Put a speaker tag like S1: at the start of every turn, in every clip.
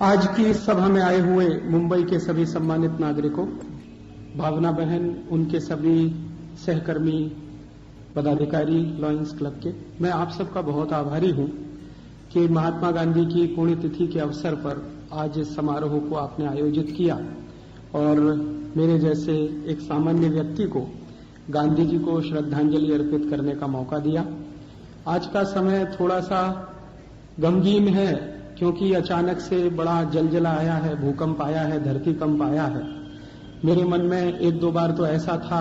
S1: आज की इस सभा में आए हुए मुंबई के सभी सम्मानित नागरिकों, भावना बहन, उनके सभी सहकर्मी, पदाधिकारी लॉयंस क्लब के, मैं आप सबका बहुत आभारी हूं कि महात्मा गांधी की पुण्यतिथि के अवसर पर आज इस समारोह को आपने आयोजित किया और मेरे जैसे एक सामान्य व्यक्ति को गांधी जी को श्रद्धांजलि अर्पित करने का मौका दिया। आज का समय थोड़ा सा गमगीन है क्योंकि अचानक से बड़ा जलजला आया है, भूकंप आया है, धरतीकंप आया है। मेरे मन में एक दो बार तो ऐसा था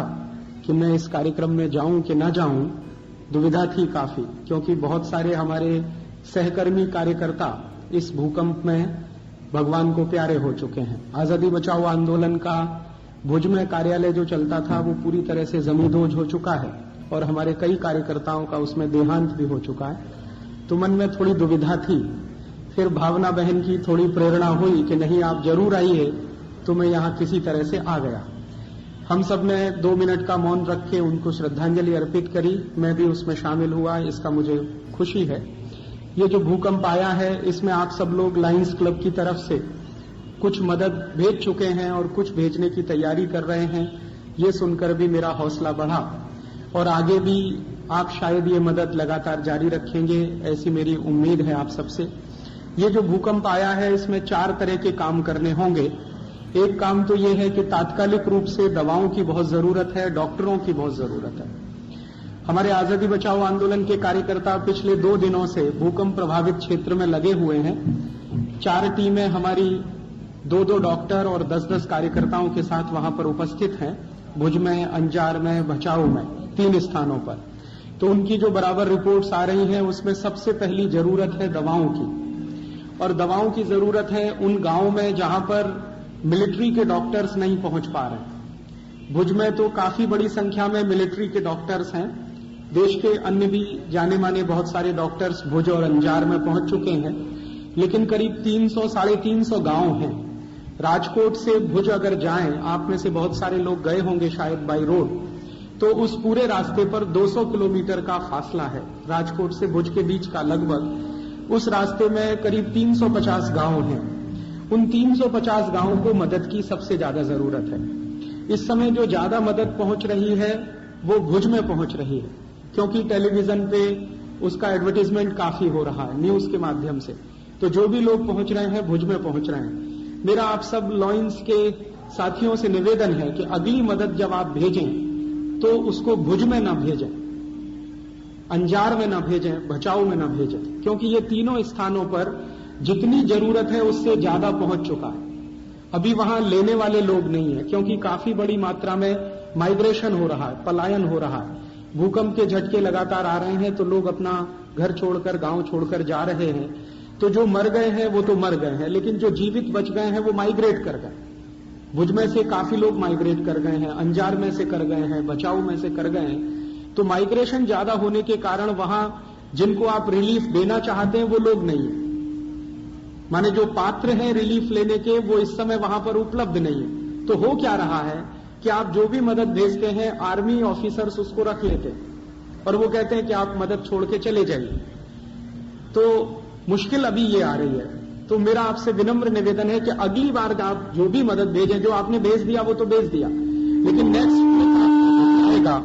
S1: कि मैं इस कार्यक्रम में जाऊं कि न जाऊं, दुविधा थी काफी, क्योंकि बहुत सारे हमारे सहकर्मी कार्यकर्ता इस भूकंप में भगवान को प्यारे हो चुके हैं। आजादी बचाओ आंदोलन का भुज में कार्यालय जो चलता था वो पूरी तरह से जमींदोज हो चुका है और हमारे कई कार्यकर्ताओं का उसमें देहांत भी हो चुका है। तो मन में थोड़ी दुविधा थी। फिर भावना बहन की थोड़ी प्रेरणा हुई कि नहीं, आप जरूर आइए, तो मैं यहां किसी तरह से आ गया। हम सब ने 2 मिनट का मौन रख के उनको श्रद्धांजलि अर्पित करी। मैं भी उसमें शामिल हुआ, इसका मुझे खुशी है। ये जो भूकंप आया है इसमें आप सब लोग लायंस क्लब की तरफ से कुछ मदद भेज चुके हैं और कुछ भेजने की तैयारी कर रहे हैं। ये सुनकर भी मेरा हौसला बढ़ा और आगे भी आप शायद ये मदद लगातार जारी रखेंगे, ऐसी मेरी उम्मीद है आप सबसे। ये जो भूकंप आया है इसमें 4 तरह के काम करने होंगे। एक काम तो ये है कि तात्कालिक रूप से दवाओं की बहुत जरूरत है, डॉक्टरों की बहुत जरूरत है। हमारे आजादी बचाओ आंदोलन के कार्यकर्ता पिछले 2 दिनों से भूकंप प्रभावित क्षेत्र में लगे हुए हैं। 4 टीमें हमारी 2-2 डॉक्टर और 10-10 कार्यकर्ताओं के साथ वहां पर उपस्थित हैं, भुज में, अंजार में, भचाऊ में, 3 स्थानों पर। तो उनकी जो बराबर रिपोर्ट्स आ रही हैं उसमें सबसे पहली जरूरत है दवाओं की, और दवाओं की जरूरत है उन गांवों में जहां पर मिलिट्री के डॉक्टर्स नहीं पहुंच पा रहे। भुज में तो काफी बड़ी संख्या में मिलिट्री के डॉक्टर्स हैं। देश के अन्य भी जाने माने बहुत सारे डॉक्टर्स भुज और अंजार में पहुंच चुके हैं, लेकिन करीब 300-350 गांव हैं। राजकोट से भुज अगर जाएं, आप में से बहुत सारे लोग गए होंगे शायद बाई रोड, तो उस पूरे रास्ते पर 200 किलोमीटर का फासला है राजकोट से भुज के बीच का लगभग। उस रास्ते में करीब 350 गांव हैं। उन 350 गांवों को मदद की सबसे ज्यादा जरूरत है। इस समय जो ज्यादा मदद पहुंच रही है वो भुज में पहुंच रही है, क्योंकि टेलीविजन पे उसका एडवर्टाइजमेंट काफी हो रहा है न्यूज के माध्यम से। तो जो भी लोग पहुंच रहे हैं भुज में पहुंच रहे हैं। मेरा आप सब लॉयंस के साथियों से निवेदन है कि अगली मदद जब आप भेजें तो उसको भुज में न भेजें, अंजार में न भेजें, भचाऊ में न भेजें, क्योंकि ये तीनों स्थानों पर जितनी जरूरत है उससे ज्यादा पहुंच चुका है। अभी वहां लेने वाले लोग नहीं है, क्योंकि काफी बड़ी मात्रा में माइग्रेशन हो रहा है, पलायन हो रहा है। भूकंप के झटके लगातार आ रहे हैं तो लोग अपना घर छोड़कर, गांव छोड़कर जा रहे हैं। तो जो मर गए हैं वो तो मर गए हैं, लेकिन जो जीवित बच गए हैं वो माइग्रेट कर गए। भुज में से काफी लोग माइग्रेट कर गए हैं, अंजार में से कर गए हैं, भचाऊ में से कर गए हैं। तो माइग्रेशन ज्यादा होने के कारण वहां जिनको आप रिलीफ देना चाहते हैं वो लोग नहीं है, माने जो पात्र हैं रिलीफ लेने के, वो इस समय वहां पर उपलब्ध नहीं है। तो हो क्या रहा है कि आप जो भी मदद भेजते हैं आर्मी ऑफिसर्स उसको रख लेते हैं और वो कहते हैं कि आप मदद छोड़ के चले जाइए। तो मुश्किल अभी ये आ रही है। तो मेरा आपसे विनम्र निवेदन है कि अगली बार आप जो भी मदद भेजें, जो आपने भेज दिया वो तो भेज दिया, लेकिन नेक्स्ट आएगा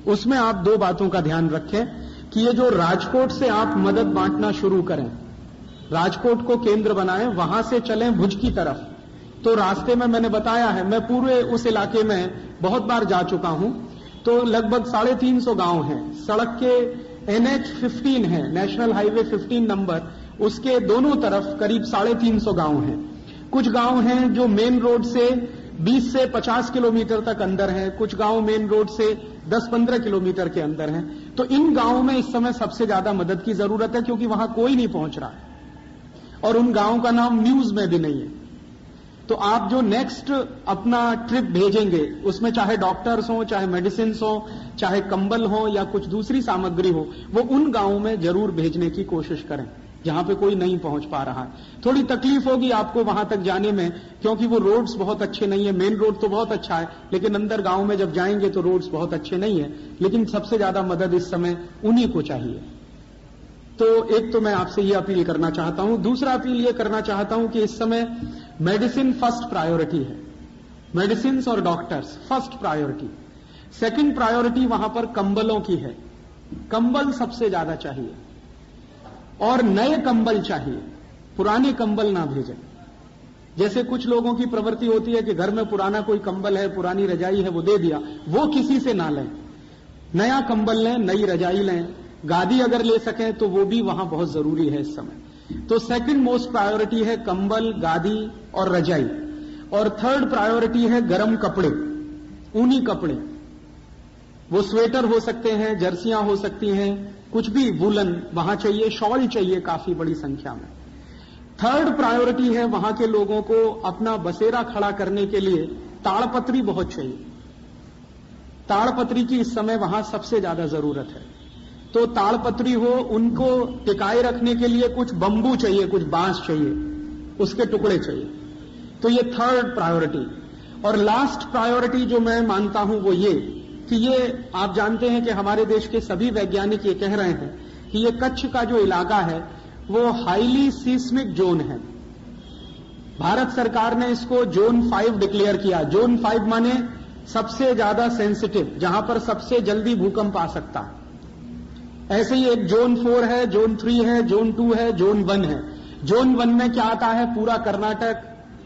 S1: उसमें आप 2 बातों का ध्यान रखें कि ये जो राजकोट से आप मदद बांटना शुरू करें, राजकोट को केंद्र बनाएं, वहां से चलें भुज की तरफ। तो रास्ते में मैंने बताया है, मैं पूरे उस इलाके में बहुत बार जा चुका हूं। तो लगभग 350 गांव हैं। सड़क के NH 15 है, नेशनल हाईवे 15 नंबर, उसके दोनों तरफ करीब 350 गांव हैं। कुछ गांव हैं जो मेन रोड से 20 से 50 किलोमीटर तक अंदर हैं, कुछ गांव मेन रोड से 10-15 किलोमीटर के अंदर हैं। तो इन गांवों में इस समय सबसे ज्यादा मदद की जरूरत है, क्योंकि वहां कोई नहीं पहुंच रहा है और उन गांवों का नाम न्यूज में भी नहीं है। तो आप जो नेक्स्ट अपना ट्रिप भेजेंगे उसमें चाहे डॉक्टर्स हो, चाहे मेडिसिन हो, चाहे कंबल हो या कुछ दूसरी सामग्री हो, वो उन गांवों में जरूर भेजने की कोशिश करें जहां पे कोई नहीं पहुंच पा रहा है। थोड़ी तकलीफ होगी आपको वहां तक जाने में, क्योंकि वो रोड्स बहुत अच्छे नहीं है। मेन रोड तो बहुत अच्छा है, लेकिन अंदर गांव में जब जाएंगे तो रोड्स बहुत अच्छे नहीं है। लेकिन सबसे ज्यादा मदद इस समय उन्हीं को चाहिए। तो एक तो मैं आपसे ये अपील करना चाहता हूं। दूसरा अपील ये करना चाहता हूं कि इस समय मेडिसिन फर्स्ट प्रायोरिटी है, मेडिसिन और doctors first priority. Second priority वहां पर कंबलों की है, कंबल सबसे ज्यादा चाहिए और नए कंबल चाहिए, पुराने कंबल ना भेजें। जैसे कुछ लोगों की प्रवृत्ति होती है कि घर में पुराना कोई कंबल है, पुरानी रजाई है, वो दे दिया, वो किसी से ना लें। नया कंबल लें, नई रजाई लें, गादी अगर ले सकें तो वो भी वहां बहुत जरूरी है इस समय। तो सेकंड मोस्ट प्रायोरिटी है कंबल, गादी और रजाई। और थर्ड प्रायोरिटी है गर्म कपड़े, ऊनी कपड़े। वो स्वेटर हो सकते हैं, जर्सियां हो सकती हैं, कुछ भी वूलन वहां चाहिए, शॉल चाहिए काफी बड़ी संख्या में। थर्ड प्रायोरिटी है वहां के लोगों को अपना बसेरा खड़ा करने के लिए ताड़पत्री बहुत चाहिए। ताड़पत्री की इस समय वहां सबसे ज्यादा जरूरत है। तो ताड़पत्री हो, उनको टिकाए रखने के लिए कुछ बंबू चाहिए, कुछ बांस चाहिए, उसके टुकड़े चाहिए। तो ये थर्ड प्रायोरिटी। और लास्ट प्रायोरिटी जो मैं मानता हूं वो ये कि ये आप जानते हैं कि हमारे देश के सभी वैज्ञानिक ये कह रहे हैं कि ये कच्छ का जो इलाका है वो हाईली सीस्मिक जोन है। भारत सरकार ने इसको जोन 5 डिक्लेयर किया। जोन 5 माने सबसे ज्यादा सेंसिटिव, जहां पर सबसे जल्दी भूकंप आ सकता है। ऐसे ही एक जोन 4 है, जोन 3 है, जोन 2 है, जोन 1 है। जोन 1 में क्या आता है? पूरा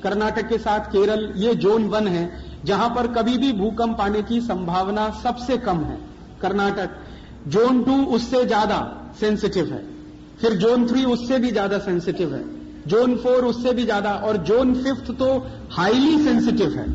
S1: कर्नाटक के साथ केरल, ये जोन 1 है, जहां पर कभी भी भूकंप आने की संभावना सबसे कम है, कर्नाटक। जोन 2 उससे ज्यादा सेंसिटिव है, फिर जोन 3 उससे भी ज्यादा सेंसिटिव है, जोन 4 उससे भी ज्यादा, और जोन 5 तो हाईली सेंसिटिव है।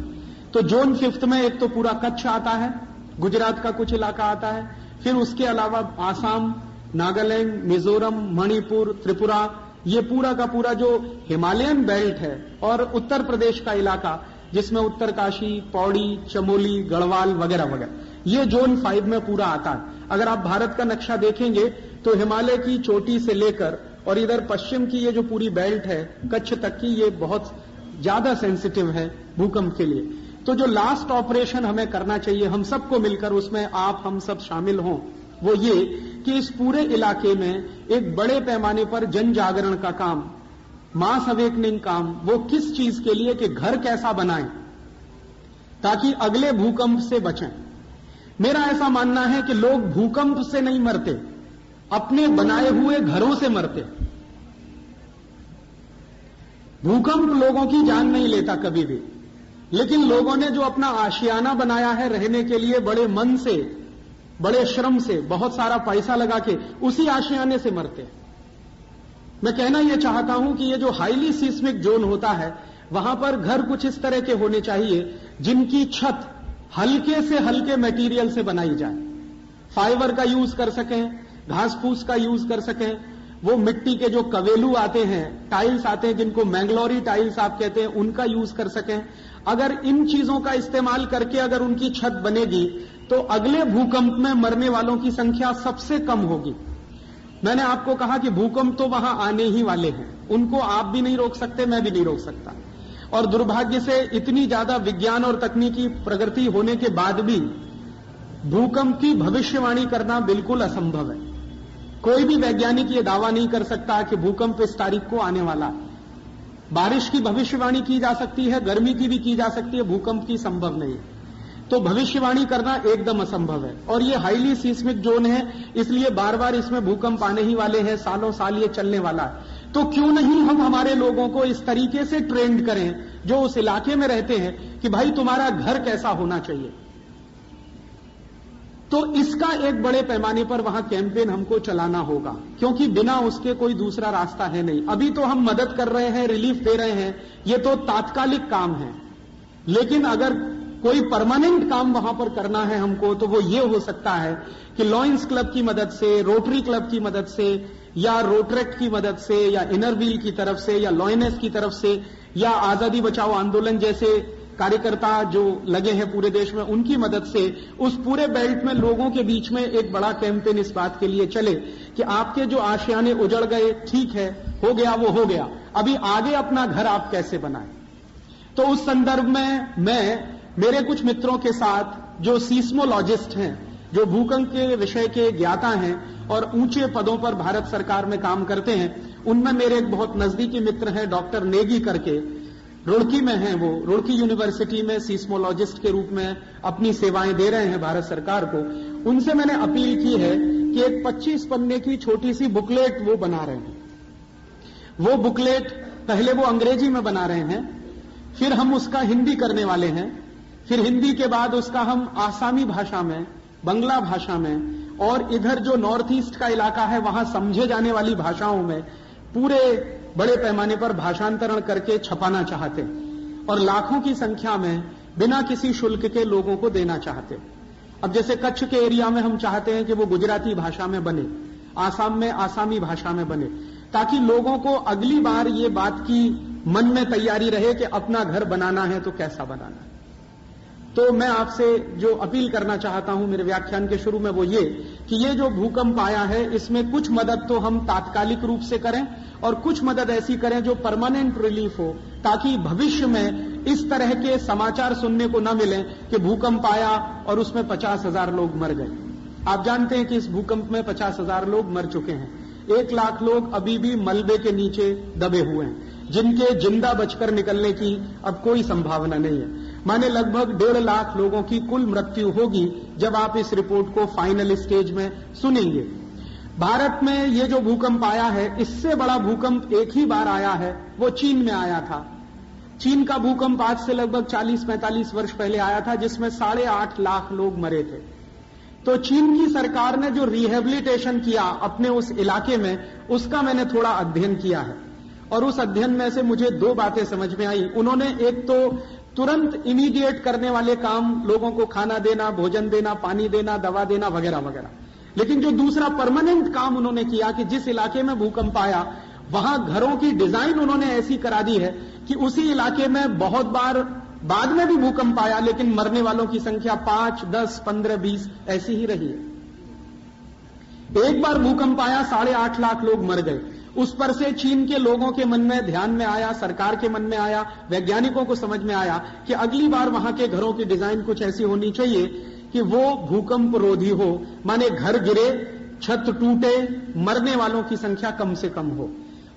S1: तो जोन 5 में एक तो पूरा कच्छ आता है, गुजरात का कुछ इलाका आता है, फिर उसके अलावा आसाम, नागालैंड, मिजोरम, मणिपुर, त्रिपुरा, ये पूरा का पूरा जो हिमालयन बेल्ट है, और उत्तर प्रदेश का इलाका जिसमें उत्तरकाशी, पौड़ी, चमोली, गढ़वाल वगैरह वगैरह, ये जोन 5 में पूरा आता है। अगर आप भारत का नक्शा देखेंगे तो हिमालय की चोटी से लेकर और इधर पश्चिम की ये जो पूरी बेल्ट है कच्छ तक की, ये बहुत ज्यादा सेंसिटिव है भूकंप के लिए। तो जो लास्ट ऑपरेशन हमें करना चाहिए हम सबको मिलकर, उसमें आप हम सब शामिल हों, वो ये कि इस पूरे इलाके में एक बड़े पैमाने पर जन जागरण का काम, मास अवेकनिंग काम, वो किस चीज के लिए कि घर कैसा बनाएं ताकि अगले भूकंप से बचें। मेरा ऐसा मानना है कि लोग भूकंप से नहीं मरते, अपने बनाए हुए घरों से मरते। भूकंप लोगों की जान नहीं लेता कभी भी, लेकिन लोगों ने जो अपना आशियाना बनाया है रहने के लिए, बड़े मन से, बड़े श्रम से, बहुत सारा पैसा लगा के, उसी आशियाने से मरते। मैं कहना यह चाहता हूं कि ये जो हाईली सीस्मिक जोन होता है, वहां पर घर कुछ इस तरह के होने चाहिए जिनकी छत हल्के से हल्के मटेरियल से बनाई जाए, फाइबर का यूज कर सकें, घास फूस का यूज कर सकें, वो मिट्टी के जो कवेलू आते हैं, टाइल्स आते हैं जिनको मैंगलोरी टाइल्स आप कहते हैं, उनका यूज कर सकें। अगर इन चीजों का इस्तेमाल करके अगर उनकी छत बनेगी तो अगले भूकंप में मरने वालों की संख्या सबसे कम होगी। मैंने आपको कहा कि भूकंप तो वहां आने ही वाले हैं, उनको आप भी नहीं रोक सकते, मैं भी नहीं रोक सकता। और दुर्भाग्य से इतनी ज्यादा विज्ञान और तकनीकी प्रगति होने के बाद भी भूकंप की भविष्यवाणी करना बिल्कुल असंभव है। कोई भी वैज्ञानिक ये दावा नहीं कर सकता कि भूकंप इस तारीख को आने वाला है। बारिश की भविष्यवाणी की जा सकती है, गर्मी की भी की जा सकती है, भूकंप की संभव नहीं है। तो भविष्यवाणी करना एकदम असंभव है। और ये हाईली सीस्मिक जोन है, इसलिए बार बार इसमें भूकंप आने ही वाले हैं, सालों साल ये चलने वाला है। तो क्यों नहीं हम हमारे लोगों को इस तरीके से ट्रेंड करें जो उस इलाके में रहते हैं कि भाई तुम्हारा घर कैसा होना चाहिए। तो इसका एक बड़े पैमाने पर वहां कैंपेन हमको चलाना होगा, क्योंकि बिना उसके कोई दूसरा रास्ता है नहीं। अभी तो हम मदद कर रहे हैं, रिलीफ दे रहे हैं, ये तो तात्कालिक काम है, लेकिन अगर कोई परमानेंट काम वहां पर करना है हमको, तो वो ये हो सकता है कि लॉयंस क्लब की मदद से, रोटरी क्लब की मदद से, या रोटरेक्ट की मदद से, या इनर व्हील की तरफ से, या लॉयनेस की तरफ से, या आजादी बचाओ आंदोलन जैसे कार्यकर्ता जो लगे हैं पूरे देश में, उनकी मदद से उस पूरे बेल्ट में लोगों के बीच में एक बड़ा कैंपेन इस बात के लिए चले कि आपके जो आशियाने उजड़ गए, ठीक है, हो गया वो हो गया, अभी आगे अपना घर आप कैसे बनाएं। तो उस संदर्भ में मैं मेरे कुछ मित्रों के साथ जो सीस्मोलॉजिस्ट हैं, जो भूकंप के विषय के ज्ञाता हैं, और ऊंचे पदों पर भारत सरकार में काम करते हैं। उनमें मेरे एक बहुत नजदीकी मित्र हैं डॉक्टर नेगी करके, रुड़की में हैं वो, रुड़की यूनिवर्सिटी में सीस्मोलॉजिस्ट के रूप में अपनी सेवाएं दे रहे हैं भारत सरकार को। उनसे मैंने अपील की है कि एक 25 पन्ने की छोटी सी बुकलेट वो बना रहे हैं। वो बुकलेट पहले वो अंग्रेजी में बना रहे हैं, फिर हम उसका हिंदी करने वाले हैं, फिर हिंदी के बाद उसका हम आसामी भाषा में, बंगला भाषा में और इधर जो नॉर्थ ईस्ट का इलाका है वहां समझे जाने वाली भाषाओं में पूरे बड़े पैमाने पर भाषांतरण करके छपाना चाहते और लाखों की संख्या में बिना किसी शुल्क के लोगों को देना चाहते। अब जैसे कच्छ के एरिया में हम चाहते हैं कि वो गुजराती भाषा में बने, आसाम में आसामी भाषा में बने, ताकि लोगों को अगली बार ये बात की मन में तैयारी रहे कि अपना घर बनाना है तो कैसा बनाना है। तो मैं आपसे जो अपील करना चाहता हूं मेरे व्याख्यान के शुरू में वो ये कि ये जो भूकंप आया है इसमें कुछ मदद तो हम तात्कालिक रूप से करें और कुछ मदद ऐसी करें जो परमानेंट रिलीफ हो, ताकि भविष्य में इस तरह के समाचार सुनने को न मिले कि भूकंप आया और उसमें 50,000 लोग मर गए। आप जानते हैं कि इस भूकंप में 50,000 लोग मर चुके हैं। 1 लाख लोग अभी भी मलबे के नीचे दबे हुए हैं, जिनके जिंदा बचकर निकलने की अब कोई संभावना नहीं है। माने लगभग 1.5 लाख लोगों की कुल मृत्यु होगी जब आप इस रिपोर्ट को फाइनल स्टेज में सुनेंगे। भारत में ये जो भूकंप आया है, इससे बड़ा भूकंप एक ही बार आया है, वो चीन में आया था। चीन का भूकंप आज से लगभग 40-45 वर्ष पहले आया था, जिसमें 8.5 लाख लोग मरे थे। तो चीन की सरकार ने जो रिहेबिलिटेशन किया अपने उस इलाके में, उसका मैंने थोड़ा अध्ययन किया है और उस अध्ययन में से मुझे 2 बातें समझ में आई। उन्होंने एक तो तुरंत इमीडिएट करने वाले काम, लोगों को खाना देना, भोजन देना, पानी देना, दवा देना वगैरह वगैरह, लेकिन जो दूसरा परमानेंट काम उन्होंने किया कि जिस इलाके में भूकंप आया वहां घरों की डिजाइन उन्होंने ऐसी करा दी है कि उसी इलाके में बहुत बार बाद में भी भूकंप आया लेकिन मरने वालों की संख्या 5, 10, 15, 20 ऐसी ही रही है। एक बार भूकंप आया, 8.5 लाख लोग मर गए। उस पर से चीन के लोगों के मन में ध्यान में आया, सरकार के मन में आया, वैज्ञानिकों को समझ में आया कि अगली बार वहां के घरों की डिजाइन कुछ ऐसी होनी चाहिए कि वो भूकंप रोधी हो, माने घर गिरे, छत टूटे, मरने वालों की संख्या कम से कम हो।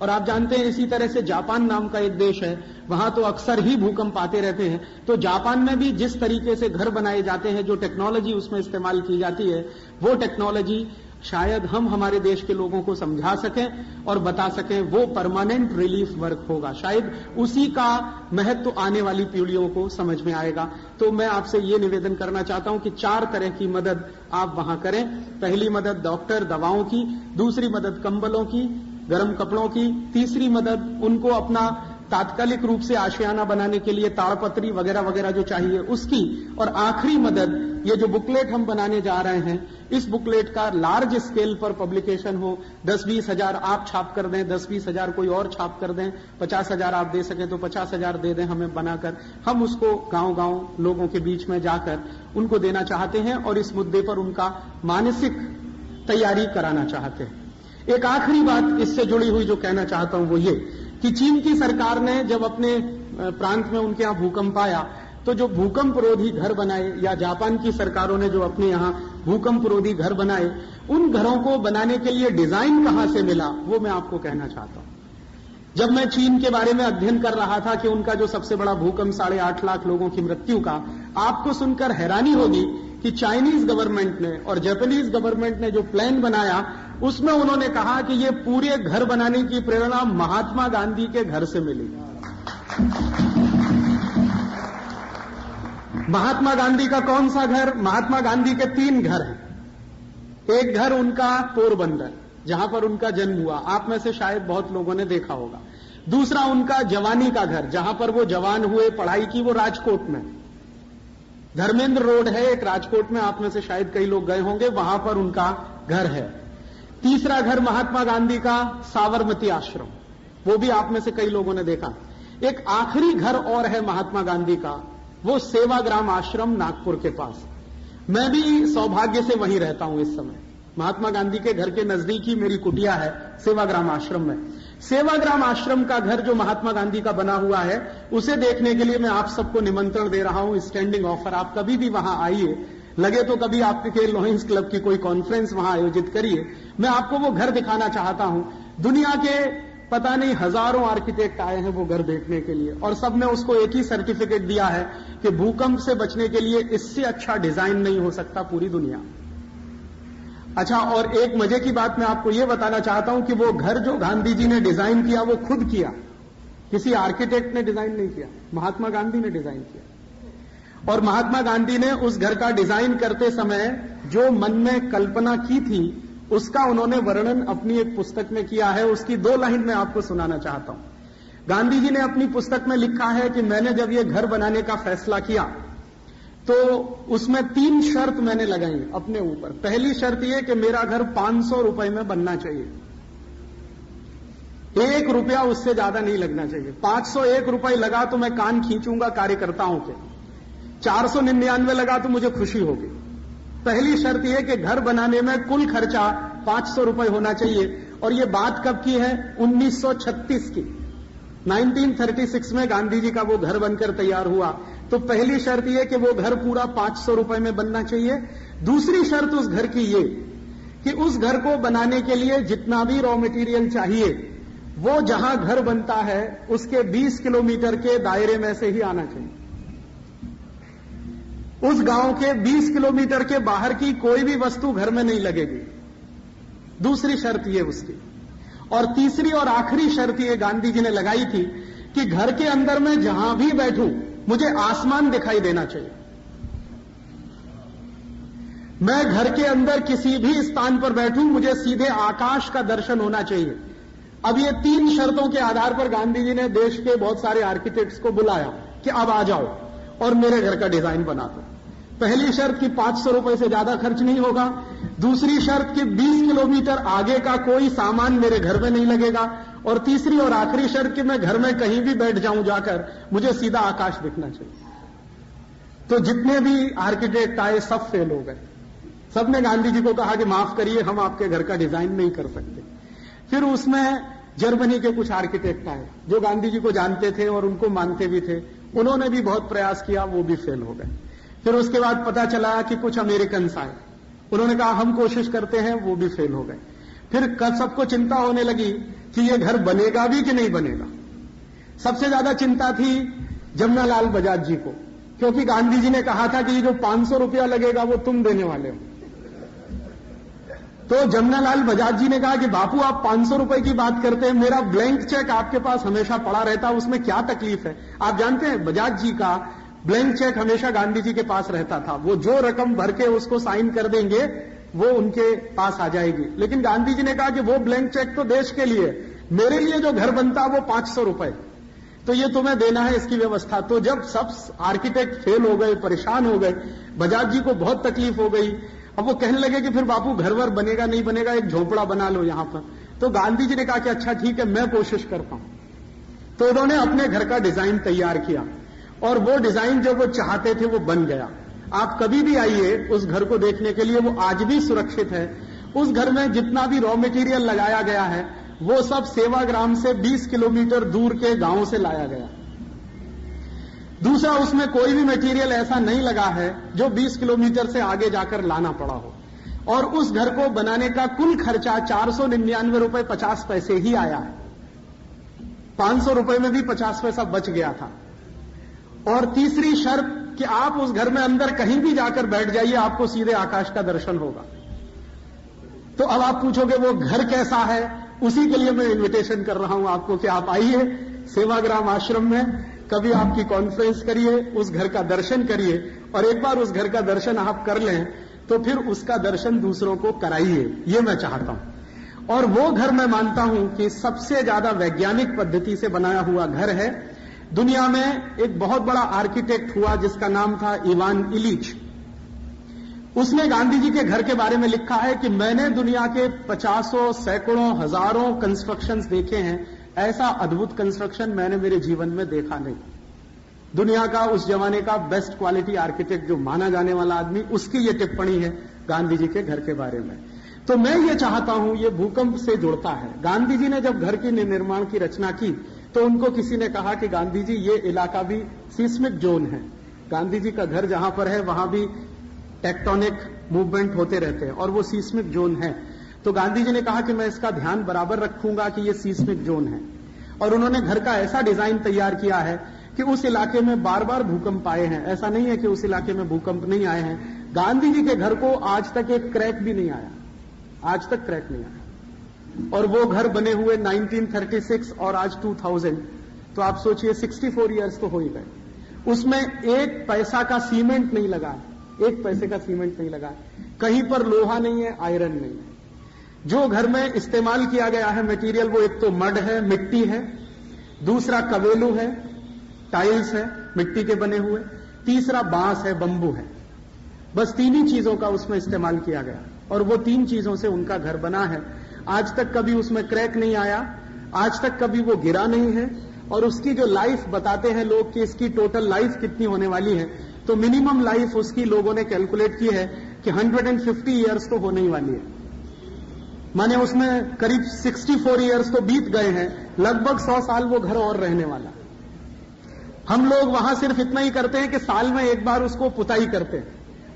S1: और आप जानते हैं इसी तरह से जापान नाम का एक देश है, वहां तो अक्सर ही भूकंप आते रहते हैं। तो जापान में भी जिस तरीके से घर बनाए जाते हैं, जो टेक्नोलॉजी उसमें इस्तेमाल की जाती है, वो टेक्नोलॉजी शायद हम हमारे देश के लोगों को समझा सकें और बता सकें, वो परमानेंट रिलीफ वर्क होगा। शायद उसी का महत्व आने वाली पीढ़ियों को समझ में आएगा। तो मैं आपसे ये निवेदन करना चाहता हूं कि 4 तरह की मदद आप वहां करें। पहली मदद डॉक्टर, दवाओं की, दूसरी मदद कंबलों की, गर्म कपड़ों की, तीसरी मदद उनको अपना तात्कालिक रूप से आशियाना बनाने के लिए ताड़पत्री वगैरह वगैरह जो चाहिए उसकी, और आखिरी मदद ये जो बुकलेट हम बनाने जा रहे हैं, इस बुकलेट का लार्ज स्केल पर पब्लिकेशन हो। 10-20 हजार आप छाप कर दें, 10-20 हजार कोई और छाप कर दें, 50,000 आप दे सकें तो 50,000 दे दें हमें बनाकर। हम उसको गांव-गांव लोगों के बीच में जाकर उनको देना चाहते हैं और इस मुद्दे पर उनका मानसिक तैयारी कराना चाहते हैं। एक आखिरी बात इससे जुड़ी हुई जो कहना चाहता हूं वो ये कि चीन की सरकार ने जब अपने प्रांत में उनके यहां भूकंप आया तो जो भूकंप रोधी घर बनाए, या जापान की सरकारों ने जो अपने यहां भूकंप रोधी घर बनाए, उन घरों को बनाने के लिए डिजाइन कहां से मिला वो मैं आपको कहना चाहता हूं। जब मैं चीन के बारे में अध्ययन कर रहा था कि उनका जो सबसे बड़ा भूकंप 8.5 लाख लोगों की मृत्यु का, आपको सुनकर हैरानी होगी कि चाइनीज गवर्नमेंट ने और जापानीज गवर्नमेंट ने जो प्लान बनाया उसमें उन्होंने कहा कि ये पूरे घर बनाने की प्रेरणा महात्मा गांधी के घर से मिली। महात्मा गांधी का कौन सा घर? महात्मा गांधी के 3 घर हैं। एक घर उनका पोरबंदर, जहां पर उनका जन्म हुआ, आप में से शायद बहुत लोगों ने देखा होगा। दूसरा उनका जवानी का घर, जहां पर वो जवान हुए, पढ़ाई की, वो राजकोट में, धर्मेंद्र रोड है एक राजकोट में, आप में से शायद कई लोग गए होंगे, वहां पर उनका घर है। तीसरा घर महात्मा गांधी का साबरमती आश्रम, वो भी आप में से कई लोगों ने देखा। एक आखिरी घर और है महात्मा गांधी का, वो सेवाग्राम आश्रम नागपुर के पास। मैं भी सौभाग्य से वहीं रहता हूं इस समय। महात्मा गांधी के घर के नजदीक ही मेरी कुटिया है सेवाग्राम आश्रम में। सेवाग्राम आश्रम का घर जो महात्मा गांधी का बना हुआ है, उसे देखने के लिए मैं आप सबको निमंत्रण दे रहा हूं, स्टैंडिंग ऑफर। आप कभी भी वहां आइए, लगे तो कभी आपके लॉयंस क्लब की कोई कॉन्फ्रेंस वहां आयोजित करिए। मैं आपको वो घर दिखाना चाहता हूं। दुनिया के पता नहीं हजारों आर्किटेक्ट आए हैं वो घर देखने के लिए, और सबने उसको एक ही सर्टिफिकेट दिया है कि भूकंप से बचने के लिए इससे अच्छा डिजाइन नहीं हो सकता पूरी दुनिया। अच्छा, और एक मजे की बात मैं आपको यह बताना चाहता हूं कि वो घर जो गांधी जी ने डिजाइन किया वो खुद किया, किसी आर्किटेक्ट ने डिजाइन नहीं किया, महात्मा गांधी ने डिजाइन किया। और महात्मा गांधी ने उस घर का डिजाइन करते समय जो मन में कल्पना की थी उसका उन्होंने वर्णन अपनी एक पुस्तक में किया है। उसकी 2 लाइन मैं आपको सुनाना चाहता हूं। गांधी जी ने अपनी पुस्तक में लिखा है कि मैंने जब ये घर बनाने का फैसला किया तो उसमें 3 शर्त मैंने लगाई अपने ऊपर। पहली शर्त यह कि मेरा घर 500 रुपए में बनना चाहिए, 1 रुपया उससे ज्यादा नहीं लगना चाहिए। 501 रुपए लगा तो मैं कान खींचूंगा कार्यकर्ताओं के, 499 लगा तो मुझे खुशी होगी। पहली शर्त यह कि घर बनाने में कुल खर्चा 500 रुपए होना चाहिए। और यह बात कब की है? 1936 की। 1936 में गांधी जी का वो घर बनकर तैयार हुआ। तो पहली शर्त यह कि वो घर पूरा 500 रुपए में बनना चाहिए। दूसरी शर्त उस घर की ये कि उस घर को बनाने के लिए जितना भी रॉ मटेरियल चाहिए वो जहां घर बनता है उसके 20 किलोमीटर के दायरे में से ही आना चाहिए। उस गांव के 20 किलोमीटर के बाहर की कोई भी वस्तु घर में नहीं लगेगी। दूसरी शर्त ये उसकी। और तीसरी और आखिरी शर्त ये गांधी जी ने लगाई थी कि घर के अंदर मैं जहां भी बैठूं मुझे आसमान दिखाई देना चाहिए। मैं घर के अंदर किसी भी स्थान पर बैठूं मुझे सीधे आकाश का दर्शन होना चाहिए। अब ये 3 शर्तों के आधार पर गांधी जी ने देश के बहुत सारे आर्किटेक्ट्स को बुलाया कि अब आ जाओ और मेरे घर का डिजाइन बना दो। पहली शर्त कि 500 रुपए से ज्यादा खर्च नहीं होगा। दूसरी शर्त कि 20 किलोमीटर आगे का कोई सामान मेरे घर में नहीं लगेगा। और तीसरी और आखिरी शर्त कि मैं घर में कहीं भी बैठ जाऊं जाकर मुझे सीधा आकाश दिखना चाहिए। तो जितने भी आर्किटेक्ट आए सब फेल हो गए। सबने गांधी जी को कहा कि माफ करिए हम आपके घर का डिजाइन नहीं कर सकते। फिर उसमें जर्मनी के कुछ आर्किटेक्ट आए जो गांधी जी को जानते थे और उनको मानते भी थे। उन्होंने भी बहुत प्रयास किया, वो भी फेल हो गए। फिर उसके बाद पता चला कि कुछ अमेरिकन्स आए, उन्होंने कहा हम कोशिश करते हैं, वो भी फेल हो गए। फिर कल सबको चिंता होने लगी कि ये घर बनेगा भी कि नहीं बनेगा। सबसे ज्यादा चिंता थी जमनालाल बजाज जी को, क्योंकि गांधी जी ने कहा था कि ये जो 500 रुपया लगेगा वो तुम देने वाले हो। तो जमनालाल बजाज जी ने कहा कि बापू आप 500 रुपए की बात करते हैं, मेरा ब्लैंक चेक आपके पास हमेशा पड़ा रहता, उसमें क्या तकलीफ है। आप जानते हैं बजाज जी का ब्लैंक चेक हमेशा गांधी जी के पास रहता था। वो जो रकम भर के उसको साइन कर देंगे वो उनके पास आ जाएगी। लेकिन गांधी जी ने कहा कि वो ब्लैंक चेक तो देश के लिए, मेरे लिए जो घर बनता वो 500 रुपए, तो ये तुम्हें देना है, इसकी व्यवस्था। तो जब सब आर्किटेक्ट फेल हो गए, परेशान हो गए, बजाज जी को बहुत तकलीफ हो गई। अब वो कहने लगे कि फिर बापू घर वर बनेगा नहीं बनेगा, एक झोपड़ा बना लो यहां पर। तो गांधी जी ने कहा कि अच्छा ठीक है मैं कोशिश करता हूं। तो उन्होंने अपने घर का डिजाइन तैयार किया और वो डिजाइन जो वो चाहते थे वो बन गया। आप कभी भी आइए उस घर को देखने के लिए, वो आज भी सुरक्षित है। उस घर में जितना भी रॉ मटेरियल लगाया गया है वो सब सेवाग्राम से 20 किलोमीटर दूर के गांव से लाया गया। दूसरा, उसमें कोई भी मटेरियल ऐसा नहीं लगा है जो 20 किलोमीटर से आगे जाकर लाना पड़ा हो। और उस घर को बनाने का कुल खर्चा 499 रुपए 50 पैसे ही आया है। 500 रुपए में भी 50 पैसा बच गया था। और तीसरी शर्त कि आप उस घर में अंदर कहीं भी जाकर बैठ जाइए, आपको सीधे आकाश का दर्शन होगा। तो अब आप पूछोगे वो घर कैसा है, उसी के लिए मैं इनविटेशन कर रहा हूं आपको कि आप आइए सेवाग्राम आश्रम में, कभी आपकी कॉन्फ्रेंस करिए, उस घर का दर्शन करिए। और एक बार उस घर का दर्शन आप कर लें तो फिर उसका दर्शन दूसरों को कराइए, ये मैं चाहता हूं। और वो घर मैं मानता हूं कि सबसे ज्यादा वैज्ञानिक पद्धति से बनाया हुआ घर है। दुनिया में एक बहुत बड़ा आर्किटेक्ट हुआ जिसका नाम था इवान इलिच। उसने गांधी जी के घर के बारे में लिखा है कि मैंने दुनिया के 50 सैकड़ों हजारों कंस्ट्रक्शंस देखे हैं, ऐसा अद्भुत कंस्ट्रक्शन मैंने मेरे जीवन में देखा नहीं। दुनिया का उस जमाने का बेस्ट क्वालिटी आर्किटेक्ट जो माना जाने वाला आदमी, उसकी ये टिप्पणी है गांधी जी के घर के बारे में। तो मैं ये चाहता हूं, ये भूकंप से जुड़ता है। गांधी जी ने जब घर के निर्माण की रचना की तो उनको किसी ने कहा कि गांधी जी ये इलाका भी सीस्मिक जोन है, गांधी जी का घर जहां पर है वहां भी टेक्टोनिक मूवमेंट होते रहते हैं और वो सीस्मिक जोन है। तो गांधी जी ने कहा कि मैं इसका ध्यान बराबर रखूंगा कि ये सीस्मिक जोन है, और उन्होंने घर का ऐसा डिजाइन तैयार किया है कि उस इलाके में बार बार भूकंप आए हैं। ऐसा नहीं है कि उस इलाके में भूकंप नहीं आए हैं। गांधी जी के घर को आज तक एक क्रैक भी नहीं आया, आज तक क्रैक नहीं आया। और वो घर बने हुए 1936 और आज 2000, तो आप सोचिए 64 ईयर्स तो हो ही गए। उसमें एक पैसा का सीमेंट नहीं लगा, एक पैसे का सीमेंट नहीं लगा, कहीं पर लोहा नहीं है, आयरन नहीं है। जो घर में इस्तेमाल किया गया है मटेरियल, वो एक तो मड है, मिट्टी है, दूसरा कवेलू है, टाइल्स है मिट्टी के बने हुए, तीसरा बांस है, बंबू है। बस तीन ही चीजों का उसमें इस्तेमाल किया गया, और वो तीन चीजों से उनका घर बना है। आज तक कभी उसमें क्रैक नहीं आया, आज तक कभी वो गिरा नहीं है। और उसकी जो लाइफ बताते हैं लोग कि इसकी टोटल लाइफ कितनी होने वाली है, तो मिनिमम लाइफ उसकी लोगों ने कैलकुलेट की है कि 150 ईयर्स तो होने ही वाली है। माने उसमें करीब 64 ईयर्स तो बीत गए हैं, लगभग 100 साल वो घर और रहने वाला। हम लोग वहां सिर्फ इतना ही करते हैं कि साल में एक बार उसको पुताई करते हैं,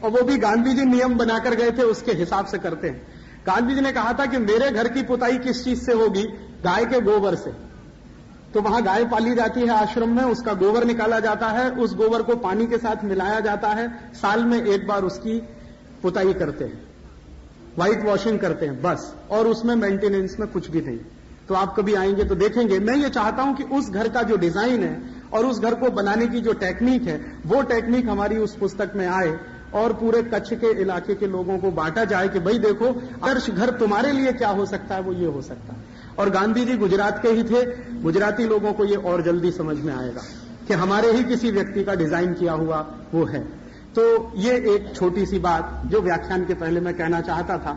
S1: और वो भी गांधी जी नियम बनाकर गए थे, उसके हिसाब से करते हैं। गांधी जी ने कहा था कि मेरे घर की पुताई किस चीज से होगी? गाय के गोबर से। तो वहां गाय पाली जाती है आश्रम में, उसका गोबर निकाला जाता है, उस गोबर को पानी के साथ मिलाया जाता है, साल में एक बार उसकी पुताई करते हैं, व्हाइट वॉशिंग करते हैं बस, और उसमें मेंटेनेंस में कुछ भी नहीं। तो आप कभी आएंगे तो देखेंगे। मैं ये चाहता हूं कि उस घर का जो डिजाइन है और उस घर को बनाने की जो टेक्निक है, वो टेक्निक हमारी उस पुस्तक में आए और पूरे कच्छ के इलाके के लोगों को बांटा जाए कि भाई देखो, आदर्श घर तुम्हारे लिए क्या हो सकता है, वो ये हो सकता है। और गांधी जी गुजरात के ही थे, गुजराती लोगों को ये और जल्दी समझ में आएगा कि हमारे ही किसी व्यक्ति का डिजाइन किया हुआ वो है। तो ये एक छोटी सी बात जो व्याख्यान के पहले मैं कहना चाहता था।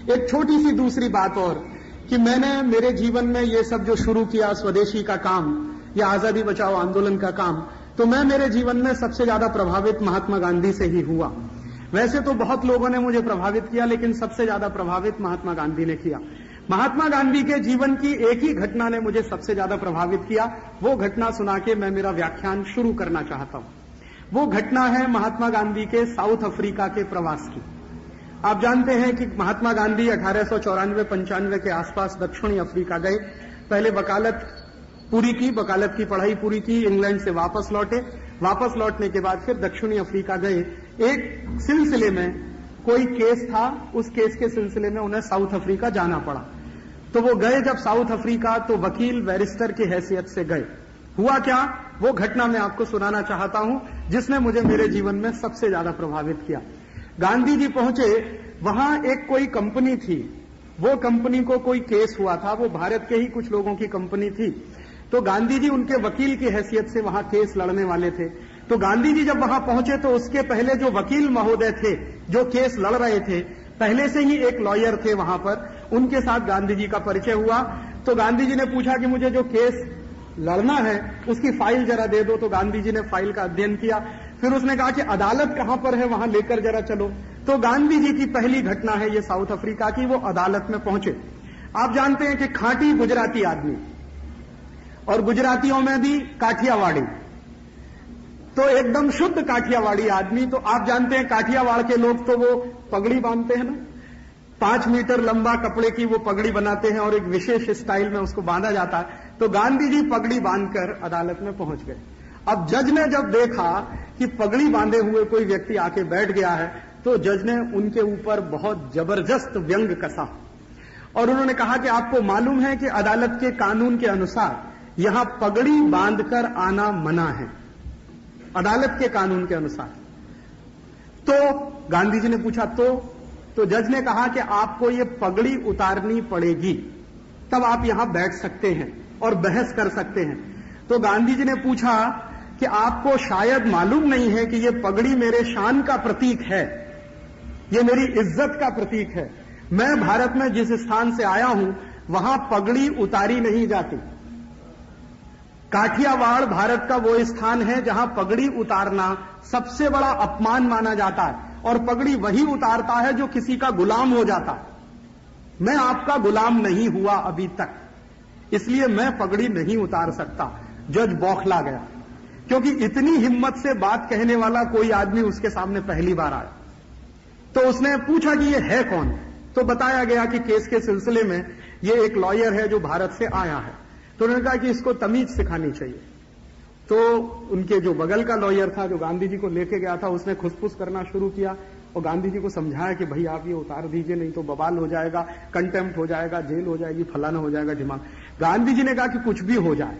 S1: एक छोटी सी दूसरी बात और, कि मैंने मेरे जीवन में ये सब जो शुरू किया, स्वदेशी का काम या आजादी बचाओ आंदोलन का काम, तो मैं मेरे जीवन में सबसे ज्यादा प्रभावित महात्मा गांधी से ही हुआ। वैसे तो बहुत लोगों ने मुझे प्रभावित किया, लेकिन सबसे ज्यादा प्रभावित महात्मा गांधी ने किया। महात्मा गांधी के जीवन की एक ही घटना ने मुझे सबसे ज्यादा प्रभावित किया। वो घटना सुना के मैं मेरा व्याख्यान शुरू करना चाहता हूं। वो घटना है महात्मा गांधी के साउथ अफ्रीका के प्रवास की। आप जानते हैं कि महात्मा गांधी 1894-95 के आसपास दक्षिणी अफ्रीका गए। पहले वकालत पूरी की, वकालत की पढ़ाई पूरी की, इंग्लैंड से वापस लौटे। वापस लौटने के बाद फिर दक्षिणी अफ्रीका गए। एक सिलसिले में कोई केस था, उस केस के सिलसिले में उन्हें साउथ अफ्रीका जाना पड़ा। तो वो गए जब साउथ अफ्रीका, तो वकील बैरिस्टर की हैसियत से गए। हुआ क्या, वो घटना मैं आपको सुनाना चाहता हूं, जिसने मुझे मेरे जीवन में सबसे ज्यादा प्रभावित किया। गांधी जी पहुंचे, वहां एक कोई कंपनी थी, वो कंपनी को कोई केस हुआ था, वो भारत के ही कुछ लोगों की कंपनी थी। तो गांधी जी उनके वकील की हैसियत से वहां केस लड़ने वाले थे। तो गांधी जी जब वहां पहुंचे तो उसके पहले जो वकील महोदय थे जो केस लड़ रहे थे, पहले से ही एक लॉयर थे वहां पर, उनके साथ गांधी जी का परिचय हुआ। तो गांधी जी ने पूछा कि मुझे जो केस लड़ना है उसकी फाइल जरा दे दो। तो गांधी जी ने फाइल का अध्ययन किया। फिर उसने कहा कि अदालत कहां पर है, वहां लेकर जरा चलो। तो गांधी जी की पहली घटना है ये साउथ अफ्रीका की, वो अदालत में पहुंचे। आप जानते हैं कि खांटी गुजराती आदमी, और गुजरातियों में भी काठियावाड़ी, तो एकदम शुद्ध काठियावाड़ी आदमी। तो आप जानते हैं काठियावाड़ के लोग तो वो पगड़ी बांधते हैं ना, 5 मीटर लंबा कपड़े की वो पगड़ी बनाते हैं और एक विशेष स्टाइल में उसको बांधा जाता है। तो गांधी जी पगड़ी बांधकर अदालत में पहुंच गए। अब जज ने जब देखा कि पगड़ी बांधे हुए कोई व्यक्ति आके बैठ गया है, तो जज ने उनके ऊपर बहुत जबरदस्त व्यंग कसा और उन्होंने कहा कि आपको मालूम है कि अदालत के कानून के अनुसार यहां पगड़ी बांधकर आना मना है, अदालत के कानून के अनुसार। तो गांधी जी ने पूछा तो जज ने कहा कि आपको ये पगड़ी उतारनी पड़ेगी, तब आप यहां बैठ सकते हैं और बहस कर सकते हैं। तो गांधी जी ने पूछा कि आपको शायद मालूम नहीं है कि ये पगड़ी मेरे शान का प्रतीक है, ये मेरी इज्जत का प्रतीक है। मैं भारत में जिस स्थान से आया हूं वहां पगड़ी उतारी नहीं जाती। काठियावाड़ भारत का वो स्थान है जहां पगड़ी उतारना सबसे बड़ा अपमान माना जाता है, और पगड़ी वही उतारता है जो किसी का गुलाम हो जाता है। मैं आपका गुलाम नहीं हुआ अभी तक, इसलिए मैं पगड़ी नहीं उतार सकता। जज बौखला गया, क्योंकि इतनी हिम्मत से बात कहने वाला कोई आदमी उसके सामने पहली बार आया। तो उसने पूछा कि ये है कौन? तो बताया गया कि केस के सिलसिले में ये एक लॉयर है जो भारत से आया है, तो उन्होंने कहा कि इसको तमीज सिखानी चाहिए। तो उनके जो बगल का लॉयर था जो गांधी जी को लेके गया था, उसने खुसफुस करना शुरू किया और गांधी जी को समझाया कि भाई आप ये उतार दीजिए, नहीं तो बवाल हो जाएगा, कंटेम्प्ट हो जाएगा, जेल हो जाएगी, फलाना हो जाएगा, दिमाग। गांधी जी ने कहा कि कुछ भी हो जाए,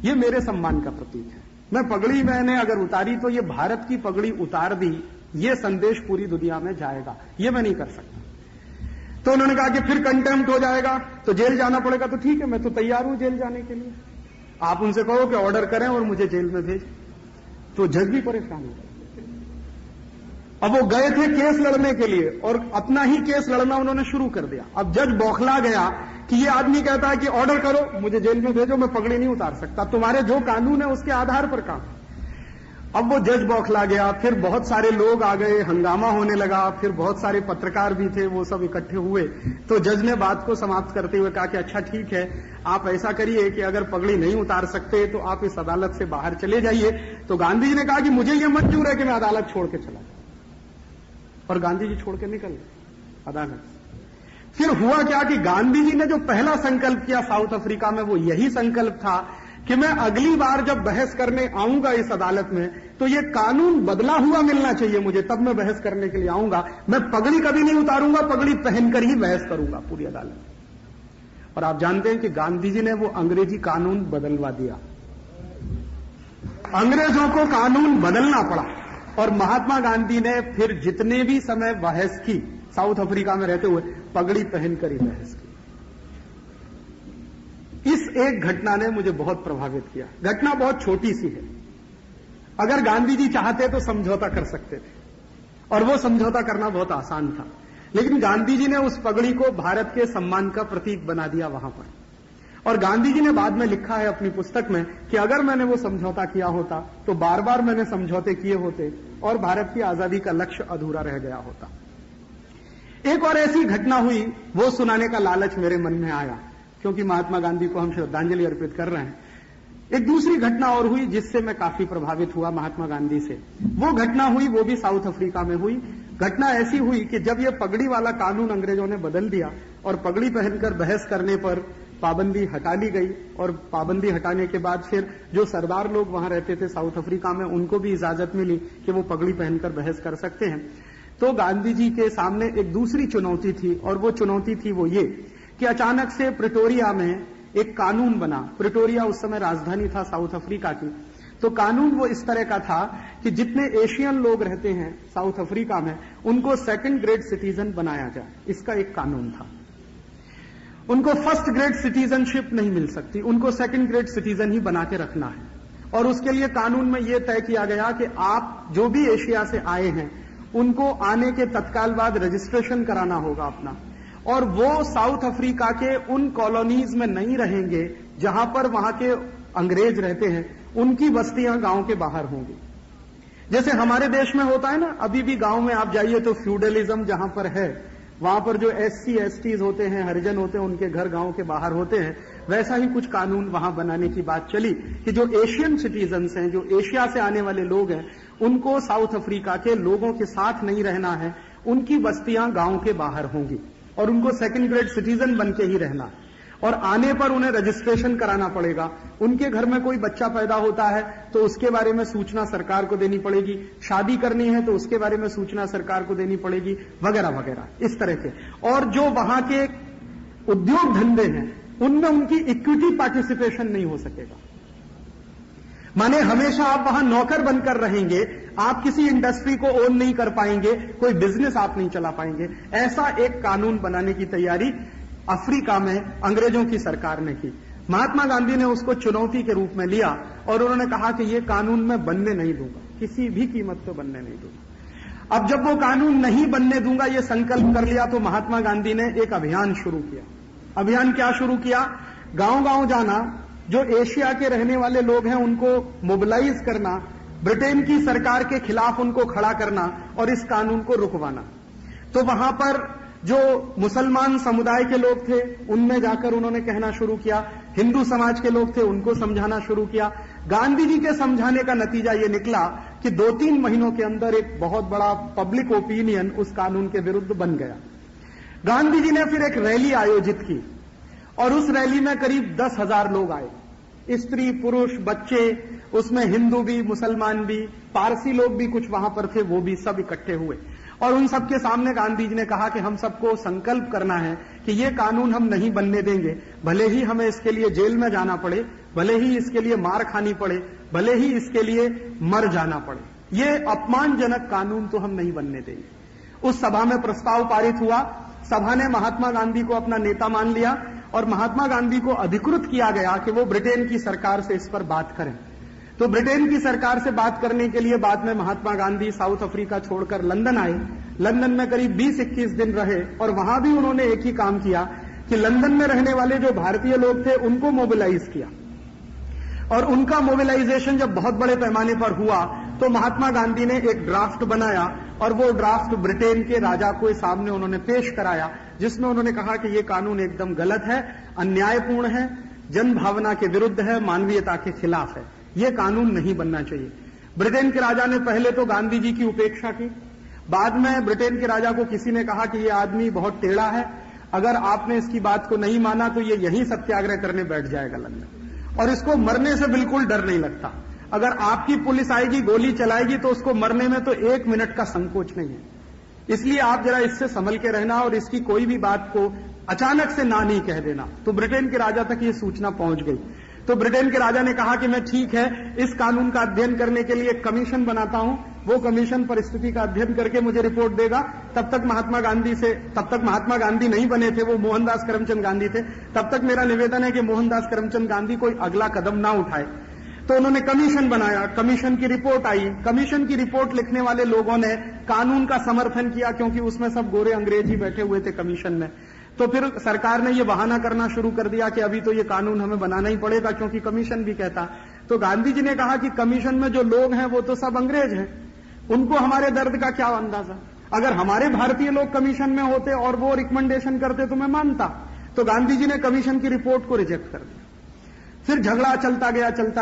S1: ये मेरे सम्मान का प्रतीक है। मैं पगड़ी मैंने अगर उतारी तो ये भारत की पगड़ी उतार दी, ये संदेश पूरी दुनिया में जाएगा, ये मैं नहीं कर सकता। तो उन्होंने कहा कि फिर कंटेम्प्ट हो जाएगा तो जेल जाना पड़ेगा। तो ठीक है, मैं तो तैयार हूं जेल जाने के लिए, आप उनसे कहो कि ऑर्डर करें और मुझे जेल में भेज। तो जज भी परेशान हो गए। अब वो गए थे केस लड़ने के लिए और अपना ही केस लड़ना उन्होंने शुरू कर दिया। अब जज बौखला गया कि ये आदमी कहता है कि ऑर्डर करो, मुझे जेल में भेजो, मैं पगड़ी नहीं उतार सकता, तुम्हारे जो कानून है उसके आधार पर काम। अब वो जज बौखला गया, फिर बहुत सारे लोग आ गए, हंगामा होने लगा, फिर बहुत सारे पत्रकार भी थे, वो सब इकट्ठे हुए। तो जज ने बात को समाप्त करते हुए कहा कि अच्छा ठीक है, आप ऐसा करिए कि अगर पगड़ी नहीं उतार सकते तो आप इस अदालत से बाहर चले जाइए। तो गांधी जी ने कहा कि मुझे यह मंजूर है कि मैं अदालत छोड़ के चला जाऊं, और गांधी जी छोड़ के निकल गए अदालत। फिर हुआ क्या कि गांधी जी ने जो पहला संकल्प किया साउथ अफ्रीका में, वो यही संकल्प था कि मैं अगली बार जब बहस करने आऊंगा इस अदालत में तो ये कानून बदला हुआ मिलना चाहिए मुझे, तब मैं बहस करने के लिए आऊंगा। मैं पगड़ी कभी नहीं उतारूंगा, पगड़ी पहनकर ही बहस करूंगा पूरी अदालत में। और आप जानते हैं कि गांधी जी ने वो अंग्रेजी कानून बदलवा दिया, अंग्रेजों को कानून बदलना पड़ा। और महात्मा गांधी ने फिर जितने भी समय बहस की साउथ अफ्रीका में रहते हुए, पगड़ी पहनकर ही बहस की। इस एक घटना ने मुझे बहुत प्रभावित किया। घटना बहुत छोटी सी है, अगर गांधी जी चाहते तो समझौता कर सकते थे, और वो समझौता करना बहुत आसान था। लेकिन गांधी जी ने उस पगड़ी को भारत के सम्मान का प्रतीक बना दिया वहां पर। और गांधी जी ने बाद में लिखा है अपनी पुस्तक में कि अगर मैंने वो समझौता किया होता तो बार बार मैंने समझौते किए होते और भारत की आजादी का लक्ष्य अधूरा रह गया होता। एक और ऐसी घटना हुई, वो सुनाने का लालच मेरे मन में आया, क्योंकि महात्मा गांधी को हम श्रद्धांजलि अर्पित कर रहे हैं। एक दूसरी घटना और हुई जिससे मैं काफी प्रभावित हुआ महात्मा गांधी से। वो घटना हुई, वो भी साउथ अफ्रीका में हुई। घटना ऐसी हुई कि जब ये पगड़ी वाला कानून अंग्रेजों ने बदल दिया और पगड़ी पहनकर बहस करने पर पाबंदी हटा ली गई, और पाबंदी हटाने के बाद फिर जो सरदार लोग वहां रहते थे साउथ अफ्रीका में, उनको भी इजाजत मिली कि वो पगड़ी पहनकर बहस कर सकते हैं। तो गांधी जी के सामने एक दूसरी चुनौती थी, और वो चुनौती थी वो ये कि अचानक से प्रिटोरिया में एक कानून बना। प्रिटोरिया उस समय राजधानी था साउथ अफ्रीका की। तो कानून वो इस तरह का था कि जितने एशियन लोग रहते हैं साउथ अफ्रीका में, उनको सेकंड ग्रेड सिटीजन बनाया जाए, इसका एक कानून था। उनको फर्स्ट ग्रेड सिटीजनशिप नहीं मिल सकती, उनको सेकंड ग्रेड सिटीजन ही बना के रखना है। और उसके लिए कानून में यह तय किया गया कि आप जो भी एशिया से आए हैं उनको आने के तत्काल बाद रजिस्ट्रेशन कराना होगा अपना, और वो साउथ अफ्रीका के उन कॉलोनीज में नहीं रहेंगे जहां पर वहां के अंग्रेज रहते हैं, उनकी बस्तियां गांव के बाहर होंगी। जैसे हमारे देश में होता है ना, अभी भी गांव में आप जाइए तो फ्यूडलिज्म जहां पर है, वहां पर जो SC STs होते हैं, हरिजन होते हैं, उनके घर गांव के बाहर होते हैं। वैसा ही कुछ कानून वहां बनाने की बात चली कि जो एशियन सिटीजन्स हैं, जो एशिया से आने वाले लोग हैं, उनको साउथ अफ्रीका के लोगों के साथ नहीं रहना है, उनकी बस्तियां गांव के बाहर होंगी और उनको सेकंड ग्रेड सिटीजन बन के ही रहना, और आने पर उन्हें रजिस्ट्रेशन कराना पड़ेगा। उनके घर में कोई बच्चा पैदा होता है तो उसके बारे में सूचना सरकार को देनी पड़ेगी, शादी करनी है तो उसके बारे में सूचना सरकार को देनी पड़ेगी, वगैरह वगैरह इस तरह के। और जो वहां के उद्योग धंधे हैं उनमें उनकी इक्विटी पार्टिसिपेशन नहीं हो सकेगा। माने हमेशा आप वहां नौकर बनकर रहेंगे, आप किसी इंडस्ट्री को ओन नहीं कर पाएंगे, कोई बिजनेस आप नहीं चला पाएंगे। ऐसा एक कानून बनाने की तैयारी अफ्रीका में अंग्रेजों की सरकार ने की। महात्मा गांधी ने उसको चुनौती के रूप में लिया और उन्होंने कहा कि यह कानून मैं बनने नहीं दूंगा, किसी भी कीमत पर बनने नहीं दूंगा। अब जब वो कानून नहीं बनने दूंगा ये संकल्प कर लिया, तो महात्मा गांधी ने एक अभियान शुरू किया। अभियान क्या शुरू किया? गांव गांव जाना, जो एशिया के रहने वाले लोग हैं उनको मोबिलाइज करना, ब्रिटेन की सरकार के खिलाफ उनको खड़ा करना और इस कानून को रुकवाना। तो वहां पर जो मुसलमान समुदाय के लोग थे उनमें जाकर उन्होंने कहना शुरू किया, हिंदू समाज के लोग थे उनको समझाना शुरू किया। गांधी जी के समझाने का नतीजा ये निकला कि 2-3 महीनों के अंदर एक बहुत बड़ा पब्लिक ओपिनियन उस कानून के विरुद्ध बन गया। गांधी जी ने फिर एक रैली आयोजित की और उस रैली में करीब 10,000 लोग आए, स्त्री पुरुष बच्चे, उसमें हिंदू भी मुसलमान भी, पारसी लोग भी कुछ वहां पर थे, वो भी सब इकट्ठे हुए और उन सबके सामने गांधी जी ने कहा कि हम सबको संकल्प करना है कि ये कानून हम नहीं बनने देंगे, भले ही हमें इसके लिए जेल में जाना पड़े, भले ही इसके लिए मार खानी पड़े, भले ही इसके लिए मर जाना पड़े, ये अपमानजनक कानून तो हम नहीं बनने देंगे। उस सभा में प्रस्ताव पारित हुआ, सभा ने महात्मा गांधी को अपना नेता मान लिया और महात्मा गांधी को अधिकृत किया गया कि वो ब्रिटेन की सरकार से इस पर बात करें। तो ब्रिटेन की सरकार से बात करने के लिए बाद में महात्मा गांधी साउथ अफ्रीका छोड़कर लंदन आए। लंदन में करीब 20-21 दिन रहे और वहां भी उन्होंने एक ही काम किया कि लंदन में रहने वाले जो भारतीय लोग थे उनको मोबिलाइज किया और उनका मोबिलाइजेशन जब बहुत बड़े पैमाने पर हुआ तो महात्मा गांधी ने एक ड्राफ्ट बनाया और वो ड्राफ्ट ब्रिटेन के राजा को सामने उन्होंने पेश कराया, जिसमें उन्होंने कहा कि ये कानून एकदम गलत है, अन्यायपूर्ण है, जन भावना के विरुद्ध है, मानवीयता के खिलाफ है, ये कानून नहीं बनना चाहिए। ब्रिटेन के राजा ने पहले तो गांधी जी की उपेक्षा की, बाद में ब्रिटेन के राजा को किसी ने कहा कि ये आदमी बहुत टेढ़ा है, अगर आपने इसकी बात को नहीं माना तो ये यहीं सत्याग्रह करने बैठ जाएगा लंदन, और इसको मरने से बिल्कुल डर नहीं लगता, अगर आपकी पुलिस आएगी गोली चलाएगी तो उसको मरने में तो 1 मिनट का संकोच नहीं है, इसलिए आप जरा इससे संभल के रहना और इसकी कोई भी बात को अचानक से ना नहीं कह देना। तो ब्रिटेन के राजा तक ये सूचना पहुंच गई। तो ब्रिटेन के राजा ने कहा कि मैं ठीक है, इस कानून का अध्ययन करने के लिए एक कमीशन बनाता हूं, वो कमीशन परिस्थिति का अध्ययन करके मुझे रिपोर्ट देगा। तब तक महात्मा गांधी नहीं बने थे, वो मोहनदास करमचंद गांधी थे। तब तक मेरा निवेदन है कि मोहनदास करमचंद गांधी कोई अगला कदम ना उठाए। तो उन्होंने कमीशन बनाया, कमीशन की रिपोर्ट आई, कमीशन की रिपोर्ट लिखने वाले लोगों ने कानून का समर्थन किया क्योंकि उसमें सब गोरे अंग्रेजी बैठे हुए थे कमीशन में। तो फिर सरकार ने ये बहाना करना शुरू कर दिया कि अभी तो ये कानून हमें बनाना ही पड़ेगा क्योंकि कमीशन भी कहता। तो गांधी जी ने कहा कि कमीशन में जो लोग हैं वो तो सब अंग्रेज हैं, उनको हमारे दर्द का क्या अंदाजा, अगर हमारे भारतीय लोग कमीशन में होते और वो रिकमेंडेशन करते तो मैं मानता। तो गांधी जी ने कमीशन की रिपोर्ट को रिजेक्ट कर दिया। फिर झगड़ा चलता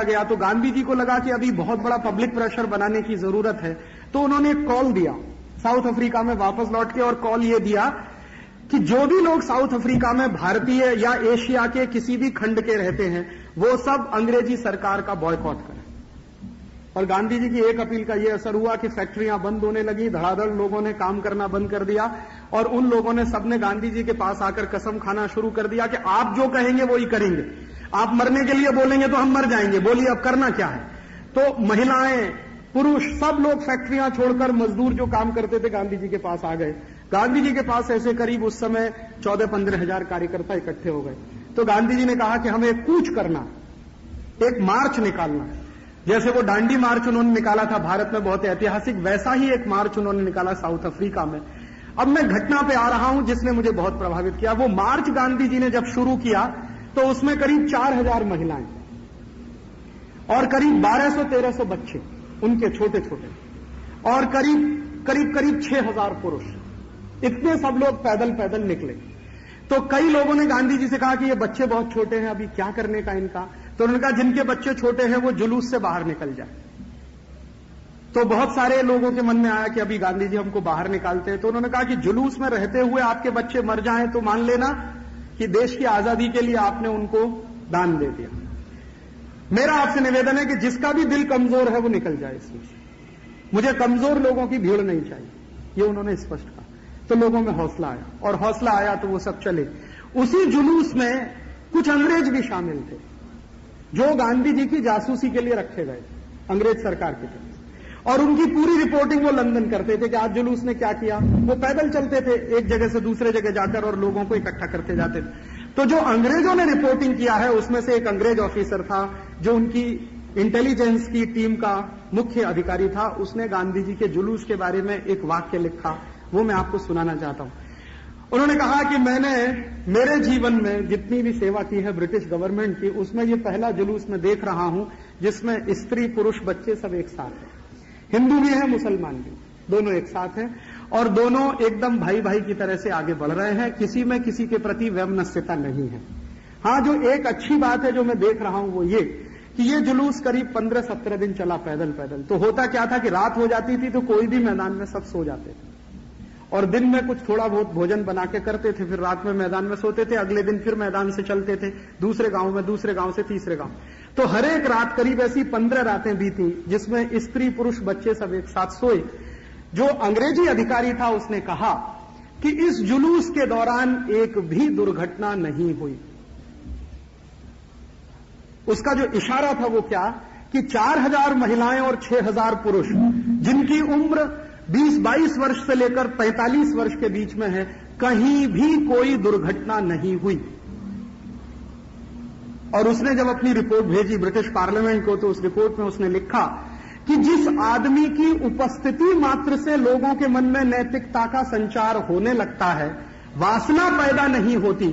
S1: गया तो गांधी जी को लगा कि अभी बहुत बड़ा पब्लिक प्रेशर बनाने की जरूरत है। तो उन्होंने एक कॉल दिया साउथ अफ्रीका में वापस लौट के, और कॉल ये दिया कि जो भी लोग साउथ अफ्रीका में भारतीय या एशिया के किसी भी खंड के रहते हैं वो सब अंग्रेजी सरकार का बॉयकॉट करें। और गांधी जी की एक अपील का यह असर हुआ कि फैक्ट्रियां बंद होने लगी, धड़ाधड़ लोगों ने काम करना बंद कर दिया और उन लोगों ने सबने गांधी जी के पास आकर कसम खाना शुरू कर दिया कि आप जो कहेंगे वो ही करेंगे, आप मरने के लिए बोलेंगे तो हम मर जाएंगे, बोलिए अब करना क्या है। तो महिलाएं पुरुष सब लोग फैक्ट्रियां छोड़कर मजदूर जो काम करते थे गांधी जी के पास आ गए। गांधी जी के पास ऐसे करीब उस समय 14-15 हजार कार्यकर्ता इकट्ठे हो गए। तो गांधी जी ने कहा कि हमें कूच करना, एक मार्च निकालना, जैसे वो दांडी मार्च उन्होंने निकाला था भारत में बहुत ऐतिहासिक, वैसा ही एक मार्च उन्होंने निकाला साउथ अफ्रीका में। अब मैं घटना पे आ रहा हूं जिसने मुझे बहुत प्रभावित किया। वो मार्च गांधी जी ने जब शुरू किया तो उसमें करीब 4000 महिलाएं और करीब 1200-1300 बच्चे उनके छोटे छोटे और करीब 6000 पुरुष, इतने सब लोग पैदल निकले। तो कई लोगों ने गांधी जी से कहा कि ये बच्चे बहुत छोटे हैं, अभी क्या करने का इनका। तो उन्होंने कहा जिनके बच्चे छोटे हैं वो जुलूस से बाहर निकल जाए। तो बहुत सारे लोगों के मन में आया कि अभी गांधी जी हमको बाहर निकालते हैं। तो उन्होंने कहा कि जुलूस में रहते हुए आपके बच्चे मर जाएं तो मान लेना कि देश की आजादी के लिए आपने उनको दान दे दिया। मेरा आपसे निवेदन है कि जिसका भी दिल कमजोर है वो निकल जाए इसमें से, मुझे कमजोर लोगों की भीड़ नहीं चाहिए, ये उन्होंने स्पष्ट कहा। तो लोगों में हौसला आया और हौसला आया तो वो सब चले। उसी जुलूस में कुछ अंग्रेज भी शामिल थे जो गांधी जी की जासूसी के लिए रखे गए अंग्रेज सरकार की तरफ, और उनकी पूरी रिपोर्टिंग वो लंदन करते थे कि आज जुलूस ने क्या किया। वो पैदल चलते थे एक जगह से दूसरे जगह जाकर और लोगों को इकट्ठा करते जाते थे। तो जो अंग्रेजों ने रिपोर्टिंग किया है उसमें से एक अंग्रेज ऑफिसर था जो उनकी इंटेलिजेंस की टीम का मुख्य अधिकारी था, उसने गांधी जी के जुलूस के बारे में एक वाक्य लिखा, वो मैं आपको सुनाना चाहता हूं। उन्होंने कहा कि मैंने मेरे जीवन में जितनी भी सेवा की है ब्रिटिश गवर्नमेंट की, उसमें ये पहला जुलूस मैं देख रहा हूं जिसमें स्त्री पुरुष बच्चे सब एक साथ हैं, हिंदू भी है मुसलमान भी, दोनों एक साथ हैं और दोनों एकदम भाई भाई की तरह से आगे बढ़ रहे हैं, किसी में किसी के प्रति वैमनस्यता नहीं है। हां, जो एक अच्छी बात है जो मैं देख रहा हूं वो ये कि ये जुलूस करीब 15-17 दिन चला पैदल। तो होता क्या था कि रात हो जाती थी तो कोई भी मैदान में सब सो जाते थे और दिन में कुछ थोड़ा बहुत भोजन बना के करते थे, फिर रात में मैदान में सोते थे, अगले दिन फिर मैदान से चलते थे, दूसरे गांव में, दूसरे गांव से तीसरे गांव। तो हर एक रात करीब ऐसी 15 रातें बीती जिसमें स्त्री पुरुष बच्चे सब एक साथ सोए। जो अंग्रेजी अधिकारी था उसने कहा कि इस जुलूस के दौरान एक भी दुर्घटना नहीं हुई। उसका जो इशारा था वो क्या कि 4000 महिलाएं और 6000 पुरुष जिनकी उम्र 20-22 वर्ष से लेकर 45 वर्ष के बीच में है, कहीं भी कोई दुर्घटना नहीं हुई। और उसने जब अपनी रिपोर्ट भेजी ब्रिटिश पार्लियामेंट को, तो उस रिपोर्ट में उसने लिखा कि जिस आदमी की उपस्थिति मात्र से लोगों के मन में नैतिकता का संचार होने लगता है, वासना पैदा नहीं होती।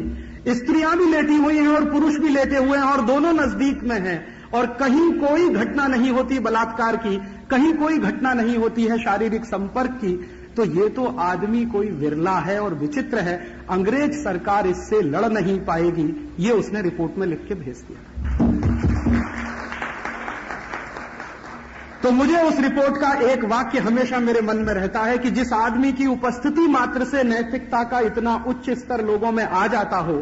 S1: स्त्रियां भी लेटी हुई हैं और पुरुष भी लेटे हुए हैं और दोनों नजदीक में हैं, और कहीं कोई घटना नहीं होती बलात्कार की, कहीं कोई घटना नहीं होती है शारीरिक संपर्क की, तो ये तो आदमी कोई विरला है और विचित्र है। अंग्रेज सरकार इससे लड़ नहीं पाएगी, ये उसने रिपोर्ट में लिख के भेज दिया। तो मुझे उस रिपोर्ट का एक वाक्य हमेशा मेरे मन में रहता है कि जिस आदमी की उपस्थिति मात्र से नैतिकता का इतना उच्च स्तर लोगों में आ जाता हो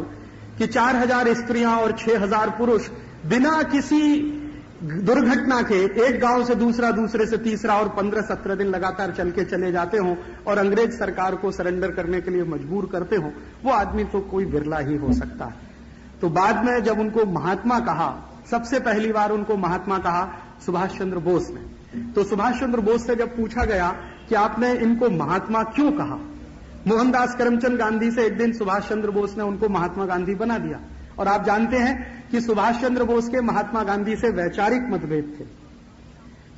S1: कि 4000 स्त्रियां और 6000 पुरुष बिना किसी दुर्घटना के एक गांव से दूसरा, दूसरे से तीसरा और 15-17 दिन लगातार चल के चले जाते हों और अंग्रेज सरकार को सरेंडर करने के लिए मजबूर करते हों, वो आदमी तो कोई बिरला ही हो सकता है। तो बाद में जब उनको महात्मा कहा, सबसे पहली बार उनको महात्मा कहा सुभाष चंद्र बोस ने। तो सुभाष चंद्र बोस से जब पूछा गया कि आपने इनको महात्मा क्यों कहा, मोहनदास करमचंद गांधी से एक दिन सुभाष चंद्र बोस ने उनको महात्मा गांधी बना दिया। और आप जानते हैं कि सुभाष चंद्र बोस के महात्मा गांधी से वैचारिक मतभेद थे।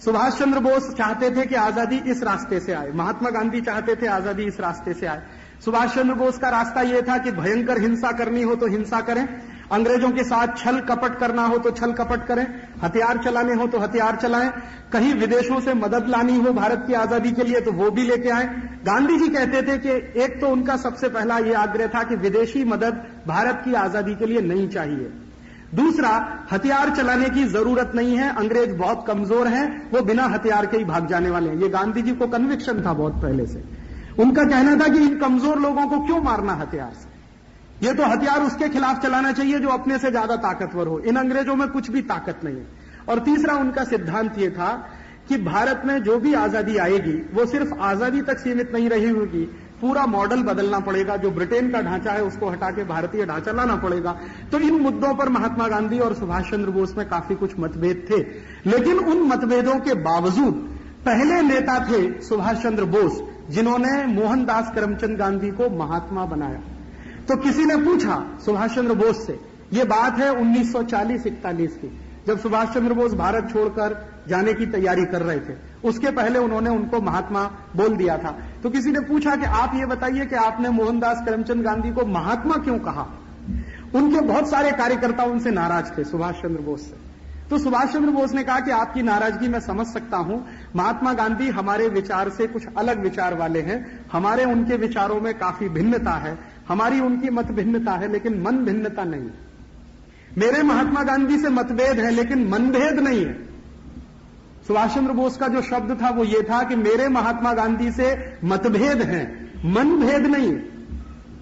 S1: सुभाष चंद्र बोस चाहते थे कि आजादी इस रास्ते से आए, महात्मा गांधी चाहते थे आजादी इस रास्ते से आए। सुभाष चंद्र बोस का रास्ता यह था कि भयंकर हिंसा करनी हो तो हिंसा करें, अंग्रेजों के साथ छल कपट करना हो तो छल कपट करें, हथियार चलाने हो तो हथियार चलाएं, कहीं विदेशों से मदद लानी हो भारत की आजादी के लिए तो वो भी लेके आए। गांधी जी कहते थे कि एक तो उनका सबसे पहला ये आग्रह था कि विदेशी मदद भारत की आजादी के लिए नहीं चाहिए। दूसरा, हथियार चलाने की जरूरत नहीं है, अंग्रेज बहुत कमजोर हैं, वो बिना हथियार के ही भाग जाने वाले हैं। ये गांधी जी को कन्विक्शन था बहुत पहले से। उनका कहना था कि इन कमजोर लोगों को क्यों मारना हथियार से, ये तो हथियार उसके खिलाफ चलाना चाहिए जो अपने से ज्यादा ताकतवर हो। इन अंग्रेजों में कुछ भी ताकत नहीं है। और तीसरा उनका सिद्धांत यह था कि भारत में जो भी आजादी आएगी वो सिर्फ आजादी तक सीमित नहीं रही होगी, पूरा मॉडल बदलना पड़ेगा। जो ब्रिटेन का ढांचा है उसको हटा के भारतीय ढांचा लाना पड़ेगा। तो इन मुद्दों पर महात्मा गांधी और सुभाष चंद्र बोस में काफी कुछ मतभेद थे, लेकिन उन मतभेदों के बावजूद पहले नेता थे सुभाष चंद्र बोस जिन्होंने मोहनदास करमचंद गांधी को महात्मा बनाया। तो किसी ने पूछा सुभाष चंद्र बोस से, यह बात है 1940-41 की, जब सुभाष चंद्र बोस भारत छोड़कर जाने की तैयारी कर रहे थे, उसके पहले उन्होंने उनको महात्मा बोल दिया था। तो किसी ने पूछा कि आप ये बताइए कि आपने मोहनदास करमचंद गांधी को महात्मा क्यों कहा। उनके बहुत सारे कार्यकर्ता उनसे नाराज थे, सुभाष चंद्र बोस से। तो सुभाष चंद्र बोस ने कहा कि आपकी नाराजगी मैं समझ सकता हूं, महात्मा गांधी हमारे विचार से कुछ अलग विचार वाले हैं, हमारे उनके विचारों में काफी भिन्नता है, हमारी उनकी मत भिन्नता है, लेकिन मन भिन्नता नहीं। मेरे महात्मा गांधी से मतभेद है लेकिन मनभेद नहीं है। सुभाष चंद्र बोस का जो शब्द था वो ये था कि मेरे महात्मा गांधी से मतभेद है, मनभेद नहीं है।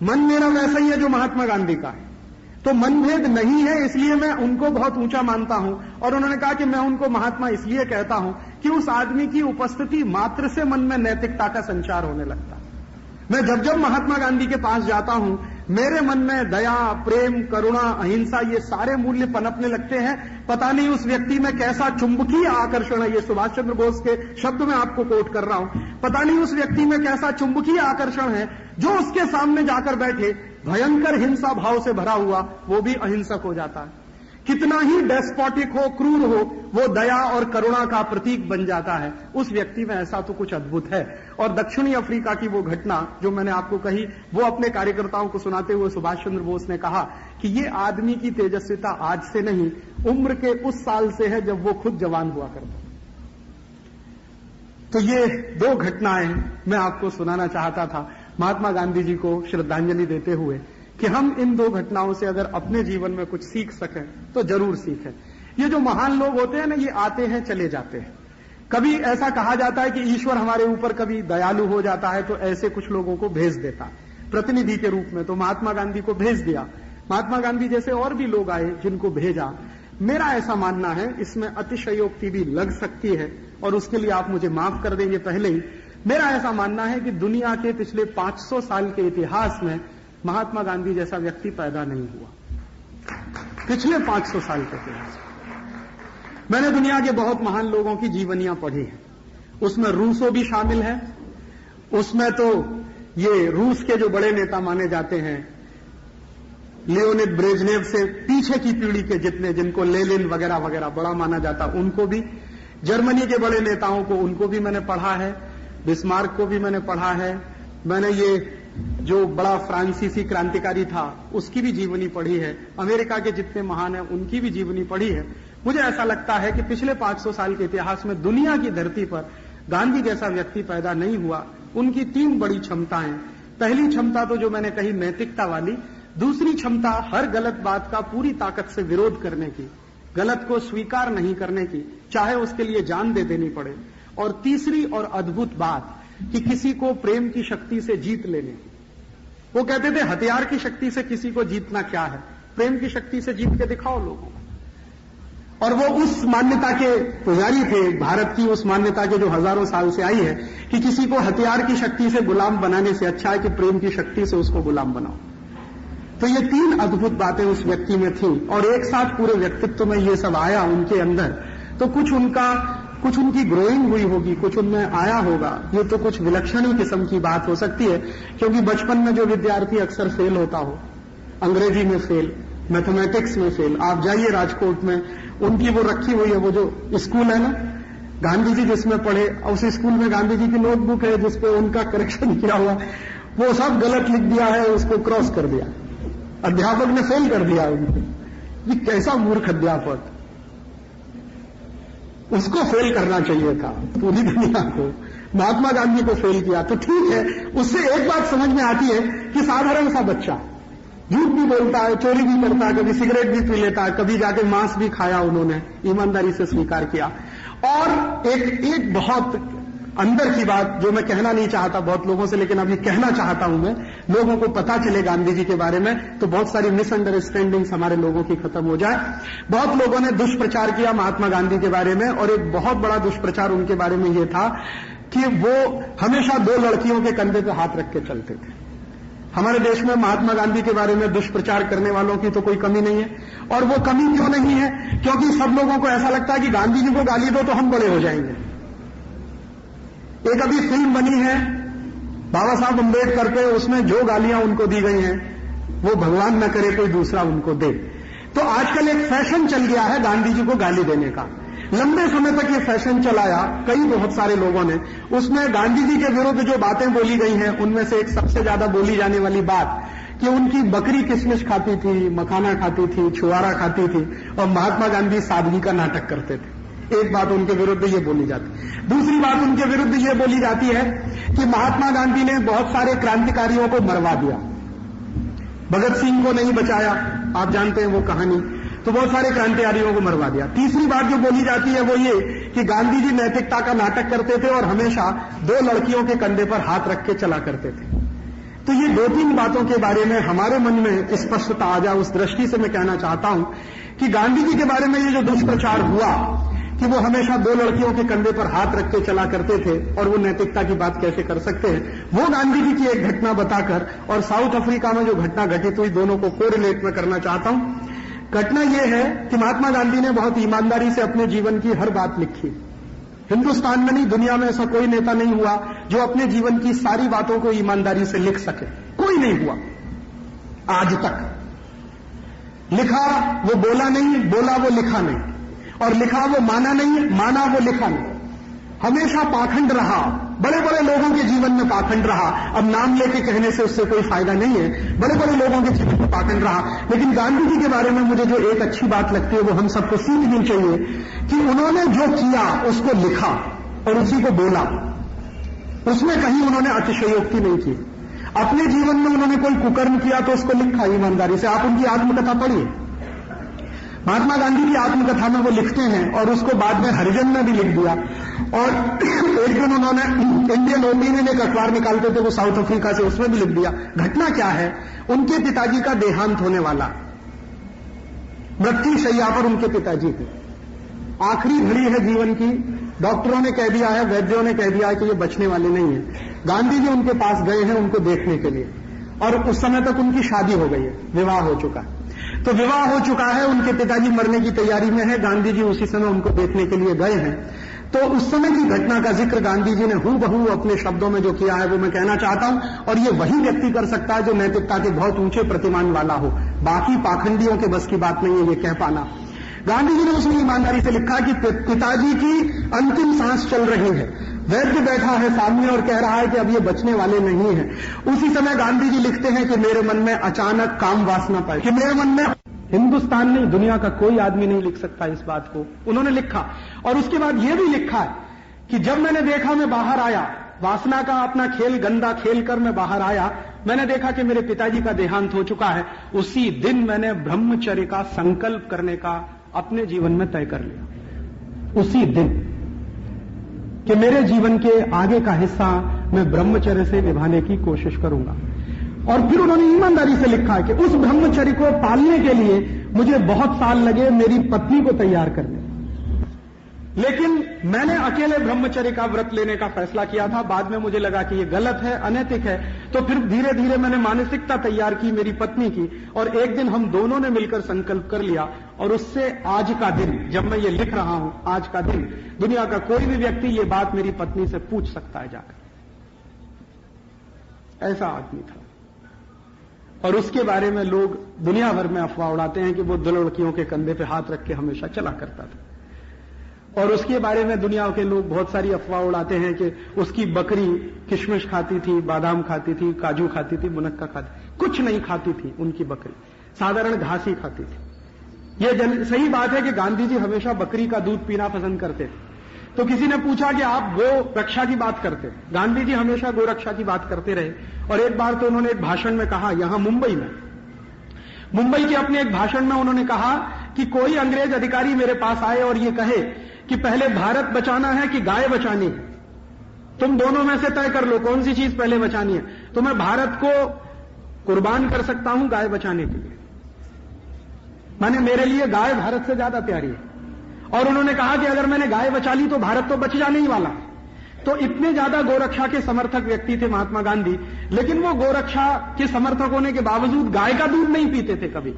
S1: मन मेरा वैसा ही है जो महात्मा गांधी का है, तो मनभेद नहीं है, इसलिए मैं उनको बहुत ऊंचा मानता हूं। और उन्होंने कहा कि मैं उनको महात्मा इसलिए कहता हूं कि उस आदमी की उपस्थिति मात्र से मन में नैतिकता का संचार होने लगता है। मैं जब जब महात्मा गांधी के पास जाता हूं, मेरे मन में दया, प्रेम, करुणा, अहिंसा, ये सारे मूल्य पनपने लगते हैं। पता नहीं उस व्यक्ति में कैसा चुंबकीय आकर्षण है, ये सुभाष चंद्र बोस के शब्द में आपको कोट कर रहा हूं, पता नहीं उस व्यक्ति में कैसा चुंबकीय आकर्षण है जो उसके सामने जाकर बैठे भयंकर हिंसा भाव से भरा हुआ वो भी अहिंसक हो जाता है। कितना ही डेस्पोटिक हो, क्रूर हो, वो दया और करुणा का प्रतीक बन जाता है। उस व्यक्ति में ऐसा तो कुछ अद्भुत है। और दक्षिणी अफ्रीका की वो घटना जो मैंने आपको कही, वो अपने कार्यकर्ताओं को सुनाते हुए सुभाष चंद्र बोस ने कहा कि ये आदमी की तेजस्विता आज से नहीं, उम्र के उस साल से है जब वो खुद जवान हुआ करता। तो ये दो घटनाएं मैं आपको सुनाना चाहता था महात्मा गांधी जी को श्रद्धांजलि देते हुए, कि हम इन दो घटनाओं से अगर अपने जीवन में कुछ सीख सकें तो जरूर सीखें। ये जो महान लोग होते हैं ना, ये आते हैं चले जाते हैं, कभी ऐसा कहा जाता है कि ईश्वर हमारे ऊपर कभी दयालु हो जाता है तो ऐसे कुछ लोगों को भेज देता प्रतिनिधि के रूप में, तो महात्मा गांधी को भेज दिया। महात्मा गांधी जैसे और भी लोग आए जिनको भेजा। मेरा ऐसा मानना है, इसमें अतिशयोक्ति भी लग सकती है और उसके लिए आप मुझे माफ कर देंगे पहले ही। मेरा ऐसा मानना है कि दुनिया के पिछले 500 साल के इतिहास में महात्मा गांधी जैसा व्यक्ति पैदा नहीं हुआ। पिछले 500 साल के इतिहास में मैंने दुनिया के बहुत महान लोगों की जीवनियां पढ़ी हैं, उसमें रूसो भी शामिल है। उसमें तो ये रूस के जो बड़े नेता माने जाते हैं, लियोनिद ब्रेजनेव से पीछे की पीढ़ी के जितने, जिनको लेनिन वगैरह वगैरह बड़ा माना जाता, उनको भी, जर्मनी के बड़े नेताओं को, उनको भी मैंने पढ़ा है, बिस्मार्क को भी मैंने पढ़ा है। मैंने ये जो बड़ा फ्रांसीसी क्रांतिकारी था उसकी भी जीवनी पढ़ी है। अमेरिका के जितने महान हैं उनकी भी जीवनी पढ़ी है। मुझे ऐसा लगता है कि पिछले 500 साल के इतिहास में दुनिया की धरती पर गांधी जैसा व्यक्ति पैदा नहीं हुआ। उनकी 3 बड़ी क्षमताएं। पहली क्षमता तो जो मैंने कही नैतिकता वाली, दूसरी क्षमता हर गलत बात का पूरी ताकत से विरोध करने की, गलत को स्वीकार नहीं करने की, चाहे उसके लिए जान दे देनी पड़े, और तीसरी और अद्भुत बात कि किसी को प्रेम की शक्ति से जीत लेने की। वो कहते थे हथियार की शक्ति से किसी को जीतना क्या है, प्रेम की शक्ति से जीत के दिखाओ लोगों को। और वो उस मान्यता के पुजारी थे, भारत की उस मान्यता के जो हजारों साल से आई है कि किसी को हथियार की शक्ति से गुलाम बनाने से अच्छा है कि प्रेम की शक्ति से उसको गुलाम बनाओ। तो ये 3 अद्भुत बातें उस व्यक्ति में थी और एक साथ पूरे व्यक्तित्व में ये सब आया उनके अंदर। तो कुछ उनकी ग्रोइंग हुई होगी, कुछ उनमें आया होगा। ये तो कुछ विलक्षण ही किस्म की बात हो सकती है, क्योंकि बचपन में जो विद्यार्थी अक्सर फेल होता हो, अंग्रेजी में फेल, मैथमेटिक्स में फेल, आप जाइए राजकोट में, उनकी वो रखी हुई है, वो जो स्कूल है ना गांधी जी जिसमें पढ़े, उस स्कूल में गांधी जी की नोटबुक है जिसपे उनका करेक्शन किया हुआ, वो सब गलत लिख दिया है, उसको क्रॉस कर दिया, अध्यापक ने फेल कर दिया उनको। ये कैसा मूर्ख अध्यापक, उसको फेल करना चाहिए था, पूरी दुनिया को। महात्मा गांधी को फेल किया तो ठीक है। उससे एक बात समझ में आती है कि साधारण सा बच्चा झूठ भी बोलता है, चोरी भी करता है, कभी सिगरेट भी पी लेता है, कभी जाके मांस भी खाया, उन्होंने ईमानदारी से स्वीकार किया। और एक बहुत अंदर की बात जो मैं कहना नहीं चाहता बहुत लोगों से, लेकिन अभी कहना चाहता हूं मैं, लोगों को पता चले गांधी जी के बारे में, तो बहुत सारी मिसअंडरस्टैंडिंग्स हमारे लोगों की खत्म हो जाए। बहुत लोगों ने दुष्प्रचार किया महात्मा गांधी के बारे में, और एक बहुत बड़ा दुष्प्रचार उनके बारे में यह था कि वो हमेशा 2 लड़कियों के कंधे पर हाथ रख के चलते थे। हमारे देश में महात्मा गांधी के बारे में दुष्प्रचार करने वालों की तो कोई कमी नहीं है। और वो कमी क्यों नहीं है? क्योंकि सब लोगों को ऐसा लगता है कि गांधी जी को गाली दो तो हम बड़े हो जाएंगे। एक अभी फिल्म बनी है बाबा साहब अम्बेडकर पे, उसमें जो गालियां उनको दी गई हैं वो भगवान न करे कोई दूसरा उनको दे। तो आजकल एक फैशन चल गया है गांधी जी को गाली देने का। लंबे समय तक ये फैशन चलाया बहुत सारे लोगों ने। उसमें गांधी जी के विरुद्ध जो बातें बोली गई हैं उनमें से एक सबसे ज्यादा बोली जाने वाली बात कि उनकी बकरी किशमिश खाती थी, मखाना खाती थी, छुआरा खाती थी, और महात्मा गांधी सादगी का नाटक करते थे। एक बात उनके विरुद्ध ये बोली जाती। दूसरी बात उनके विरुद्ध ये बोली जाती है कि महात्मा गांधी ने बहुत सारे क्रांतिकारियों को मरवा दिया, भगत सिंह को नहीं बचाया, आप जानते हैं वो कहानी, तो बहुत सारे क्रांतिकारियों को मरवा दिया। तीसरी बात जो बोली जाती है वो ये कि गांधी जी नैतिकता का नाटक करते थे और हमेशा 2 लड़कियों के कंधे पर हाथ रख के चला करते थे। तो ये 2-3 बातों के बारे में हमारे मन में स्पष्टता आ जाए, उस दृष्टि से मैं कहना चाहता हूं कि गांधी जी के बारे में ये जो दुष्प्रचार हुआ कि वो हमेशा 2 लड़कियों के कंधे पर हाथ रख के चला करते थे और वो नैतिकता की बात कैसे कर सकते हैं, वो गांधी जी की एक घटना बताकर और साउथ अफ्रीका में जो घटना घटित हुई दोनों को कोरिलेट में करना चाहता हूं। घटना यह है कि महात्मा गांधी ने बहुत ईमानदारी से अपने जीवन की हर बात लिखी। हिंदुस्तान में नहीं, दुनिया में ऐसा कोई नेता नहीं हुआ जो अपने जीवन की सारी बातों को ईमानदारी से लिख सके। कोई नहीं हुआ आज तक। लिखा वो बोला नहीं, बोला वो लिखा नहीं, और लिखा वो माना नहीं, माना वो लिखा नहीं। हमेशा पाखंड रहा, बड़े बड़े लोगों के जीवन में पाखंड रहा। अब नाम लेके कहने से उससे कोई फायदा नहीं है, बड़े बड़े लोगों के जीवन में पाखंड रहा। लेकिन गांधी जी के बारे में मुझे जो एक अच्छी बात लगती है वो हम सबको सीखनी चाहिए कि उन्होंने जो किया उसको लिखा और उसी को बोला। उसमें कहीं उन्होंने अतिशयोक्ति नहीं की। अपने जीवन में उन्होंने कोई कुकर्म किया तो उसको लिखा ईमानदारी से। आप उनकी आत्मकथा पढ़िए, महात्मा गांधी की आत्मकथा में वो लिखते हैं और उसको बाद में हरिजन में भी लिख दिया। और एक दिन उन्होंने इंडियन ओपिनियन एक अखबार निकालते थे वो साउथ अफ्रीका से, उसमें भी लिख दिया। घटना क्या है, उनके पिताजी का देहांत होने वाला, मृत्यु शैया पर उनके पिताजी थे, आखिरी घड़ी है जीवन की, डॉक्टरों ने कह दिया है, वैद्यों ने कह दिया है कि ये बचने वाले नहीं है। गांधी जी उनके पास गए हैं उनको देखने के लिए, और उस समय तक उनकी शादी हो गई है, विवाह हो चुका है। तो विवाह हो चुका है, उनके पिताजी मरने की तैयारी में है, गांधी जी उसी समय उनको देखने के लिए गए हैं। तो उस समय की घटना का जिक्र गांधी जी ने हूबहू अपने शब्दों में जो किया है वो मैं कहना चाहता हूं, और ये वही व्यक्ति कर सकता है जो नैतिकता के बहुत ऊंचे प्रतिमान वाला हो, बाकी पाखंडियों के बस की बात नहीं है ये कह पाना। गांधी जी ने उसमें ईमानदारी से लिखा कि पिताजी की अंतिम सांस चल रही है, वैद्य बैठा है सामने और कह रहा है कि अब ये बचने वाले नहीं हैं। उसी समय गांधी जी लिखते हैं कि मेरे मन में अचानक काम वासना पाई, कि मेरे मन में, हिंदुस्तान नहीं दुनिया का कोई आदमी नहीं लिख सकता इस बात को, उन्होंने लिखा। और उसके बाद यह भी लिखा है कि जब मैंने देखा, मैं बाहर आया, वासना का अपना खेल गंदा खेल कर मैं बाहर आया, मैंने देखा कि मेरे पिताजी का देहांत हो चुका है। उसी दिन मैंने ब्रह्मचर्य का संकल्प करने का अपने जीवन में तय कर लिया, उसी दिन, कि मेरे जीवन के आगे का हिस्सा मैं ब्रह्मचर्य से निभाने की कोशिश करूंगा। और फिर उन्होंने ईमानदारी से लिखा है कि उस ब्रह्मचर्य को पालने के लिए मुझे बहुत साल लगे मेरी पत्नी को तैयार करने, लेकिन मैंने अकेले ब्रह्मचर्य का व्रत लेने का फैसला किया था। बाद में मुझे लगा कि ये गलत है, अनैतिक है, तो फिर धीरे धीरे मैंने मानसिकता तैयार की मेरी पत्नी की, और एक दिन हम दोनों ने मिलकर संकल्प कर लिया। और उससे आज का दिन, जब मैं ये लिख रहा हूं, आज का दिन दुनिया का कोई भी व्यक्ति ये बात मेरी पत्नी से पूछ सकता है जाकर, ऐसा आदमी था। और उसके बारे में लोग दुनिया भर में अफवाह उड़ाते हैं कि वो दो लड़कियों के कंधे पे हाथ रख के हमेशा चला करता था। और उसके बारे में दुनिया के लोग बहुत सारी अफवाह उड़ाते हैं कि उसकी बकरी किशमिश खाती थी, बादाम खाती थी, काजू खाती थी, मुनक्का खाती, कुछ नहीं खाती थी उनकी बकरी, साधारण घास ही खाती थी। ये सही बात है कि गांधी जी हमेशा बकरी का दूध पीना पसंद करते थे। तो किसी ने पूछा कि आप गो रक्षा की बात करते, गांधी जी हमेशा गो रक्षा की बात करते रहे। और एक बार तो उन्होंने एक भाषण में कहा, यहां मुंबई के अपने एक भाषण में उन्होंने कहा कि कोई अंग्रेज अधिकारी मेरे पास आए और ये कहे कि पहले भारत बचाना है कि गाय बचानी है, तुम दोनों में से तय कर लो कौन सी चीज पहले बचानी है। तो मैं भारत को कुर्बान कर सकता हूं गाय बचाने के लिए, माने मेरे लिए गाय भारत से ज्यादा प्यारी है। और उन्होंने कहा कि अगर मैंने गाय बचा ली तो भारत तो बच जाने ही वाला। तो इतने ज्यादा गोरक्षा के समर्थक व्यक्ति थे महात्मा गांधी, लेकिन वो गोरक्षा के समर्थक होने के बावजूद गाय का दूध नहीं पीते थे कभी।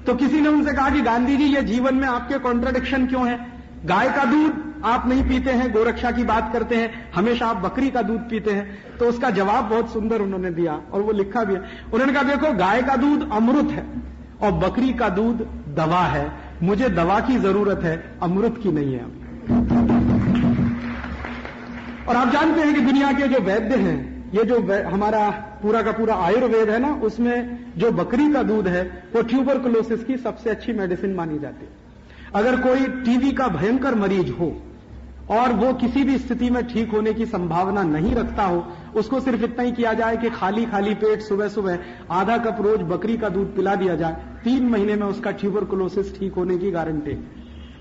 S1: तो किसी ने उनसे कहा कि गांधी जी ये जीवन में आपके कॉन्ट्रडिक्शन क्यों है, गाय का दूध आप नहीं पीते हैं, गोरक्षा की बात करते हैं, हमेशा आप बकरी का दूध पीते हैं। तो उसका जवाब बहुत सुंदर उन्होंने दिया और वो लिखा भी है। उन्होंने कहा देखो गाय का दूध अमृत है और बकरी का दूध दवा है, मुझे दवा की जरूरत है, अमृत की नहीं है। और आप जानते हैं कि दुनिया के जो वैद्य हैं, ये जो हमारा पूरा का पूरा आयुर्वेद है ना, उसमें जो बकरी का दूध है वो ट्यूबरकुलोसिस की सबसे अच्छी मेडिसिन मानी जाती है। अगर कोई टीबी का भयंकर मरीज हो और वो किसी भी स्थिति में ठीक होने की संभावना नहीं रखता हो, उसको सिर्फ इतना ही किया जाए कि खाली खाली पेट सुबह सुबह आधा कप रोज बकरी का दूध पिला दिया जाए, 3 महीने में उसका ट्यूबरकुलोसिस ठीक होने की गारंटी।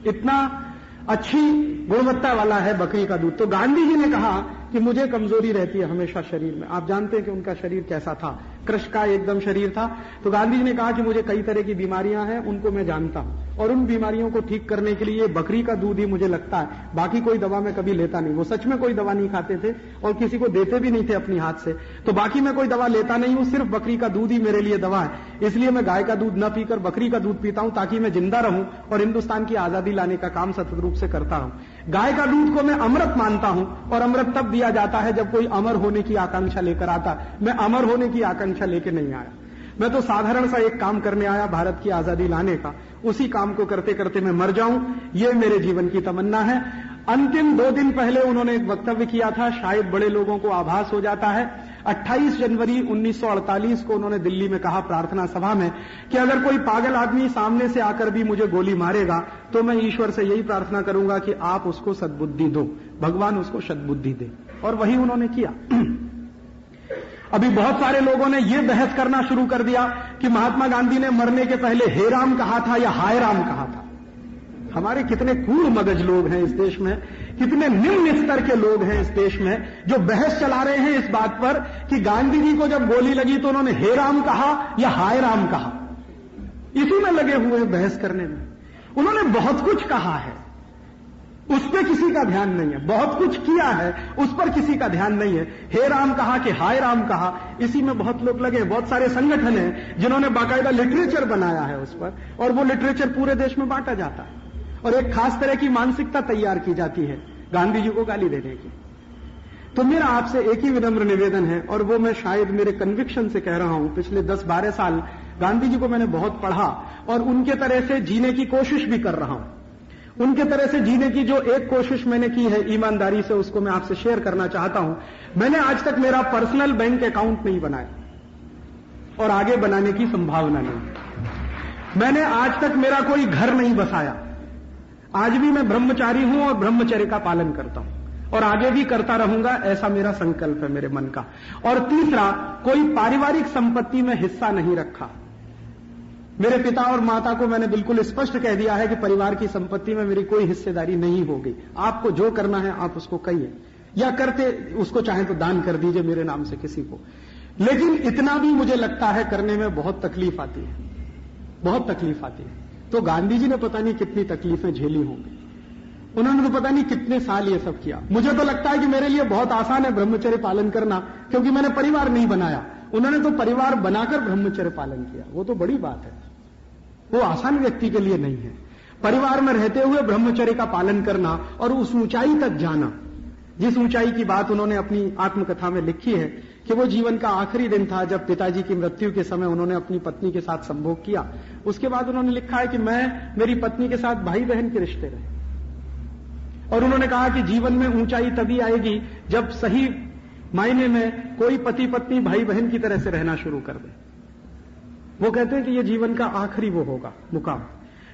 S1: इतना अच्छी गुणवत्ता वाला है बकरी का दूध। तो गांधी जी ने कहा कि मुझे कमजोरी रहती है हमेशा शरीर में। आप जानते हैं कि उनका शरीर कैसा था, कृष्ण का एकदम शरीर था। तो गांधी जी ने कहा कि मुझे कई तरह की बीमारियां हैं, उनको मैं जानता हूं, और उन बीमारियों को ठीक करने के लिए बकरी का दूध ही मुझे लगता है, बाकी कोई दवा मैं कभी लेता नहीं। वो सच में कोई दवा नहीं खाते थे और किसी को देते भी नहीं थे अपनी हाथ से। तो बाकी मैं कोई दवा लेता नहीं हूं, सिर्फ बकरी का दूध ही मेरे लिए दवा है। इसलिए मैं गाय का दूध न पीकर बकरी का दूध पीता हूं, ताकि मैं जिंदा रहूं और हिंदुस्तान की आजादी लाने का काम सतत रूप से करता हूं। गाय का दूध को मैं अमृत मानता हूं, और अमृत तब दिया जाता है जब कोई अमर होने की आकांक्षा लेकर आता। मैं अमर होने की आकांक्षा लेकर नहीं आया, मैं तो साधारण सा एक काम करने आया, भारत की आजादी लाने का। उसी काम को करते करते मैं मर जाऊं, ये मेरे जीवन की तमन्ना है। अंतिम 2 दिन पहले उन्होंने एक वक्तव्य किया था, शायद बड़े लोगों को आभास हो जाता है। 28 जनवरी 1948 को उन्होंने दिल्ली में कहा प्रार्थना सभा में कि अगर कोई पागल आदमी सामने से आकर भी मुझे गोली मारेगा तो मैं ईश्वर से यही प्रार्थना करूंगा कि आप उसको सद्बुद्धि दो, भगवान उसको सद्बुद्धि दे। और वही उन्होंने किया। अभी बहुत सारे लोगों ने यह बहस करना शुरू कर दिया कि महात्मा गांधी ने मरने के पहले हे राम कहा था या हाय राम कहा था। हमारे कितने कूड़ मगज लोग हैं इस देश में, कितने निम्न स्तर के लोग हैं इस देश में जो बहस चला रहे हैं इस बात पर कि गांधी जी को जब गोली लगी तो उन्होंने हे राम कहा या हाय राम कहा। इसी में लगे हुए हैं बहस करने में। उन्होंने बहुत कुछ कहा है, उस पर किसी का ध्यान नहीं है। बहुत कुछ किया है, उस पर किसी का ध्यान नहीं है। हे राम कहा कि हाय राम कहा, इसी में बहुत लोग लगे। बहुत सारे संगठन हैं जिन्होंने बाकायदा लिटरेचर बनाया है उस पर, और वो लिटरेचर पूरे देश में बांटा जाता है और एक खास तरह की मानसिकता तैयार की जाती है गांधी जी को गाली देने की। तो मेरा आपसे एक ही विनम्र निवेदन है, और वो मैं शायद मेरे कन्विक्शन से कह रहा हूं। पिछले 10-12 साल गांधी जी को मैंने बहुत पढ़ा और उनके तरह से जीने की कोशिश भी कर रहा हूं। उनके तरह से जीने की जो एक कोशिश मैंने की है ईमानदारी से, उसको मैं आपसे शेयर करना चाहता हूं। मैंने आज तक मेरा पर्सनल बैंक अकाउंट नहीं बनाया और आगे बनाने की संभावना नहीं। मैंने आज तक मेरा कोई घर नहीं बसाया। आज भी मैं ब्रह्मचारी हूं और ब्रह्मचर्य का पालन करता हूं और आगे भी करता रहूंगा, ऐसा मेरा संकल्प है मेरे मन का। और तीसरा, कोई पारिवारिक संपत्ति में हिस्सा नहीं रखा। मेरे पिता और माता को मैंने बिल्कुल स्पष्ट कह दिया है कि परिवार की संपत्ति में मेरी कोई हिस्सेदारी नहीं होगी। आपको जो करना है आप उसको कहिए, या करते उसको चाहें तो दान कर दीजिए मेरे नाम से किसी को। लेकिन इतना भी मुझे लगता है करने में बहुत तकलीफ आती है, बहुत तकलीफ आती है। तो गांधी जी ने पता नहीं कितनी तकलीफें झेली होंगी, उन्होंने तो पता नहीं कितने साल ये सब किया। मुझे तो लगता है कि मेरे लिए बहुत आसान है ब्रह्मचर्य पालन करना, क्योंकि मैंने परिवार नहीं बनाया। उन्होंने तो परिवार बनाकर ब्रह्मचर्य पालन किया, वो तो बड़ी बात है। वो आसान व्यक्ति के लिए नहीं है परिवार में रहते हुए ब्रह्मचर्य का पालन करना और उस ऊंचाई तक जाना, जिस ऊंचाई की बात उन्होंने अपनी आत्मकथा में लिखी है कि वो जीवन का आखिरी दिन था जब पिताजी की मृत्यु के समय उन्होंने अपनी पत्नी के साथ संभोग किया। उसके बाद उन्होंने लिखा है कि मैं मेरी पत्नी के साथ भाई बहन के रिश्ते रहे, और उन्होंने कहा कि जीवन में ऊंचाई तभी आएगी जब सही मायने में कोई पति पत्नी भाई बहन की तरह से रहना शुरू कर दे। वो कहते हैं कि ये जीवन का आखिरी वो होगा मुकाम।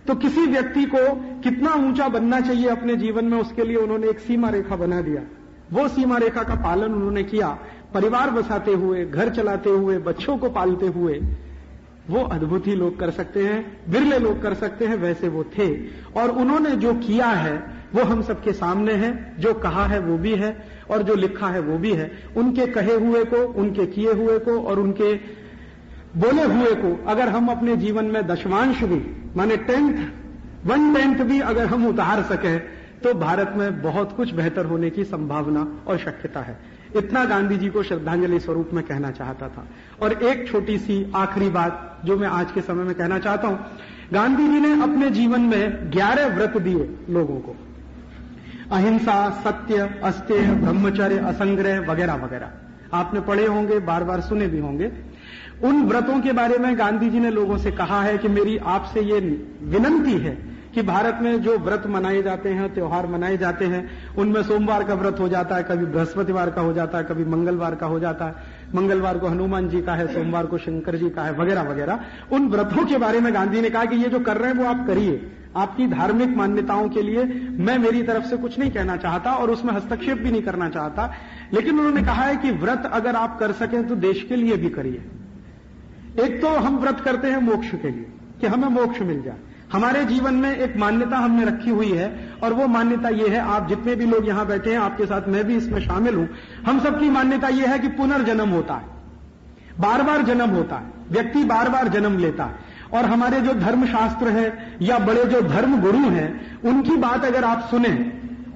S1: तो किसी व्यक्ति को कितना ऊंचा बनना चाहिए अपने जीवन में, उसके लिए उन्होंने एक सीमा रेखा बना दिया। वो सीमा रेखा का पालन उन्होंने किया, परिवार बसाते हुए, घर चलाते हुए, बच्चों को पालते हुए। वो अद्भुत ही लोग कर सकते हैं, विरले लोग कर सकते हैं, वैसे वो थे। और उन्होंने जो किया है वो हम सबके सामने है, जो कहा है वो भी है और जो लिखा है वो भी है। उनके कहे हुए को, उनके किए हुए को और उनके बोले हुए को अगर हम अपने जीवन में दशमांश भी, माने 1/10 भी अगर हम उतार सकें तो भारत में बहुत कुछ बेहतर होने की संभावना और शक्यता है। इतना गांधी जी को श्रद्धांजलि स्वरूप में कहना चाहता था। और एक छोटी सी आखिरी बात जो मैं आज के समय में कहना चाहता हूं, गांधी जी ने अपने जीवन में 11 व्रत दिए लोगों को, अहिंसा, सत्य, अस्तेय, ब्रह्मचर्य, असंग्रह वगैरह वगैरह। आपने पढ़े होंगे, बार बार सुने भी होंगे। उन व्रतों के बारे में गांधी जी ने लोगों से कहा है कि मेरी आपसे ये विनंती है कि भारत में जो व्रत मनाए जाते हैं, त्योहार मनाए जाते हैं, उनमें सोमवार का व्रत हो जाता है, कभी बृहस्पतिवार का हो जाता है, कभी मंगलवार का हो जाता है। मंगलवार को हनुमान जी का है, सोमवार को शंकर जी का है, वगैरह वगैरह। उन व्रतों के बारे में गांधी ने कहा कि ये जो कर रहे हैं वो आप करिए, आपकी धार्मिक मान्यताओं के लिए मैं मेरी तरफ से कुछ नहीं कहना चाहता और उसमें हस्तक्षेप भी नहीं करना चाहता। लेकिन उन्होंने कहा है कि व्रत अगर आप कर सकें तो देश के लिए भी करिए। एक तो हम व्रत करते हैं मोक्ष के लिए कि हमें मोक्ष मिल जाए। हमारे जीवन में एक मान्यता हमने रखी हुई है और वो मान्यता ये है, आप जितने भी लोग यहां बैठे हैं, आपके साथ मैं भी इसमें शामिल हूं, हम सबकी मान्यता ये है कि पुनर्जन्म होता है, बार बार जन्म होता है, व्यक्ति बार बार जन्म लेता है। और हमारे जो धर्मशास्त्र है या बड़े जो धर्म गुरु हैं, उनकी बात अगर आप सुने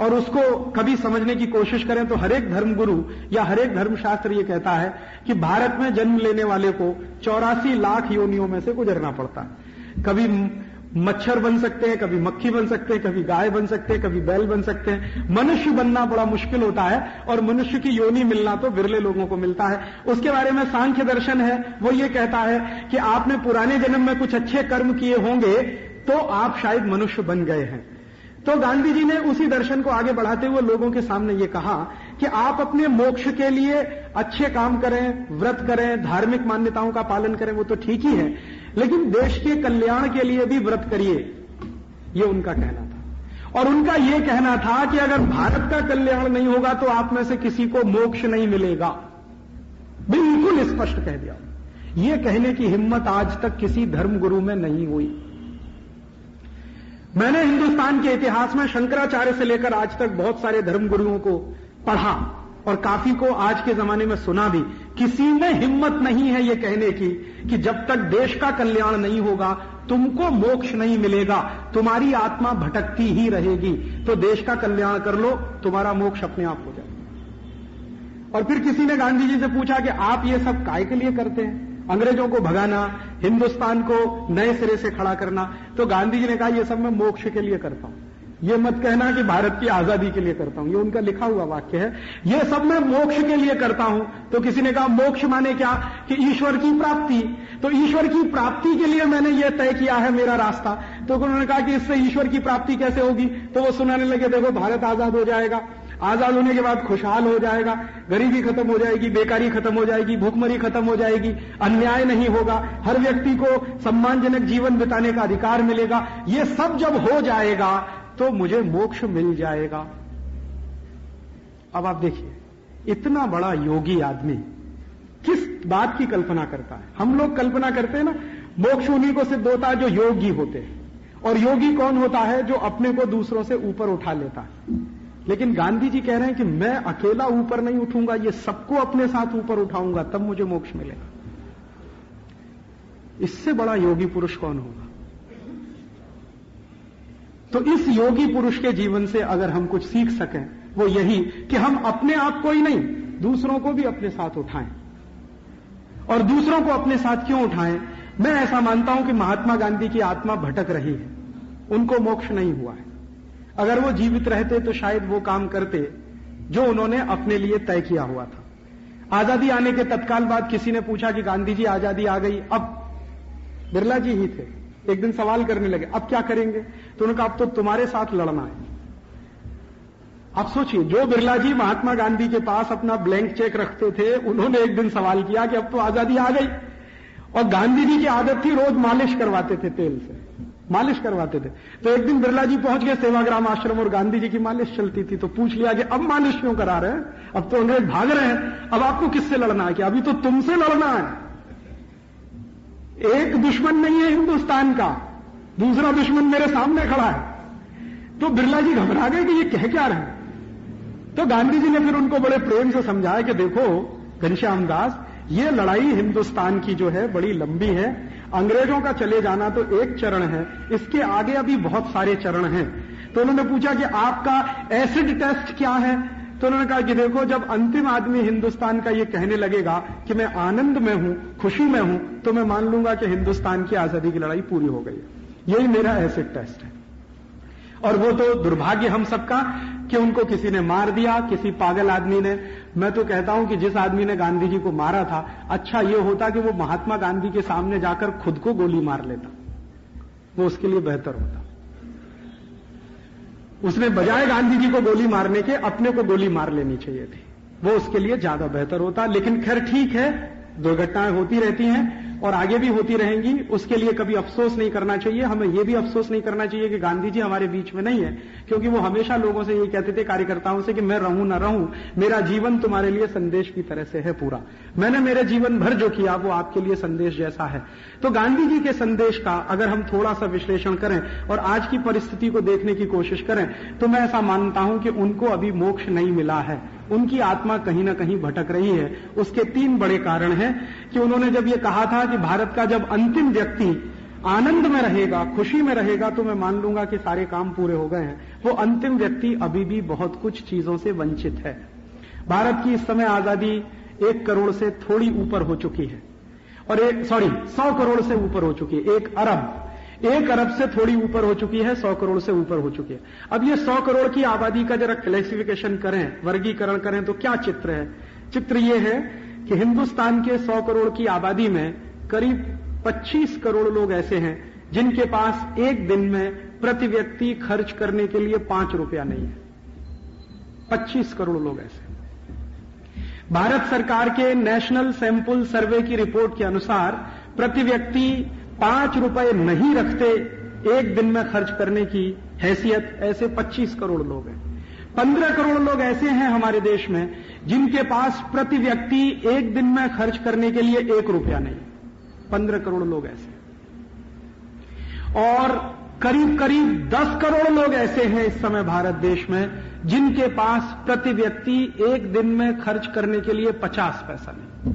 S1: और उसको कभी समझने की कोशिश करें तो हर एक धर्मगुरु या हर एक धर्मशास्त्र ये कहता है कि भारत में जन्म लेने वाले को 84 लाख योनियों में से गुजरना पड़ता है। कभी मच्छर बन सकते हैं, कभी मक्खी बन सकते हैं, कभी गाय बन सकते हैं, कभी बैल बन सकते हैं। मनुष्य बनना बड़ा मुश्किल होता है और मनुष्य की योनि मिलना तो विरले लोगों को मिलता है। उसके बारे में सांख्य दर्शन है, वो ये कहता है कि आपने पुराने जन्म में कुछ अच्छे कर्म किए होंगे तो आप शायद मनुष्य बन गए हैं। तो गांधी जी ने उसी दर्शन को आगे बढ़ाते हुए लोगों के सामने ये कहा कि आप अपने मोक्ष के लिए अच्छे काम करें, व्रत करें, धार्मिक मान्यताओं का पालन करें, वो तो ठीक ही है, लेकिन देश के कल्याण के लिए भी व्रत करिए, ये उनका कहना था। और उनका ये कहना था कि अगर भारत का कल्याण नहीं होगा तो आप में से किसी को मोक्ष नहीं मिलेगा। बिल्कुल स्पष्ट कह दिया। यह कहने की हिम्मत आज तक किसी धर्मगुरु में नहीं हुई। मैंने हिंदुस्तान के इतिहास में शंकराचार्य से लेकर आज तक बहुत सारे धर्मगुरुओं को पढ़ा और काफी को आज के जमाने में सुना भी। किसी में हिम्मत नहीं है यह कहने की कि जब तक देश का कल्याण नहीं होगा तुमको मोक्ष नहीं मिलेगा, तुम्हारी आत्मा भटकती ही रहेगी। तो देश का कल्याण कर लो, तुम्हारा मोक्ष अपने आप हो जाएगा। और फिर किसी ने गांधी जी से पूछा कि आप ये सब काय के लिए करते हैं? अंग्रेजों को भगाना, हिंदुस्तान को नए सिरे से खड़ा करना। तो गांधी जी ने कहा यह सब मैं मोक्ष के लिए करता हूं। यह मत कहना कि भारत की आजादी के लिए करता हूं, यह उनका लिखा हुआ वाक्य है। यह सब मैं मोक्ष के लिए करता हूं। तो किसी ने कहा मोक्ष माने क्या? कि ईश्वर की प्राप्ति। तो ईश्वर की प्राप्ति के लिए मैंने यह तय किया है मेरा रास्ता। तो उन्होंने कहा कि इससे ईश्वर की प्राप्ति कैसे होगी? तो वो सुनाने लगे, देखो भारत आजाद हो जाएगा, आजाद होने के बाद खुशहाल हो जाएगा, गरीबी खत्म हो जाएगी, बेकारी खत्म हो जाएगी, भूखमरी खत्म हो जाएगी, अन्याय नहीं होगा, हर व्यक्ति को सम्मानजनक जीवन बिताने का अधिकार मिलेगा। ये सब जब हो जाएगा तो मुझे मोक्ष मिल जाएगा। अब आप देखिए, इतना बड़ा योगी आदमी किस बात की कल्पना करता है? हम लोग कल्पना करते हैं ना, मोक्ष उन्हीं को सिद्ध होता है जो योगी होते हैं। और योगी कौन होता है? जो अपने को दूसरों से ऊपर उठा लेता है। लेकिन गांधी जी कह रहे हैं कि मैं अकेला ऊपर नहीं उठूंगा, ये सबको अपने साथ ऊपर उठाऊंगा, तब मुझे मोक्ष मिलेगा। इससे बड़ा योगी पुरुष कौन होगा? तो इस योगी पुरुष के जीवन से अगर हम कुछ सीख सकें वो यही कि हम अपने आप को ही नहीं, दूसरों को भी अपने साथ उठाएं। और दूसरों को अपने साथ क्यों उठाएं? मैं ऐसा मानता हूं कि महात्मा गांधी की आत्मा भटक रही है, उनको मोक्ष नहीं हुआ है। अगर वो जीवित रहते तो शायद वो काम करते जो उन्होंने अपने लिए तय किया हुआ था। आजादी आने के तत्काल बाद किसी ने पूछा कि गांधी जी आजादी आ गई, अब बिरला जी ही थे, एक दिन सवाल करने लगे अब क्या करेंगे? तो उन्होंने कहा अब तो तुम्हारे साथ लड़ना है। आप सोचिए, जो बिरला जी महात्मा गांधी के पास अपना ब्लैंक चेक रखते थे, उन्होंने एक दिन सवाल किया कि अब तो आजादी आ गई। और गांधी जी की आदत थी रोज मालिश करवाते थे, तेल से मालिश करवाते थे। तो एक दिन बिरला जी पहुंच गए सेवाग्राम आश्रम और गांधी जी की मालिश चलती थी। तो पूछ लिया कि अब मालिश क्यों करा रहे हैं? अब तो अंग्रेज भाग रहे हैं, अब आपको किससे लड़ना है? कि अभी तो तुमसे लड़ना है। एक दुश्मन नहीं है हिंदुस्तान का, दूसरा दुश्मन मेरे सामने खड़ा है। तो बिरला जी घबरा गए कि ये कह क्या रहे हैं। तो गांधी जी ने फिर उनको बड़े प्रेम से समझाया कि देखो घनश्याम दास, ये लड़ाई हिंदुस्तान की जो है बड़ी लंबी है। अंग्रेजों का चले जाना तो एक चरण है, इसके आगे अभी बहुत सारे चरण हैं। तो उन्होंने पूछा कि आपका एसिड टेस्ट क्या है? तो उन्होंने कहा कि देखो, जब अंतिम आदमी हिंदुस्तान का ये कहने लगेगा कि मैं आनंद में हूं, खुशी में हूं, तो मैं मान लूंगा कि हिंदुस्तान की आजादी की लड़ाई पूरी हो गई है। यही मेरा एसिड टेस्ट है। और वो तो दुर्भाग्य हम सबका कि उनको किसी ने मार दिया, किसी पागल आदमी ने। मैं तो कहता हूं कि जिस आदमी ने गांधी जी को मारा था, अच्छा ये होता कि वो महात्मा गांधी के सामने जाकर खुद को गोली मार लेता, वो उसके लिए बेहतर होता। उसने बजाय गांधी जी को गोली मारने के अपने को गोली मार लेनी चाहिए थी, वो उसके लिए ज्यादा बेहतर होता। लेकिन खैर ठीक है, दुर्घटनाएं होती रहती हैं और आगे भी होती रहेंगी, उसके लिए कभी अफसोस नहीं करना चाहिए। हमें यह भी अफसोस नहीं करना चाहिए कि गांधी जी हमारे बीच में नहीं है, क्योंकि वो हमेशा लोगों से ये कहते थे, कार्यकर्ताओं से, कि मैं रहूं ना रहूं, मेरा जीवन तुम्हारे लिए संदेश की तरह से है पूरा। मैंने मेरे जीवन भर जो किया वो आपके लिए संदेश जैसा है। तो गांधी जी के संदेश का अगर हम थोड़ा सा विश्लेषण करें और आज की परिस्थिति को देखने की कोशिश करें, तो मैं ऐसा मानता हूं कि उनको अभी मोक्ष नहीं मिला है, उनकी आत्मा कहीं ना कहीं भटक रही है। उसके 3 बड़े कारण हैं कि उन्होंने जब ये कहा था कि भारत का जब अंतिम व्यक्ति आनंद में रहेगा, खुशी में रहेगा, तो मैं मान लूंगा कि सारे काम पूरे हो गए हैं। वो अंतिम व्यक्ति अभी भी बहुत कुछ चीजों से वंचित है। भारत की इस समय आजादी 1 करोड़ से थोड़ी ऊपर हो चुकी है, और 100 करोड़ से ऊपर हो चुकी है। 1 अरब से थोड़ी ऊपर हो चुकी है, 100 करोड़ से ऊपर हो चुकी है। अब ये 100 करोड़ की आबादी का जरा क्लासिफिकेशन करें, वर्गीकरण करें, तो क्या चित्र है? चित्र ये है कि हिंदुस्तान के 100 करोड़ की आबादी में करीब 25 करोड़ लोग ऐसे हैं जिनके पास एक दिन में प्रति व्यक्ति खर्च करने के लिए 5 रुपया नहीं है। 25 करोड़ लोग ऐसे। भारत सरकार के नेशनल सैंपल सर्वे की रिपोर्ट के अनुसार प्रति व्यक्ति 5 रुपए नहीं रखते एक दिन में खर्च करने की हैसियत, ऐसे 25 करोड़ लोग हैं। 15 करोड़ लोग ऐसे हैं हमारे देश में जिनके पास प्रति व्यक्ति एक दिन में खर्च करने के लिए 1 रुपया नहीं। 15 करोड़ लोग ऐसे, और करीब करीब 10 करोड़ लोग ऐसे हैं इस समय भारत देश में जिनके पास प्रति व्यक्ति एक दिन में खर्च करने के लिए 50 पैसा नहीं।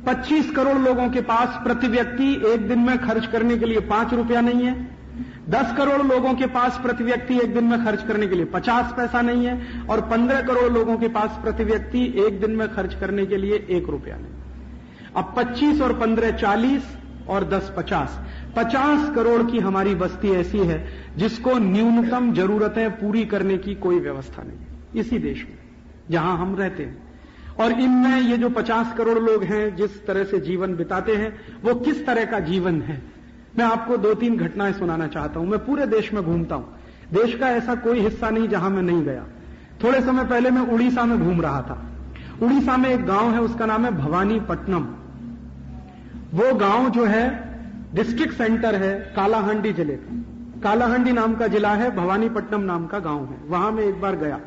S1: 25 करोड़ लोगों के पास प्रति व्यक्ति एक दिन में खर्च करने के लिए 5 रुपया नहीं है। 10 करोड़ लोगों के पास प्रति व्यक्ति एक दिन में खर्च करने के लिए 50 पैसा नहीं है, और 15 करोड़ लोगों के पास प्रति व्यक्ति एक दिन में खर्च करने के लिए 1 रुपया नहीं। अब 25 और 15 40 और 10 50, 50 करोड़ की हमारी बस्ती ऐसी है जिसको न्यूनतम जरूरतें पूरी करने की कोई व्यवस्था नहीं इसी देश में जहां हम रहते हैं। और इनमें ये जो 50 करोड़ लोग हैं जिस तरह से जीवन बिताते हैं वो किस तरह का जीवन है, मैं आपको 2-3 घटनाएं सुनाना चाहता हूं। मैं पूरे देश में घूमता हूं, देश का ऐसा कोई हिस्सा नहीं जहां मैं नहीं गया। थोड़े समय पहले मैं उड़ीसा में घूम रहा था। उड़ीसा में एक गांव है, उसका नाम है भवानीपट्टनम। वो गांव जो है डिस्ट्रिक्ट सेंटर है कालाहांडी जिले का। कालाहांडी नाम का जिला है, भवानीपट्टनम नाम का गांव है। वहां मैं एक बार गया।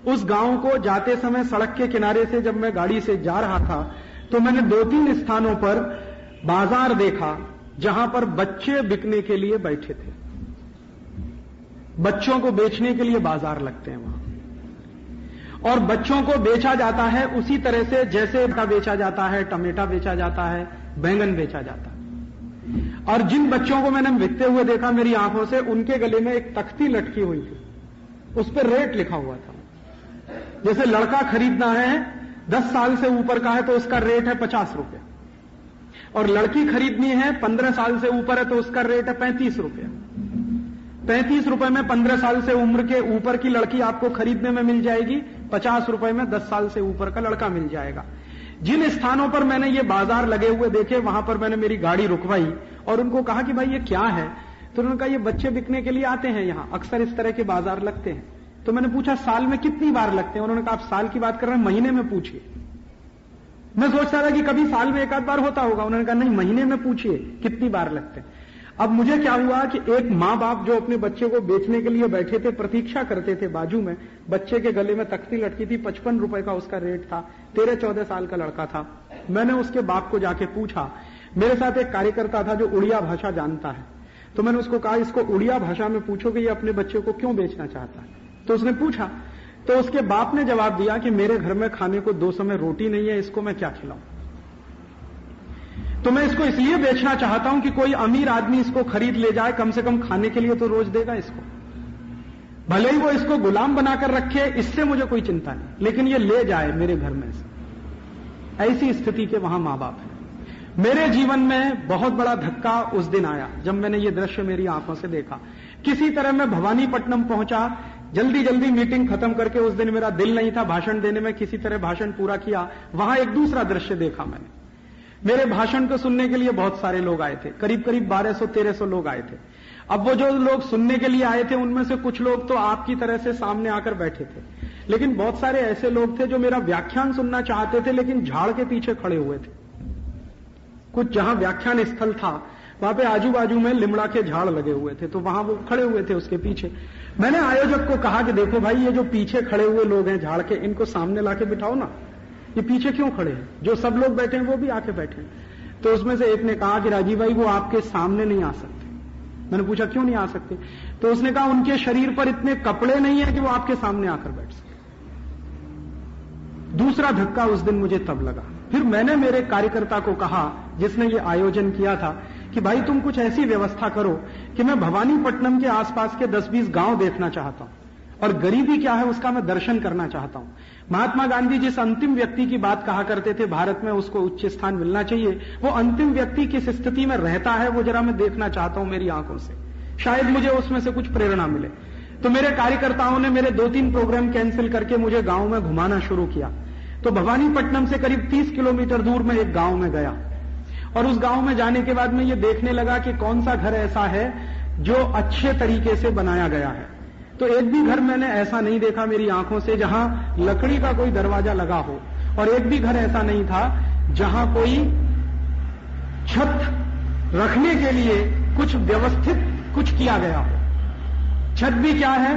S1: उस गांव को जाते समय सड़क के किनारे से जब मैं गाड़ी से जा रहा था तो मैंने 2-3 स्थानों पर बाजार देखा जहां पर बच्चे बिकने के लिए बैठे थे। बच्चों को बेचने के लिए बाजार लगते हैं वहां, और बच्चों को बेचा जाता है उसी तरह से जैसे बेचा जाता है, टमाटर बेचा जाता है, बैंगन बेचा जाता है। और जिन बच्चों को मैंने बिकते हुए देखा मेरी आंखों से, उनके गले में एक तख्ती लटकी हुई थी, उस पर रेट लिखा हुआ था। जैसे लड़का खरीदना है 10 साल से ऊपर का है तो उसका रेट है 50 रुपए, और लड़की खरीदनी है 15 साल से ऊपर है तो उसका रेट है 35 रुपए। 35 रुपए में 15 साल से उम्र के ऊपर की लड़की आपको खरीदने में मिल जाएगी, 50 रुपए में 10 साल से ऊपर का लड़का मिल जाएगा। जिन स्थानों पर मैंने ये बाजार लगे हुए देखे वहां पर मैंने मेरी गाड़ी रुकवाई और उनको कहा कि भाई ये क्या है, तो उन्होंने कहा ये बच्चे बिकने के लिए आते हैं, यहां अक्सर इस तरह के बाजार लगते हैं। तो मैंने पूछा साल में कितनी बार लगते हैं? उन्होंने कहा आप साल की बात कर रहे हैं, महीने में पूछिए। मैं सोचता था कि कभी साल में 1 आध बार होता होगा। उन्होंने कहा नहीं, महीने में पूछिए कितनी बार लगते हैं। अब मुझे क्या हुआ कि एक मां बाप जो अपने बच्चे को बेचने के लिए बैठे थे, प्रतीक्षा करते थे, बाजू में बच्चे के गले में तख्ती लटकी थी, 55 रुपए का उसका रेट था, 13-14 साल का लड़का था। मैंने उसके बाप को जाके पूछा। मेरे साथ एक कार्यकर्ता था जो उड़िया भाषा जानता है, तो मैंने उसको कहा इसको उड़िया भाषा में पूछो कि ये अपने बच्चे को क्यों बेचना चाहता है। तो उसने पूछा, तो उसके बाप ने जवाब दिया कि मेरे घर में खाने को 2 समय रोटी नहीं है, इसको मैं क्या खिलाऊं। तो मैं इसको इसलिए बेचना चाहता हूं कि कोई अमीर आदमी इसको खरीद ले जाए, कम से कम खाने के लिए तो रोज देगा इसको, भले ही वो इसको गुलाम बनाकर रखे, इससे मुझे कोई चिंता नहीं, लेकिन ये ले जाए मेरे घर में से। ऐसी स्थिति के वहां मां बाप है। मेरे जीवन में बहुत बड़ा धक्का उस दिन आया जब मैंने ये दृश्य मेरी आंखों से देखा। किसी तरह मैं भवानीपट्टनम पहुंचा, जल्दी जल्दी मीटिंग खत्म करके, उस दिन मेरा दिल नहीं था भाषण देने में, किसी तरह भाषण पूरा किया। वहां एक दूसरा दृश्य देखा मैंने। मेरे भाषण को सुनने के लिए बहुत सारे लोग आए थे, करीब करीब 1200-1300 लोग आए थे। अब वो जो लोग सुनने के लिए आए थे उनमें से कुछ लोग तो आपकी तरह से सामने आकर बैठे थे, लेकिन बहुत सारे ऐसे लोग थे जो मेरा व्याख्यान सुनना चाहते थे लेकिन झाड़ के पीछे खड़े हुए थे। कुछ जहां व्याख्यान स्थल था वहां पे आजू बाजू में लिमड़ा के झाड़ लगे हुए थे, तो वहां वो खड़े हुए थे उसके पीछे। मैंने आयोजक को कहा कि देखो भाई, ये जो पीछे खड़े हुए लोग हैं झाड़ के, इनको सामने लाके बिठाओ ना, ये पीछे क्यों खड़े हैं? जो सब लोग बैठे हैं वो भी आके बैठे हैं। तो उसमें से एक ने कहा कि राजीव भाई वो आपके सामने नहीं आ सकते। मैंने पूछा क्यों नहीं आ सकते? तो उसने कहा उनके शरीर पर इतने कपड़े नहीं है कि वो आपके सामने आकर बैठ सके। दूसरा धक्का उस दिन मुझे तब लगा। फिर मैंने मेरे कार्यकर्ता को कहा जिसने ये आयोजन किया था कि भाई तुम कुछ ऐसी व्यवस्था करो कि मैं भवानीपट्टनम के आसपास के 10-20 गांव देखना चाहता हूं और गरीबी क्या है उसका मैं दर्शन करना चाहता हूं। महात्मा गांधी जिस अंतिम व्यक्ति की बात कहा करते थे भारत में उसको उच्च स्थान मिलना चाहिए, वो अंतिम व्यक्ति किस स्थिति में रहता है वो जरा मैं देखना चाहता हूं मेरी आंखों से, शायद मुझे उसमें से कुछ प्रेरणा मिले। तो मेरे कार्यकर्ताओं ने मेरे 2-3 प्रोग्राम कैंसिल करके मुझे गांव में घुमाना शुरू किया। तो भवानीपट्टनम से करीब 30 किलोमीटर दूर में एक गांव में गया और उस गांव में जाने के बाद मैं ये देखने लगा कि कौन सा घर ऐसा है जो अच्छे तरीके से बनाया गया है। तो एक भी घर मैंने ऐसा नहीं देखा मेरी आंखों से जहां लकड़ी का कोई दरवाजा लगा हो, और एक भी घर ऐसा नहीं था जहां कोई छत रखने के लिए कुछ व्यवस्थित कुछ किया गया हो। छत भी क्या है,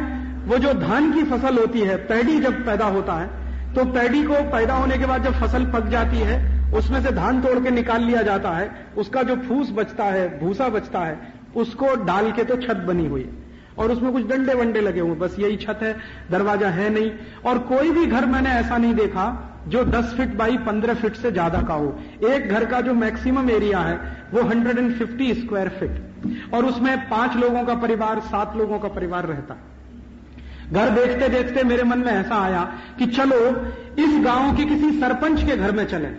S1: वो जो धान की फसल होती है, पैडी जब पैदा होता है, तो पैडी को पैदा होने के बाद जब फसल पक जाती है, उसमें से धान तोड़ के निकाल लिया जाता है, उसका जो फूस बचता है, भूसा बचता है, उसको डाल के तो छत बनी हुई है और उसमें कुछ डंडे वंडे लगे हुए, बस यही छत है, दरवाजा है नहीं। और कोई भी घर मैंने ऐसा नहीं देखा जो 10 फीट बाई 15 फीट से ज्यादा का हो। एक घर का जो मैक्सिमम एरिया है वो 150 स्क्वायर फीट, और उसमें 5 लोगों का परिवार, 7 लोगों का परिवार रहता है। घर देखते देखते मेरे मन में ऐसा आया कि चलो इस गांव के किसी सरपंच के घर में चलें,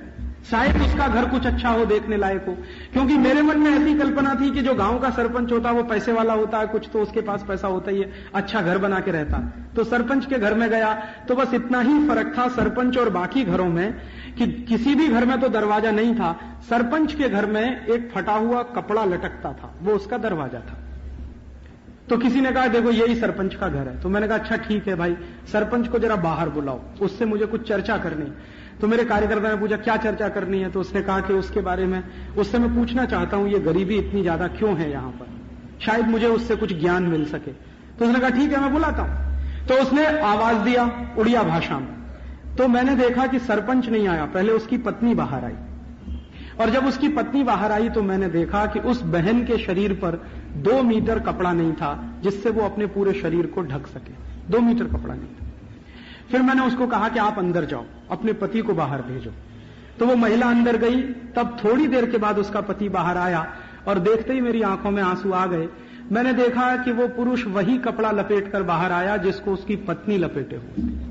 S1: शायद उसका घर कुछ अच्छा हो, देखने लायक हो। क्योंकि मेरे मन में ऐसी कल्पना थी कि जो गांव का सरपंच होता है वो पैसे वाला होता है, कुछ तो उसके पास पैसा होता ही है, अच्छा घर बना के रहता है। तो सरपंच के घर में गया तो बस इतना ही फर्क था सरपंच और बाकी घरों में कि किसी भी घर में तो दरवाजा नहीं था, सरपंच के घर में एक फटा हुआ कपड़ा लटकता था, वो उसका दरवाजा था। तो किसी ने कहा देखो यही सरपंच का घर है। तो मैंने कहा अच्छा ठीक है भाई, सरपंच को जरा बाहर बुलाओ, उससे मुझे कुछ चर्चा करनी है। तो मेरे कार्यकर्ता ने पूछा क्या चर्चा करनी है, तो उसने कहा कि उसके बारे में, उससे मैं पूछना चाहता हूं ये गरीबी इतनी ज्यादा क्यों है यहां पर, शायद मुझे उससे कुछ ज्ञान मिल सके। तो उसने कहा ठीक है मैं बुलाता हूं। तो उसने आवाज दिया उड़िया भाषा में। तो मैंने देखा कि सरपंच नहीं आया, पहले उसकी पत्नी बाहर आई, और जब उसकी पत्नी बाहर आई तो मैंने देखा कि उस बहन के शरीर पर 2 मीटर कपड़ा नहीं था जिससे वो अपने पूरे शरीर को ढक सके, 2 मीटर कपड़ा नहीं था। फिर मैंने उसको कहा कि आप अंदर जाओ, अपने पति को बाहर भेजो। तो वो महिला अंदर गई, तब थोड़ी देर के बाद उसका पति बाहर आया, और देखते ही मेरी आंखों में आंसू आ गए। मैंने देखा कि वो पुरुष वही कपड़ा लपेट कर बाहर आया जिसको उसकी पत्नी लपेटे हुए थी।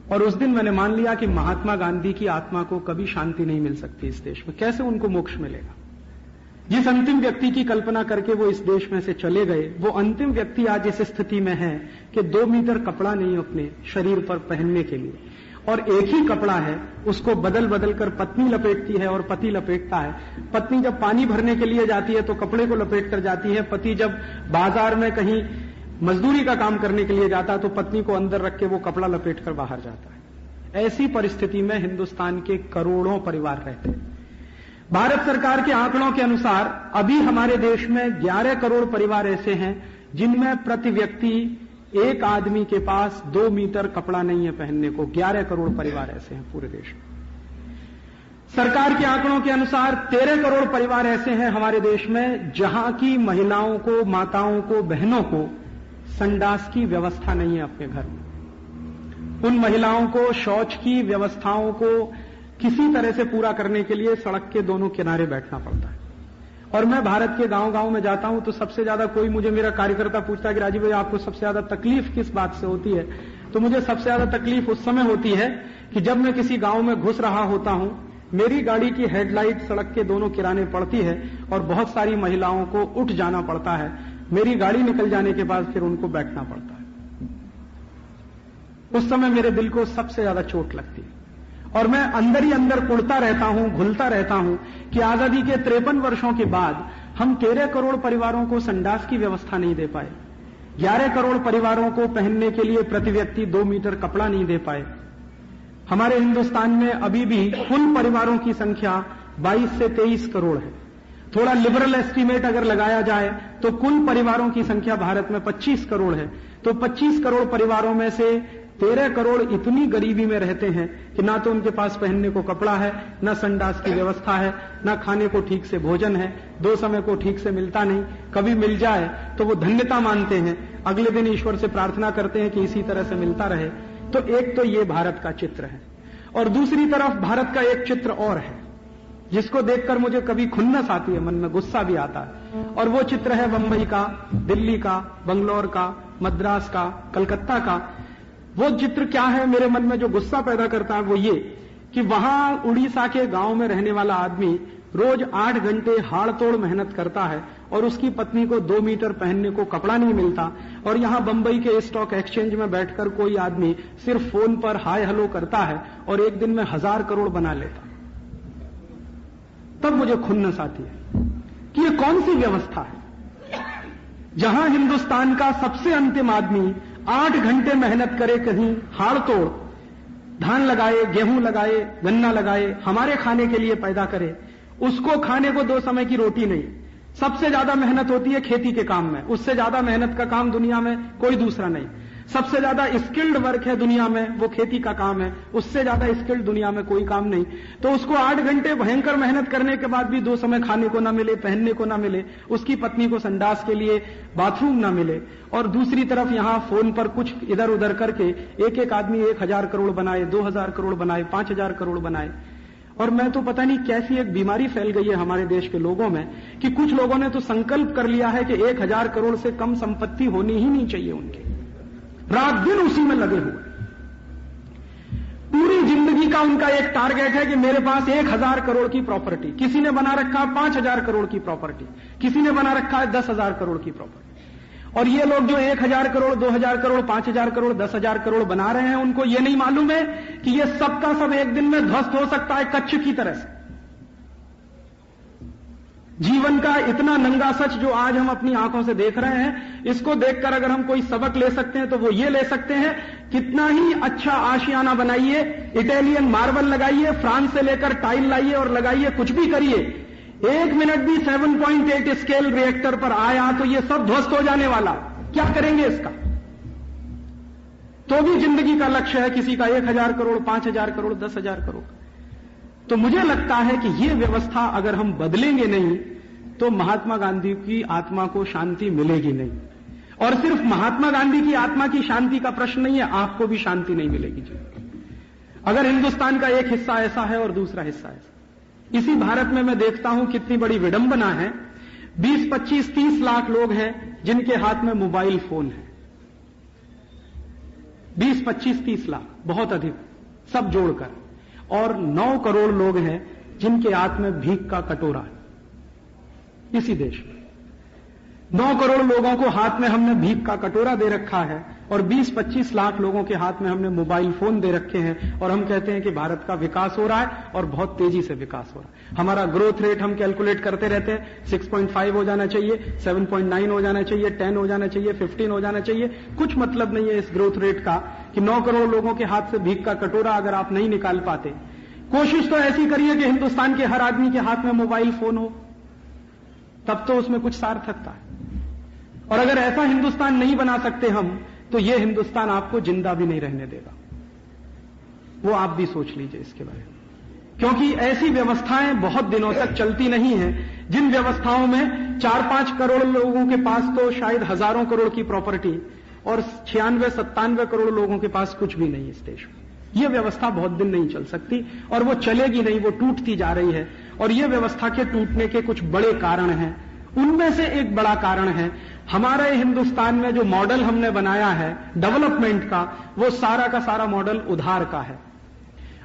S1: और उस दिन मैंने मान लिया कि महात्मा गांधी की आत्मा को कभी शांति नहीं मिल सकती इस देश में, कैसे उनको मोक्ष मिलेगा। जिस अंतिम व्यक्ति की कल्पना करके वो इस देश में से चले गए, वो अंतिम व्यक्ति आज इस स्थिति में है कि 2 मीटर कपड़ा नहीं अपने शरीर पर पहनने के लिए, और एक ही कपड़ा है, उसको बदल बदल कर पत्नी लपेटती है और पति लपेटता है। पत्नी जब पानी भरने के लिए जाती है तो कपड़े को लपेट कर जाती है, पति जब बाजार में कहीं मजदूरी का काम करने के लिए जाता है तो पत्नी को अंदर रख के वो कपड़ा लपेट कर बाहर जाता है। ऐसी परिस्थिति में हिंदुस्तान के करोड़ों परिवार रहते हैं। भारत सरकार के आंकड़ों के अनुसार अभी हमारे देश में 11 करोड़ परिवार ऐसे हैं जिनमें प्रति व्यक्ति एक आदमी के पास 2 मीटर कपड़ा नहीं है पहनने को। 11 करोड़ परिवार ऐसे हैं पूरे देश में। सरकार के आंकड़ों के अनुसार 13 करोड़ परिवार ऐसे हैं हमारे देश में जहां की महिलाओं को, माताओं को, बहनों को संडास की व्यवस्था नहीं है अपने घर में। उन महिलाओं को शौच की व्यवस्थाओं को किसी तरह से पूरा करने के लिए सड़क के दोनों किनारे बैठना पड़ता है। और मैं भारत के गांव-गांव में जाता हूं तो सबसे ज्यादा कोई मुझे, मेरा कार्यकर्ता पूछता है कि राजीव भाई आपको सबसे ज्यादा तकलीफ किस बात से होती है, तो मुझे सबसे ज्यादा तकलीफ उस समय होती है कि जब मैं किसी गांव में घुस रहा होता हूं, मेरी गाड़ी की हेडलाइट सड़क के दोनों किनारे पड़ती है और बहुत सारी महिलाओं को उठ जाना पड़ता है। मेरी गाड़ी निकल जाने के बाद फिर उनको बैठना पड़ता है। उस समय मेरे दिल को सबसे ज्यादा चोट लगती है और मैं अंदर ही अंदर कुड़ता रहता हूं, घुलता रहता हूं कि आजादी के 53 वर्षों के बाद हम 13 करोड़ परिवारों को संडास की व्यवस्था नहीं दे पाए, 11 करोड़ परिवारों को पहनने के लिए प्रति व्यक्ति 2 मीटर कपड़ा नहीं दे पाए। हमारे हिंदुस्तान में अभी भी कुल परिवारों की संख्या 22 से 23 करोड़ है। थोड़ा लिबरल एस्टीमेट अगर लगाया जाए तो कुल परिवारों की संख्या भारत में 25 करोड़ है। तो 25 करोड़ परिवारों में से 13 करोड़ इतनी गरीबी में रहते हैं कि ना तो उनके पास पहनने को कपड़ा है, ना संडास की व्यवस्था है, ना खाने को ठीक से भोजन है, 2 समय को ठीक से मिलता नहीं, कभी मिल जाए तो वो धन्यता मानते हैं, अगले दिन ईश्वर से प्रार्थना करते हैं कि इसी तरह से मिलता रहे। तो एक तो ये भारत का चित्र है, और दूसरी तरफ भारत का एक चित्र और है जिसको देखकर मुझे कभी खुन्नस आती है, मन में गुस्सा भी आता है, और वो चित्र है बंबई का, दिल्ली का, बंगलौर का, मद्रास का, कलकत्ता का। वो चित्र क्या है मेरे मन में जो गुस्सा पैदा करता है, वो ये कि वहां उड़ीसा के गांव में रहने वाला आदमी रोज 8 घंटे हाड़-तोड़ मेहनत करता है और उसकी पत्नी को 2 मीटर पहनने को कपड़ा नहीं मिलता, और यहां बंबई के स्टॉक एक्सचेंज में बैठकर कोई आदमी सिर्फ फोन पर हाय हेलो करता है और एक दिन में 1000 करोड़ बना लेता। तब मुझे खुन्नस आती है कि ये कौन सी व्यवस्था है जहां हिंदुस्तान का सबसे अंतिम आदमी 8 घंटे मेहनत करे, कहीं हाड़ तोड़ धान लगाए, गेहूं लगाए, गन्ना लगाए, हमारे खाने के लिए पैदा करे, उसको खाने को 2 समय की रोटी नहीं, सबसे ज्यादा मेहनत होती है खेती के काम में, उससे ज्यादा मेहनत का काम दुनिया में कोई दूसरा नहीं। सबसे ज्यादा स्किल्ड वर्क है दुनिया में, वो खेती का काम है, उससे ज्यादा स्किल्ड दुनिया में कोई काम नहीं। तो उसको 8 घंटे भयंकर मेहनत करने के बाद भी 2 समय खाने को ना मिले, पहनने को ना मिले, उसकी पत्नी को संडास के लिए बाथरूम ना मिले, और दूसरी तरफ यहां फोन पर कुछ इधर उधर करके एक एक आदमी 1000 करोड़ बनाए, 2000 करोड़ बनाए, 5000 करोड़ बनाए। और मैं तो पता नहीं कैसी एक बीमारी फैल गई है हमारे देश के लोगों में कि कुछ लोगों ने तो संकल्प कर लिया है कि 1000 करोड़ से कम संपत्ति होनी ही नहीं चाहिए उनकी, रात दिन उसी में लगे हुए। पूरी जिंदगी का उनका एक टारगेट है कि मेरे पास 1000 करोड़ की प्रॉपर्टी, किसी ने बना रखा है 5000 करोड़ की प्रॉपर्टी, किसी ने बना रखा है 10,000 करोड़ की प्रॉपर्टी। और ये लोग जो 1000 करोड़, 2000 करोड़, 5000 करोड़, 10,000 करोड़ बना रहे हैं, उनको ये नहीं मालूम है कि ये सबका सब एक दिन में ध्वस्त हो सकता है कच्छ की तरह से। जीवन का इतना नंगा सच जो आज हम अपनी आंखों से देख रहे हैं, इसको देखकर अगर हम कोई सबक ले सकते हैं तो वो ये ले सकते हैं, कितना ही अच्छा आशियाना बनाइए, इटालियन मार्बल लगाइए, फ्रांस से लेकर टाइल लाइए और लगाइए, कुछ भी करिए, 1 मिनट भी 7.8 स्केल रिएक्टर पर आया तो ये सब ध्वस्त हो जाने वाला। क्या करेंगे इसका? तो भी जिंदगी का लक्ष्य है किसी का 1000 करोड़, 5000 करोड़, 10,000 करोड़। तो मुझे लगता है कि ये व्यवस्था अगर हम बदलेंगे नहीं तो महात्मा गांधी की आत्मा को शांति मिलेगी नहीं। और सिर्फ महात्मा गांधी की आत्मा की शांति का प्रश्न नहीं है, आपको भी शांति नहीं मिलेगी जी, अगर हिंदुस्तान का एक हिस्सा ऐसा है और दूसरा हिस्सा ऐसा। इसी भारत में मैं देखता हूं कितनी बड़ी विडंबना है, 20, 25, 30 लाख लोग हैं जिनके हाथ में मोबाइल फोन है। 20, 25, 30 लाख, बहुत अधिक, सब जोड़कर। और 9 करोड़ लोग हैं जिनके हाथ में भीख का कटोरा है इसी देश में। 9 करोड़ लोगों को हाथ में हमने भीख का कटोरा दे रखा है और 20-25 लाख लोगों के हाथ में हमने मोबाइल फोन दे रखे हैं, और हम कहते हैं कि भारत का विकास हो रहा है और बहुत तेजी से विकास हो रहा है। हमारा ग्रोथ रेट हम कैलकुलेट करते रहते हैं, 6.5 हो जाना चाहिए, 7.9 हो जाना चाहिए, 10 हो जाना चाहिए, 15 हो जाना चाहिए। कुछ मतलब नहीं है इस ग्रोथ रेट का कि 9 करोड़ लोगों के हाथ से भीख का कटोरा अगर आप नहीं निकाल पाते। कोशिश तो ऐसी करिए कि हिंदुस्तान के हर आदमी के हाथ में मोबाइल फोन हो, तब तो उसमें कुछ सार्थकता है। और अगर ऐसा हिंदुस्तान नहीं बना सकते हम, तो यह हिंदुस्तान आपको जिंदा भी नहीं रहने देगा। वो आप भी सोच लीजिए इसके बारे में, क्योंकि ऐसी व्यवस्थाएं बहुत दिनों तक चलती नहीं हैं जिन व्यवस्थाओं में 4-5 करोड़ लोगों के पास तो शायद हजारों करोड़ की प्रॉपर्टी और 96-97 करोड़ लोगों के पास कुछ भी नहीं इस देश में। यह व्यवस्था बहुत दिन नहीं चल सकती और वो चलेगी नहीं, वो टूटती जा रही है। और यह व्यवस्था के टूटने के कुछ बड़े कारण हैं। उनमें से एक बड़ा कारण है हमारे हिंदुस्तान में जो मॉडल हमने बनाया है डेवलपमेंट का, वो सारा का सारा मॉडल उधार का है।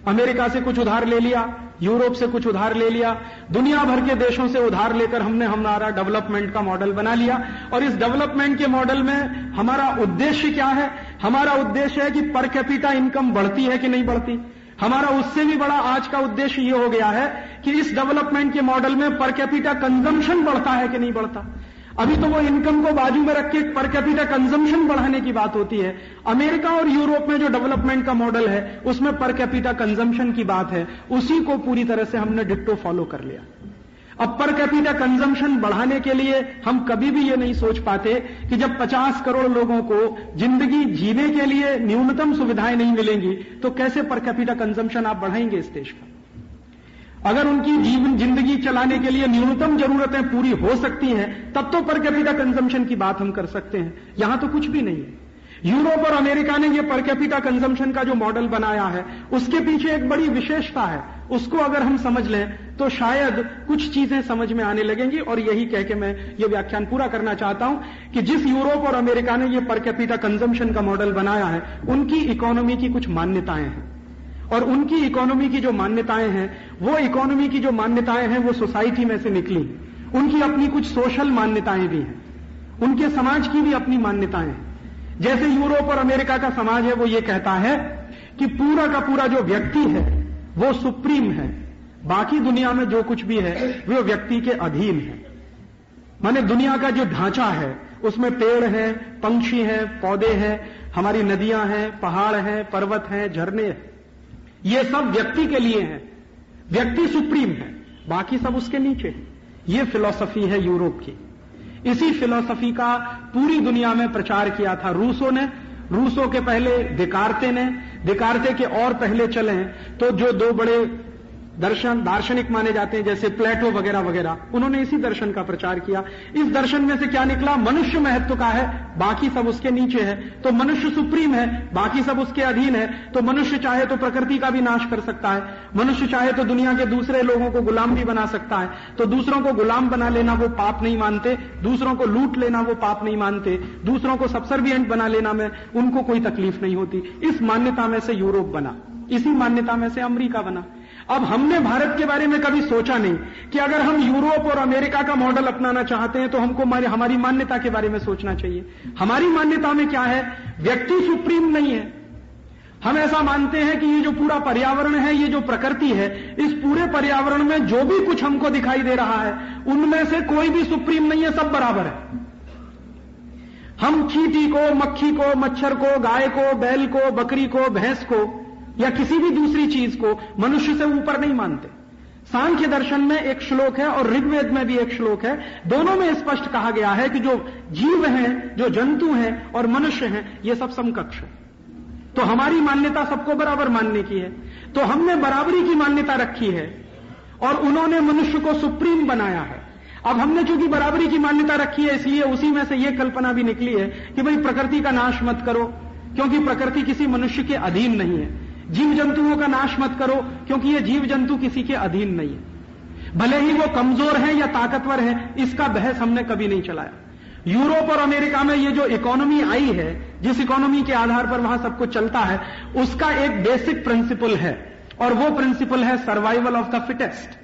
S1: अमेरिका से कुछ उधार ले लिया, यूरोप से कुछ उधार ले लिया, दुनिया भर के देशों से उधार लेकर हमने हमारा डेवलपमेंट का मॉडल बना लिया। और इस डेवलपमेंट के मॉडल में हमारा उद्देश्य क्या है? हमारा उद्देश्य है कि पर कैपिटा इनकम बढ़ती है कि नहीं बढ़ती। हमारा उससे भी बड़ा आज का उद्देश्य यह हो गया है कि इस डेवलपमेंट के मॉडल में पर कैपिटा कंजम्पशन बढ़ता है कि नहीं बढ़ता। अभी तो वो इनकम को बाजू में रख के पर कैपिटा कंजम्पशन बढ़ाने की बात होती है। अमेरिका और यूरोप में जो डेवलपमेंट का मॉडल है उसमें पर कैपिटा कंजम्पशन की बात है, उसी को पूरी तरह से हमने डिट्टो फॉलो कर लिया। अब पर कैपिटा कंजम्पशन बढ़ाने के लिए हम कभी भी ये नहीं सोच पाते कि जब 50 करोड़ लोगों को जिंदगी जीने के लिए न्यूनतम सुविधाएं नहीं मिलेंगी तो कैसे पर कैपिटा कंजम्पशन आप बढ़ाएंगे इस देश का। अगर उनकी जिंदगी चलाने के लिए न्यूनतम जरूरतें पूरी हो सकती हैं तब तो पर कैपिटा कंजम्पशन की बात हम कर सकते हैं। यहां तो कुछ भी नहीं है। यूरोप और अमेरिका ने यह पर कैपिटा कंजम्पशन का जो मॉडल बनाया है उसके पीछे एक बड़ी विशेषता है, उसको अगर हम समझ लें तो शायद कुछ चीजें समझ में आने लगेंगी। और यही कह के मैं ये व्याख्यान पूरा करना चाहता हूं कि जिस यूरोप और अमेरिका ने यह पर कैपिटा कंजम्पशन का मॉडल बनाया है उनकी इकोनॉमी की कुछ मान्यताएं हैं, और उनकी इकोनॉमी की जो मान्यताएं हैं वो सोसाइटी में से निकली। उनकी अपनी कुछ सोशल मान्यताएं भी हैं, उनके समाज की भी अपनी मान्यताएं हैं। जैसे यूरोप और अमेरिका का समाज है वो ये कहता है कि पूरा का पूरा जो व्यक्ति है वो सुप्रीम है, बाकी दुनिया में जो कुछ भी है वो व्यक्ति के अधीन है। माने दुनिया का जो ढांचा है उसमें पेड़ हैं, पंछी हैं, पौधे हैं, हमारी नदियां हैं, पहाड़ हैं, पर्वत हैं, झरने हैं, ये सब व्यक्ति के लिए हैं। व्यक्ति सुप्रीम है, बाकी सब उसके नीचे है। ये फिलॉसफी है यूरोप की। इसी फिलॉसफी का पूरी दुनिया में प्रचार किया था रूसों ने। रूसों के पहले देकार्ते ने, देकार्ते के और पहले चले हैं तो जो दो बड़े दार्शनिक माने जाते हैं जैसे प्लेटो वगैरह वगैरह, उन्होंने इसी दर्शन का प्रचार किया। इस दर्शन में से क्या निकला? मनुष्य महत्व का है, बाकी सब उसके नीचे है। तो मनुष्य सुप्रीम है, बाकी सब उसके अधीन है। तो मनुष्य चाहे तो प्रकृति का भी नाश कर सकता है, मनुष्य चाहे तो दुनिया के दूसरे लोगों को गुलाम भी बना सकता है। तो दूसरों को गुलाम बना लेना वो पाप नहीं मानते, दूसरों को लूट लेना वो पाप नहीं मानते, दूसरों को सबसर्विएंट बना लेना में उनको कोई तकलीफ नहीं होती। इस मान्यता में से यूरोप बना, इसी मान्यता में से अमेरिका बना। अब हमने भारत के बारे में कभी सोचा नहीं कि अगर हम यूरोप और अमेरिका का मॉडल अपनाना चाहते हैं तो हमको हमारी मान्यता के बारे में सोचना चाहिए। हमारी मान्यता में क्या है? व्यक्ति सुप्रीम नहीं है। हम ऐसा मानते हैं कि ये जो पूरा पर्यावरण है, ये जो प्रकृति है, इस पूरे पर्यावरण में जो भी कुछ हमको दिखाई दे रहा है उनमें से कोई भी सुप्रीम नहीं है, सब बराबर है। हम चींटी को, मक्खी को, मच्छर को, गाय को, बैल को, बकरी को, भैंस को या किसी भी दूसरी चीज को मनुष्य से ऊपर नहीं मानते। सांख्य दर्शन में एक श्लोक है और ऋग्वेद में भी एक श्लोक है, दोनों में स्पष्ट कहा गया है कि जो जीव हैं, जो जंतु हैं और मनुष्य हैं, ये सब समकक्ष है। तो हमारी मान्यता सबको बराबर मानने की है। तो हमने बराबरी की मान्यता रखी है और उन्होंने मनुष्य को सुप्रीम बनाया है। अब हमने चूंकि बराबरी की मान्यता रखी है, इसलिए उसी में से यह कल्पना भी निकली है कि भाई प्रकृति का नाश मत करो, क्योंकि प्रकृति किसी मनुष्य के अधीन नहीं है। जीव जंतुओं का नाश मत करो, क्योंकि ये जीव जंतु किसी के अधीन नहीं है। भले ही वो कमजोर है या ताकतवर है, इसका बहस हमने कभी नहीं चलाया। यूरोप और अमेरिका में ये जो इकोनॉमी आई है, जिस इकोनॉमी के आधार पर वहां सब कुछ चलता है, उसका एक बेसिक प्रिंसिपल है और वो प्रिंसिपल है सर्वाइवल ऑफ द फिटेस्ट।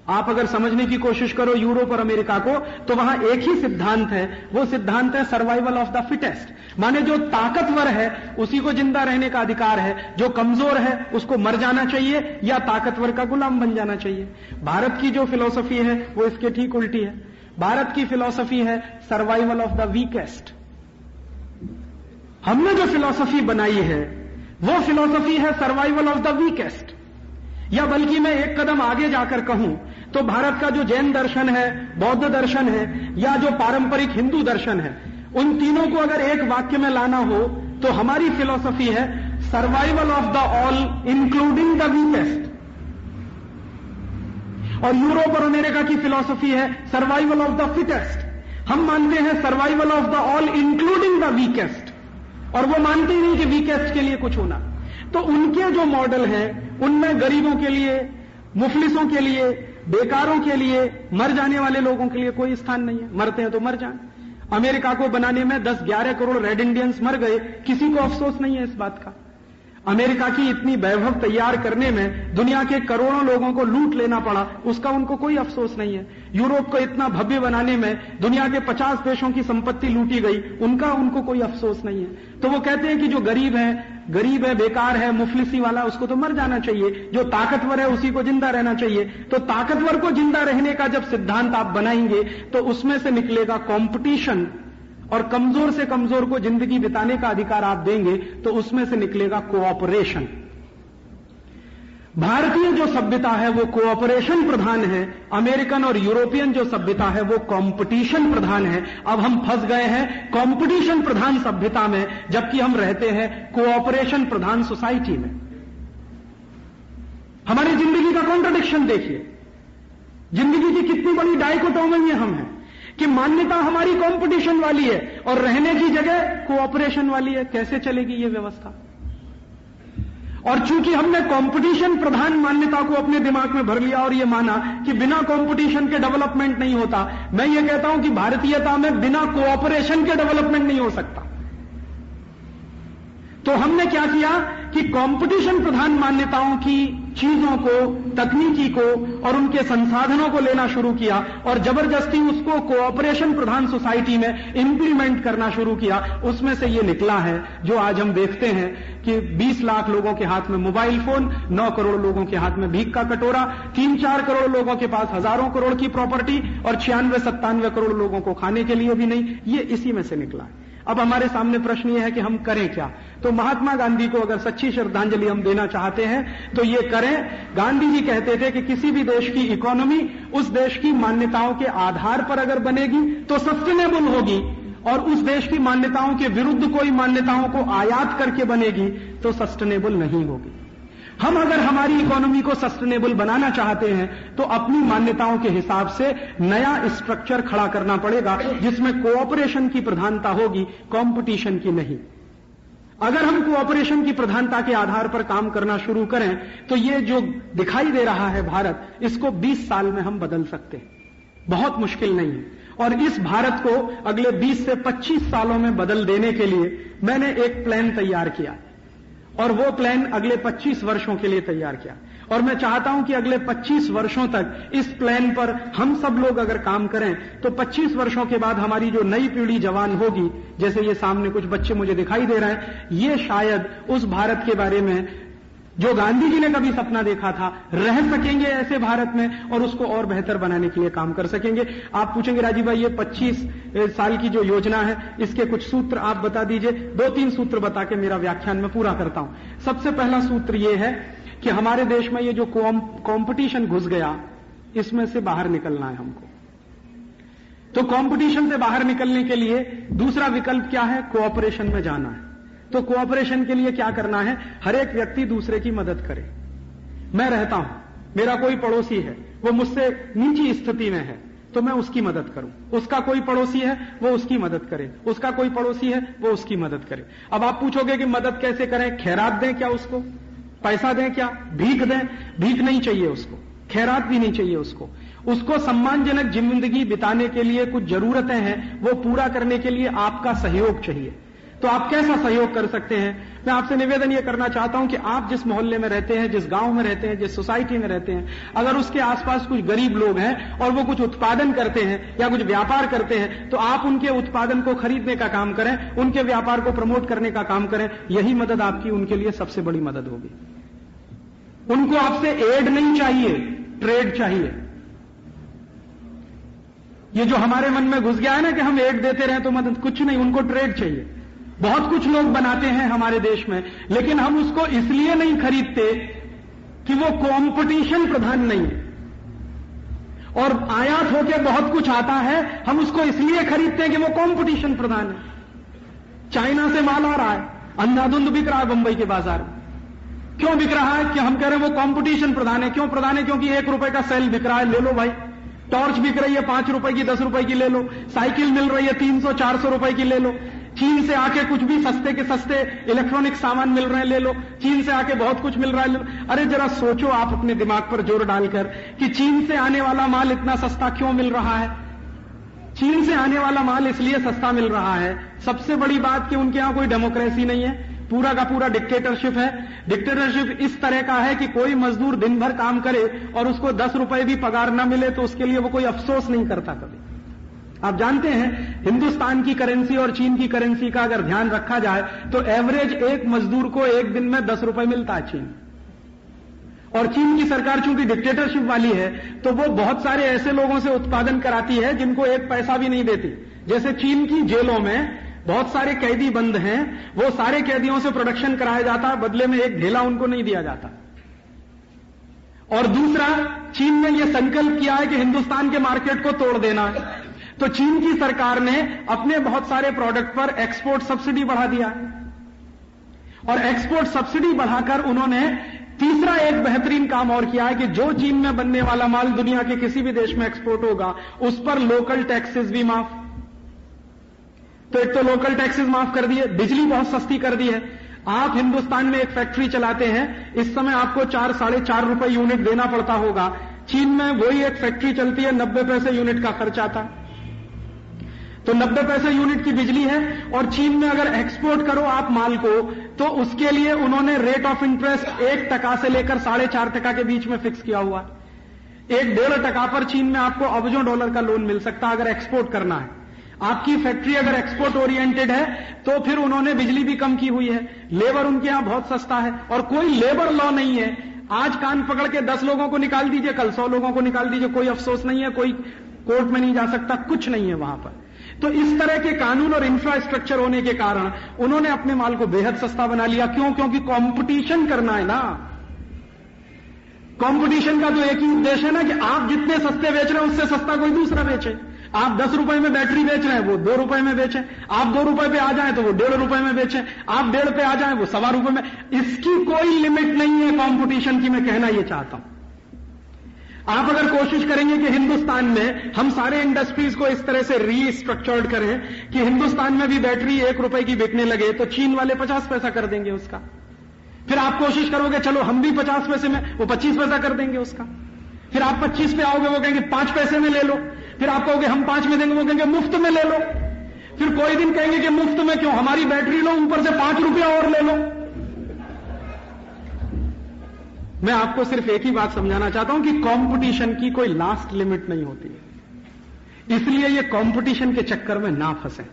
S1: आप अगर समझने की कोशिश करो यूरोप और अमेरिका को, तो वहां एक ही सिद्धांत है, वो सिद्धांत है सर्वाइवल ऑफ द फिटेस्ट। माने जो ताकतवर है उसी को जिंदा रहने का अधिकार है, जो कमजोर है उसको मर जाना चाहिए या ताकतवर का गुलाम बन जाना चाहिए। भारत की जो फिलॉसफी है वो इसके ठीक उल्टी है। भारत की फिलॉसफी है सर्वाइवल ऑफ द वीकेस्ट। हमने जो फिलॉसफी बनाई है वो फिलॉसफी है सर्वाइवल ऑफ द वीकेस्ट। या बल्कि मैं एक कदम आगे जाकर कहूं तो भारत का जो जैन दर्शन है, बौद्ध दर्शन है या जो पारंपरिक हिंदू दर्शन है, उन तीनों को अगर एक वाक्य में लाना हो तो हमारी फिलॉसफी है survival of the all including the weakest. और यूरोप और अमेरिका की फिलॉसफी है सर्वाइवल ऑफ द फिटेस्ट। हम मानते हैं survival of the all including the weakest, और वो मानते ही नहीं कि वीकेस्ट के लिए कुछ होना। तो उनके जो मॉडल हैं उनमें गरीबों के लिए, मुफलिसों के लिए, बेकारों के लिए, मर जाने वाले लोगों के लिए कोई स्थान नहीं है। मरते हैं तो मर जाएं। अमेरिका को बनाने में 10-11 करोड़ रेड इंडियंस मर गए, किसी को अफसोस नहीं है इस बात का। अमेरिका की इतनी वैभव तैयार करने में दुनिया के करोड़ों लोगों को लूट लेना पड़ा, उसका उनको कोई अफसोस नहीं है। यूरोप को इतना भव्य बनाने में दुनिया के 50 देशों की संपत्ति लूटी गई, उनको कोई अफसोस नहीं है। तो वो कहते हैं कि जो गरीब है, बेकार है, मुफलिसी वाला, उसको तो मर जाना चाहिए, जो ताकतवर है उसी को जिंदा रहना चाहिए। तो ताकतवर को जिंदा रहने का जब सिद्धांत आप बनाएंगे तो उसमें से निकलेगा कंपटीशन, और कमजोर से कमजोर को जिंदगी बिताने का अधिकार आप देंगे तो उसमें से निकलेगा कोऑपरेशन। भारतीय जो सभ्यता है वो कोऑपरेशन प्रधान है, अमेरिकन और यूरोपियन जो सभ्यता है वो कंपटीशन प्रधान है। अब हम फंस गए हैं कंपटीशन प्रधान सभ्यता में, जबकि हम रहते हैं कोऑपरेशन प्रधान सोसाइटी में। हमारी जिंदगी का कॉन्ट्रडिक्शन देखिए, जिंदगी की कितनी बड़ी डाइकोटोमी हम हैं कि मान्यता हमारी कंपटीशन वाली है और रहने की जगह कोऑपरेशन वाली है। कैसे चलेगी ये व्यवस्था? और चूंकि हमने कंपटीशन प्रधान मान्यता को अपने दिमाग में भर लिया और ये माना कि बिना कंपटीशन के डेवलपमेंट नहीं होता, मैं ये कहता हूं कि भारतीयता में बिना कोऑपरेशन के डेवलपमेंट नहीं हो सकता। तो हमने क्या किया कि कंपटीशन प्रधान मान्यताओं की चीजों को, तकनीकी को और उनके संसाधनों को लेना शुरू किया और जबरदस्ती उसको कोऑपरेशन प्रधान सोसाइटी में इंप्लीमेंट करना शुरू किया। उसमें से ये निकला है जो आज हम देखते हैं कि 20 लाख लोगों के हाथ में मोबाइल फोन, 9 करोड़ लोगों के हाथ में भीख का कटोरा, 3-4 करोड़ लोगों के पास हजारों करोड़ की प्रॉपर्टी और 96-97 करोड़ लोगों को खाने के लिए भी नहीं। ये इसी में से निकला है। अब हमारे सामने प्रश्न ये है कि हम करें क्या। तो महात्मा गांधी को अगर सच्ची श्रद्धांजलि हम देना चाहते हैं तो ये करें। गांधी जी कहते थे कि किसी भी देश की इकोनॉमी उस देश की मान्यताओं के आधार पर अगर बनेगी तो सस्टेनेबल होगी, और उस देश की मान्यताओं के विरुद्ध कोई मान्यताओं को आयात करके बनेगी तो सस्टेनेबल नहीं होगी। हम अगर हमारी इकोनॉमी को सस्टेनेबल बनाना चाहते हैं तो अपनी मान्यताओं के हिसाब से नया स्ट्रक्चर खड़ा करना पड़ेगा जिसमें कोऑपरेशन की प्रधानता होगी, कंपटीशन की नहीं। अगर हम कोऑपरेशन की प्रधानता के आधार पर काम करना शुरू करें तो ये जो दिखाई दे रहा है भारत, इसको 20 साल में हम बदल सकते हैं। बहुत मुश्किल नहीं है। और इस भारत को अगले 20 से 25 सालों में बदल देने के लिए मैंने एक प्लान तैयार किया, और वो प्लान अगले 25 वर्षों के लिए तैयार किया। और मैं चाहता हूं कि अगले 25 वर्षों तक इस प्लान पर हम सब लोग अगर काम करें तो 25 वर्षों के बाद हमारी जो नई पीढ़ी जवान होगी, जैसे ये सामने कुछ बच्चे मुझे दिखाई दे रहे हैं, ये शायद उस भारत के बारे में जो गांधी जी ने कभी सपना देखा था रह सकेंगे ऐसे भारत में, और उसको और बेहतर बनाने के लिए काम कर सकेंगे। आप पूछेंगे राजीव भाई ये 25 साल की जो योजना है इसके कुछ सूत्र आप बता दीजिए। 2-3 सूत्र बता के मेरा व्याख्यान में पूरा करता हूं। सबसे पहला सूत्र ये है कि हमारे देश में ये जो कंपटीशन घुस गया, इसमें से बाहर निकलना है हमको। तो कंपटीशन से बाहर निकलने के लिए दूसरा विकल्प क्या है? कोऑपरेशन में जाना है। तो कोऑपरेशन के लिए क्या करना है? हर एक व्यक्ति दूसरे की मदद करे। मैं रहता हूं, मेरा कोई पड़ोसी है, वो मुझसे नीची स्थिति में है, तो मैं उसकी मदद करूं। उसका कोई पड़ोसी है, वो उसकी मदद करे। उसका कोई पड़ोसी है, वो उसकी मदद करे। अब आप पूछोगे कि मदद कैसे करें? खैरात दें क्या उसको? पैसा दें क्या? भीख दें? भीख नहीं चाहिए उसको, खैरात भी नहीं चाहिए उसको। उसको सम्मानजनक जिंदगी बिताने के लिए कुछ जरूरतें हैं, वो पूरा करने के लिए आपका सहयोग चाहिए। तो आप कैसा सहयोग कर सकते हैं? मैं आपसे निवेदन यह करना चाहता हूं कि आप जिस मोहल्ले में रहते हैं, जिस गांव में रहते हैं, जिस सोसाइटी में रहते हैं, अगर उसके आसपास कुछ गरीब लोग हैं और वो कुछ उत्पादन करते हैं या कुछ व्यापार करते हैं, तो आप उनके उत्पादन को खरीदने का काम करें, उनके व्यापार को प्रमोट करने का काम करें। यही मदद आपकी उनके लिए सबसे बड़ी मदद होगी। उनको आपसे एड नहीं चाहिए, ट्रेड चाहिए। ये जो हमारे मन में घुस गया है ना कि हम एड देते रहे तो मदद, कुछ नहीं, उनको ट्रेड चाहिए। बहुत कुछ लोग बनाते हैं हमारे देश में, लेकिन हम उसको इसलिए नहीं खरीदते कि वो कंपटीशन प्रधान नहीं है। और आयात होके बहुत कुछ आता है, हम उसको इसलिए खरीदते हैं कि वो कंपटीशन प्रधान है। चाइना से माल आ रहा है, अंधाधुंध बिक रहा है बंबई के बाजार में। क्यों बिक रहा है? कि हम कह रहे हैं वो कंपटीशन प्रधान है। क्यों प्रधान है? क्योंकि 1 रुपए का सेल बिक रहा है, ले लो भाई। टॉर्च बिक रही है 5 रुपए की, 10 रुपए की ले लो। साइकिल मिल रही है 300-400 रुपए की, ले लो। चीन से आके कुछ भी सस्ते के सस्ते इलेक्ट्रॉनिक सामान मिल रहे हैं, ले लो। चीन से आके बहुत कुछ मिल रहा है, ले लो। अरे जरा सोचो आप अपने दिमाग पर जोर डालकर कि चीन से आने वाला माल इतना सस्ता क्यों मिल रहा है? चीन से आने वाला माल इसलिए सस्ता मिल रहा है, सबसे बड़ी बात कि उनके यहां कोई डेमोक्रेसी नहीं है, पूरा का पूरा डिक्टेटरशिप है। डिक्टेटरशिप इस तरह का है कि कोई मजदूर दिन भर काम करे और उसको 10 रुपए भी पगार न मिले तो उसके लिए वो कोई अफसोस नहीं करता कभी। आप जानते हैं हिंदुस्तान की करेंसी और चीन की करेंसी का अगर ध्यान रखा जाए तो एवरेज एक मजदूर को एक दिन में 10 रुपए मिलता है चीन। और चीन की सरकार चूंकि डिक्टेटरशिप वाली है तो वो बहुत सारे ऐसे लोगों से उत्पादन कराती है जिनको एक पैसा भी नहीं देती। जैसे चीन की जेलों में बहुत सारे कैदी बंद हैं, वो सारे कैदियों से प्रोडक्शन कराया जाता है, बदले में एक ढेला उनको नहीं दिया जाता। और दूसरा, चीन ने यह संकल्प किया है कि हिंदुस्तान के मार्केट को तोड़ देना है, तो चीन की सरकार ने अपने बहुत सारे प्रोडक्ट पर एक्सपोर्ट सब्सिडी बढ़ा दिया। और एक्सपोर्ट सब्सिडी बढ़ाकर उन्होंने तीसरा एक बेहतरीन काम और किया है कि जो चीन में बनने वाला माल दुनिया के किसी भी देश में एक्सपोर्ट होगा उस पर लोकल टैक्सेस भी माफ। तो एक तो लोकल टैक्सेस माफ कर दिए, बिजली बहुत सस्ती कर दी है। आप हिंदुस्तान में एक फैक्ट्री चलाते हैं, इस समय आपको 4-4.5 रुपए यूनिट देना पड़ता होगा। चीन में वही एक फैक्ट्री चलती है, 90 पैसे यूनिट का खर्च आता है, तो 90 पैसे यूनिट की बिजली है। और चीन में अगर एक्सपोर्ट करो आप माल को तो उसके लिए उन्होंने रेट ऑफ इंटरेस्ट 1% से लेकर 4.5% के बीच में फिक्स किया हुआ। 1-1.5% पर चीन में आपको अरबों डॉलर का लोन मिल सकता है अगर एक्सपोर्ट करना है। आपकी फैक्ट्री अगर एक्सपोर्ट ओरिएंटेड है तो फिर उन्होंने बिजली भी कम की हुई है, लेबर उनके यहां बहुत सस्ता है और कोई लेबर लॉ नहीं है। आज कान पकड़ के 10 लोगों को निकाल दीजिए, कल 100 लोगों को निकाल दीजिए, कोई अफसोस नहीं है, कोई कोर्ट में नहीं जा सकता, कुछ नहीं है वहां पर। तो इस तरह के कानून और इंफ्रास्ट्रक्चर होने के कारण उन्होंने अपने माल को बेहद सस्ता बना लिया। क्यों? क्योंकि कंपटीशन करना है ना। कंपटीशन का तो एक ही उद्देश्य है ना कि आप जितने सस्ते बेच रहे हैं उससे सस्ता कोई दूसरा बेचे। आप 10 रुपए में बैटरी बेच रहे हैं, वो 2 रुपए में बेचें। आप 2 रुपए पे आ जाएं तो वो 1.5 रुपए में बेचें। आप 1.5 पे आ जाएं वो 1.25 रुपए में। इसकी कोई लिमिट नहीं है कंपटीशन की। मैं कहना यह चाहता हूं, आप अगर कोशिश करेंगे कि हिंदुस्तान में हम सारे इंडस्ट्रीज को इस तरह से रीस्ट्रक्चर्ड करें कि हिंदुस्तान में भी बैटरी 1 रुपए की बिकने लगे, तो चीन वाले 50 पैसा कर देंगे उसका। फिर आप कोशिश करोगे चलो हम भी 50 पैसे में, वो 25 पैसा कर देंगे उसका। फिर आप 25 पे आओगे, वो कहेंगे 5 पैसे में ले लो। फिर आप कहोगे हम 5 में देंगे, वो कहेंगे मुफ्त में ले लो। फिर कोई दिन कहेंगे कि मुफ्त में क्यों, हमारी बैटरी लो, ऊपर से 5 रुपया और ले लो। मैं आपको सिर्फ एक ही बात समझाना चाहता हूं कि कंपटीशन की कोई लास्ट लिमिट नहीं होती है। इसलिए ये कंपटीशन के चक्कर में ना फंसे,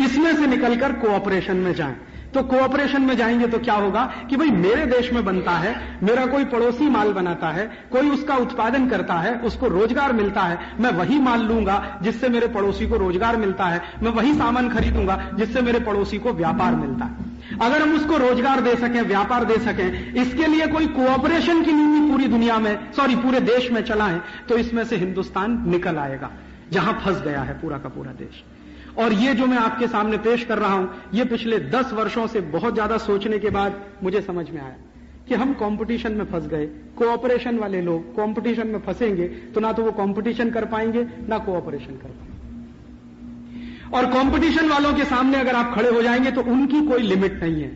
S1: इसमें से निकलकर कोऑपरेशन में जाएं। तो कोऑपरेशन में जाएंगे तो क्या होगा कि भाई मेरे देश में बनता है, मेरा कोई पड़ोसी माल बनाता है, कोई उसका उत्पादन करता है, उसको रोजगार मिलता है, मैं वही माल लूंगा जिससे मेरे पड़ोसी को रोजगार मिलता है, मैं वही सामान खरीदूंगा जिससे मेरे पड़ोसी को व्यापार मिलता है। अगर हम उसको रोजगार दे सकें, व्यापार दे सकें, इसके लिए कोई कोऑपरेशन की नीति पूरी दुनिया में, पूरे देश में चलाएं, तो इसमें से हिंदुस्तान निकल आएगा जहां फंस गया है पूरा का पूरा देश। और ये जो मैं आपके सामने पेश कर रहा हूं, ये पिछले 10 वर्षों से बहुत ज्यादा सोचने के बाद मुझे समझ में आया कि हम कंपटीशन में फंस गए। कोऑपरेशन वाले लोग कंपटीशन में फंसेंगे तो ना तो वो कंपटीशन कर पाएंगे ना कोऑपरेशन कर पाएंगे। और कंपटीशन वालों के सामने अगर आप खड़े हो जाएंगे तो उनकी कोई लिमिट नहीं है,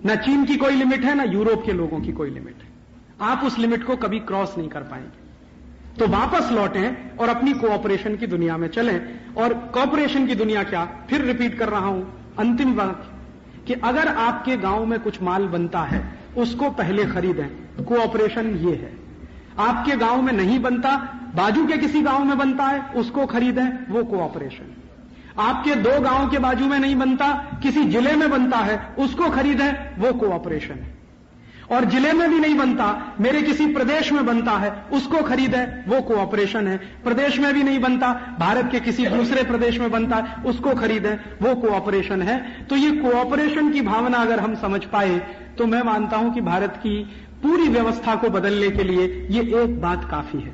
S1: ना चीन की कोई लिमिट है, ना यूरोप के लोगों की कोई लिमिट है। आप उस लिमिट को कभी क्रॉस नहीं कर पाएंगे। तो वापस लौटें और अपनी कोऑपरेशन की दुनिया में चलें। और कोऑपरेशन की दुनिया क्या, फिर रिपीट कर रहा हूं अंतिम बात, कि अगर आपके गांव में कुछ माल बनता है उसको पहले खरीदें, कोऑपरेशन ये है। आपके गांव में नहीं बनता, बाजू के किसी गांव में बनता है, उसको खरीदें, वो कोऑपरेशन। आपके 2 गांव के बाजू में नहीं बनता, किसी जिले में बनता है, उसको खरीदें, वो कोऑपरेशन है। और जिले में भी नहीं बनता, मेरे किसी प्रदेश में बनता है, उसको खरीदें, वो कोऑपरेशन है। प्रदेश में भी नहीं बनता, भारत के किसी दूसरे प्रदेश में बनता है, उसको खरीदें, वो कोऑपरेशन है। तो ये कोऑपरेशन की भावना अगर हम समझ पाए तो मैं मानता हूं कि भारत की पूरी व्यवस्था को बदलने के लिए ये एक बात काफी है।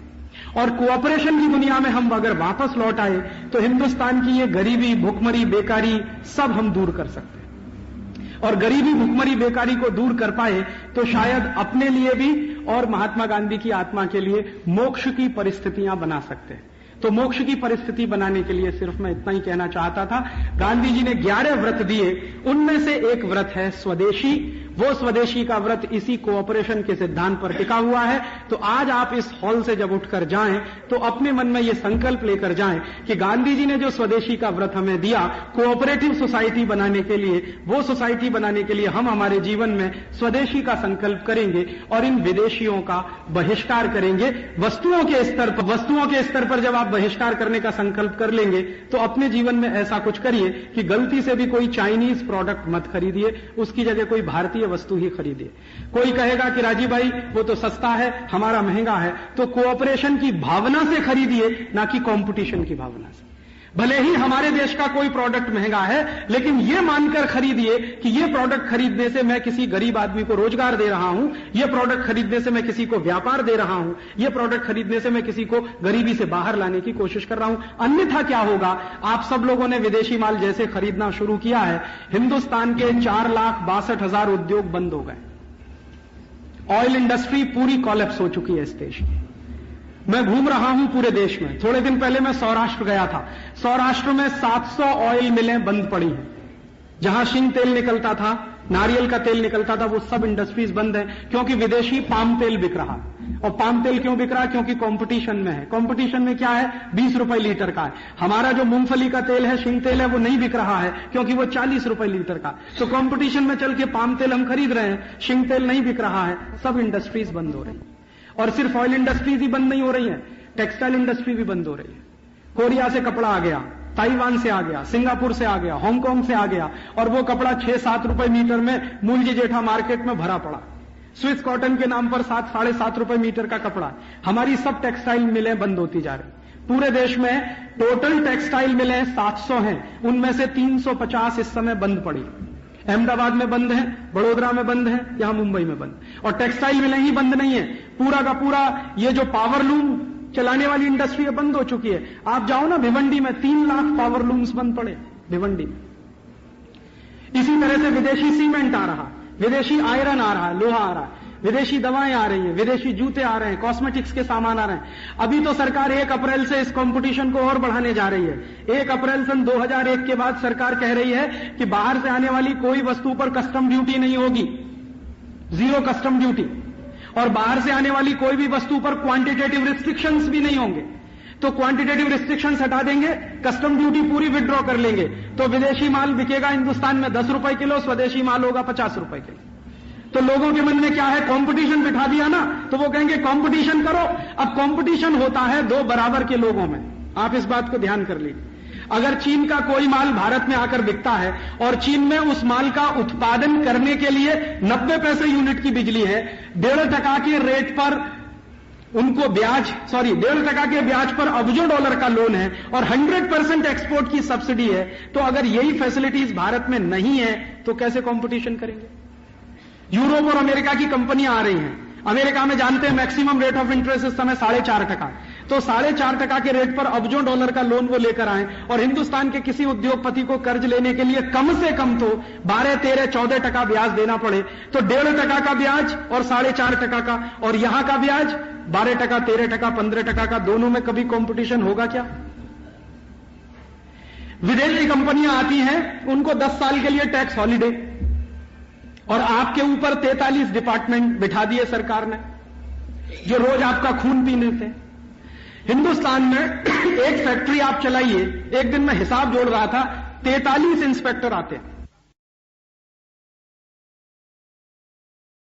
S1: और कोऑपरेशन की दुनिया में हम अगर वापस लौट आए तो हिंदुस्तान की ये गरीबी, भुखमरी, बेकारी सब हम दूर कर सकते हैं। और गरीबी, भुखमरी, बेकारी को दूर कर पाए तो शायद अपने लिए भी और महात्मा गांधी की आत्मा के लिए मोक्ष की परिस्थितियां बना सकते हैं। तो मोक्ष की परिस्थिति बनाने के लिए सिर्फ मैं इतना ही कहना चाहता था। गांधी जी ने 11 व्रत दिए, उनमें से एक व्रत है स्वदेशी। वो स्वदेशी का व्रत इसी कोऑपरेशन के सिद्धांत पर टिका हुआ है। तो आज आप इस हॉल से जब उठकर जाएं तो अपने मन में ये संकल्प लेकर जाएं कि गांधी जी ने जो स्वदेशी का व्रत हमें दिया कोऑपरेटिव सोसाइटी बनाने के लिए, वो सोसाइटी बनाने के लिए हम हमारे जीवन में स्वदेशी का संकल्प करेंगे और इन विदेशियों का बहिष्कार करेंगे। वस्तुओं के स्तर पर जब आप बहिष्कार करने का संकल्प कर लेंगे तो अपने जीवन में ऐसा कुछ करिए कि गलती से भी कोई चाइनीज प्रोडक्ट मत खरीदिए, उसकी जगह कोई भारतीय वस्तु ही खरीदिए। कोई कहेगा कि राजीव भाई वो तो सस्ता है, हमारा महंगा है, तो कोऑपरेशन की भावना से खरीदिए, ना कि कंपटीशन की भावना से। भले ही हमारे देश का कोई प्रोडक्ट महंगा है, लेकिन यह मानकर खरीदिए कि यह प्रोडक्ट खरीदने से मैं किसी गरीब आदमी को रोजगार दे रहा हूं, यह प्रोडक्ट खरीदने से मैं किसी को व्यापार दे रहा हूं, यह प्रोडक्ट खरीदने से मैं किसी को गरीबी से बाहर लाने की कोशिश कर रहा हूं। अन्यथा क्या होगा, आप सब लोगों ने विदेशी माल जैसे खरीदना शुरू किया है, हिंदुस्तान के 4,62,000 उद्योग बंद हो गए। ऑयल इंडस्ट्री पूरी कोलैप्स हो चुकी है इस देश की। मैं घूम रहा हूं पूरे देश में। थोड़े दिन पहले मैं सौराष्ट्र गया था। सौराष्ट्र में 700 ऑयल मिलें बंद पड़ी हैं। जहां शिंग तेल निकलता था, नारियल का तेल निकलता था, वो सब इंडस्ट्रीज बंद है क्योंकि विदेशी पाम तेल बिक रहा है। और पाम तेल क्यों बिक रहा है? क्योंकि कंपटीशन में है। कंपटीशन में क्या है? 20 रुपए लीटर का है। हमारा जो मूंगफली का तेल है, शिंग तेल है, वो नहीं बिक रहा है क्योंकि वो 40 रुपए लीटर का। तो कंपटीशन में चल के पाम तेल हम खरीद रहे हैं, शिंग तेल नहीं बिक रहा है। सब इंडस्ट्रीज बंद हो रही है। और सिर्फ ऑयल इंडस्ट्रीज ही बंद नहीं हो रही है, टेक्सटाइल इंडस्ट्री भी बंद हो रही है। कोरिया से कपड़ा आ गया, ताइवान से आ गया, सिंगापुर से आ गया, हांगकांग से आ गया, और वो कपड़ा 6-7 रुपए मीटर में मूलजी जेठा मार्केट में भरा पड़ा। स्विस कॉटन के नाम पर 7-7.5 रुपए मीटर का कपड़ा। हमारी सब टेक्सटाइल मिलें बंद होती जा रही। पूरे देश में टोटल टेक्सटाइल मिलें 700 हैं, उनमें से 350 इस समय बंद पड़ी। अहमदाबाद में बंद है, बड़ोदरा में बंद है, यहां मुंबई में बंद। और टेक्सटाइल मिलें ही बंद नहीं है, पूरा का पूरा ये जो पावर लूम चलाने वाली इंडस्ट्री है बंद हो चुकी है। आप जाओ ना भिवंडी में 3 लाख पावर लूम्स बंद पड़े भिवंडी में। इसी तरह से विदेशी सीमेंट आ रहा, विदेशी आयरन आ रहा, लोहा आ रहा है, विदेशी दवाएं आ रही हैं, विदेशी जूते आ रहे हैं, कॉस्मेटिक्स के सामान आ रहे हैं। अभी तो सरकार 1 अप्रैल से इस कंपटीशन को और बढ़ाने जा रही है। 1 अप्रैल सन 2001 के बाद सरकार कह रही है कि बाहर से आने वाली कोई वस्तु पर कस्टम ड्यूटी नहीं होगी, 0 कस्टम ड्यूटी। और बाहर से आने वाली कोई भी वस्तु पर क्वांटिटेटिव रिस्ट्रिक्शंस भी नहीं होंगे। तो क्वांटिटेटिव रिस्ट्रिक्शंस हटा देंगे, कस्टम ड्यूटी पूरी विड्रॉ कर लेंगे, तो विदेशी माल बिकेगा हिंदुस्तान में 10 रुपए किलो, स्वदेशी माल होगा 50 रुपए किलो। तो लोगों के मन में क्या है, कंपटीशन बिठा दिया ना, तो वो कहेंगे कंपटीशन करो। अब कंपटीशन होता है 2 बराबर के लोगों में, आप इस बात को ध्यान कर लीजिए। अगर चीन का कोई माल भारत में आकर बिकता है और चीन में उस माल का उत्पादन करने के लिए 90 पैसे यूनिट की बिजली है, 1.5% के रेट पर उनको 1.5% के ब्याज पर अरबों डॉलर का लोन है और 100% एक्सपोर्ट की सब्सिडी है, तो अगर यही फैसिलिटीज भारत में नहीं है तो कैसे कंपटीशन करेंगे? यूरोप और अमेरिका की कंपनियां आ रही हैं। अमेरिका में जानते हैं मैक्सिमम रेट ऑफ इंटरेस्ट इस समय 4.5%, तो 4.5% के रेट पर अरबों डॉलर का लोन वो लेकर आए और हिंदुस्तान के किसी उद्योगपति को कर्ज लेने के लिए कम से कम तो 12, 13, 14% ब्याज देना पड़े, तो 1.5% का ब्याज और 4.5% का, और यहां का ब्याज 12%, 13%, 15% का, दोनों में कभी कंपटीशन होगा क्या? विदेशी कंपनियां आती हैं, उनको 10 साल के लिए टैक्स हॉलिडे, और आपके ऊपर 43 डिपार्टमेंट बिठा दिए सरकार ने जो रोज आपका खून पीने थे। हिंदुस्तान में एक फैक्ट्री आप चलाइए, एक दिन मैं हिसाब जोड़ रहा था, 43 इंस्पेक्टर आते हैं।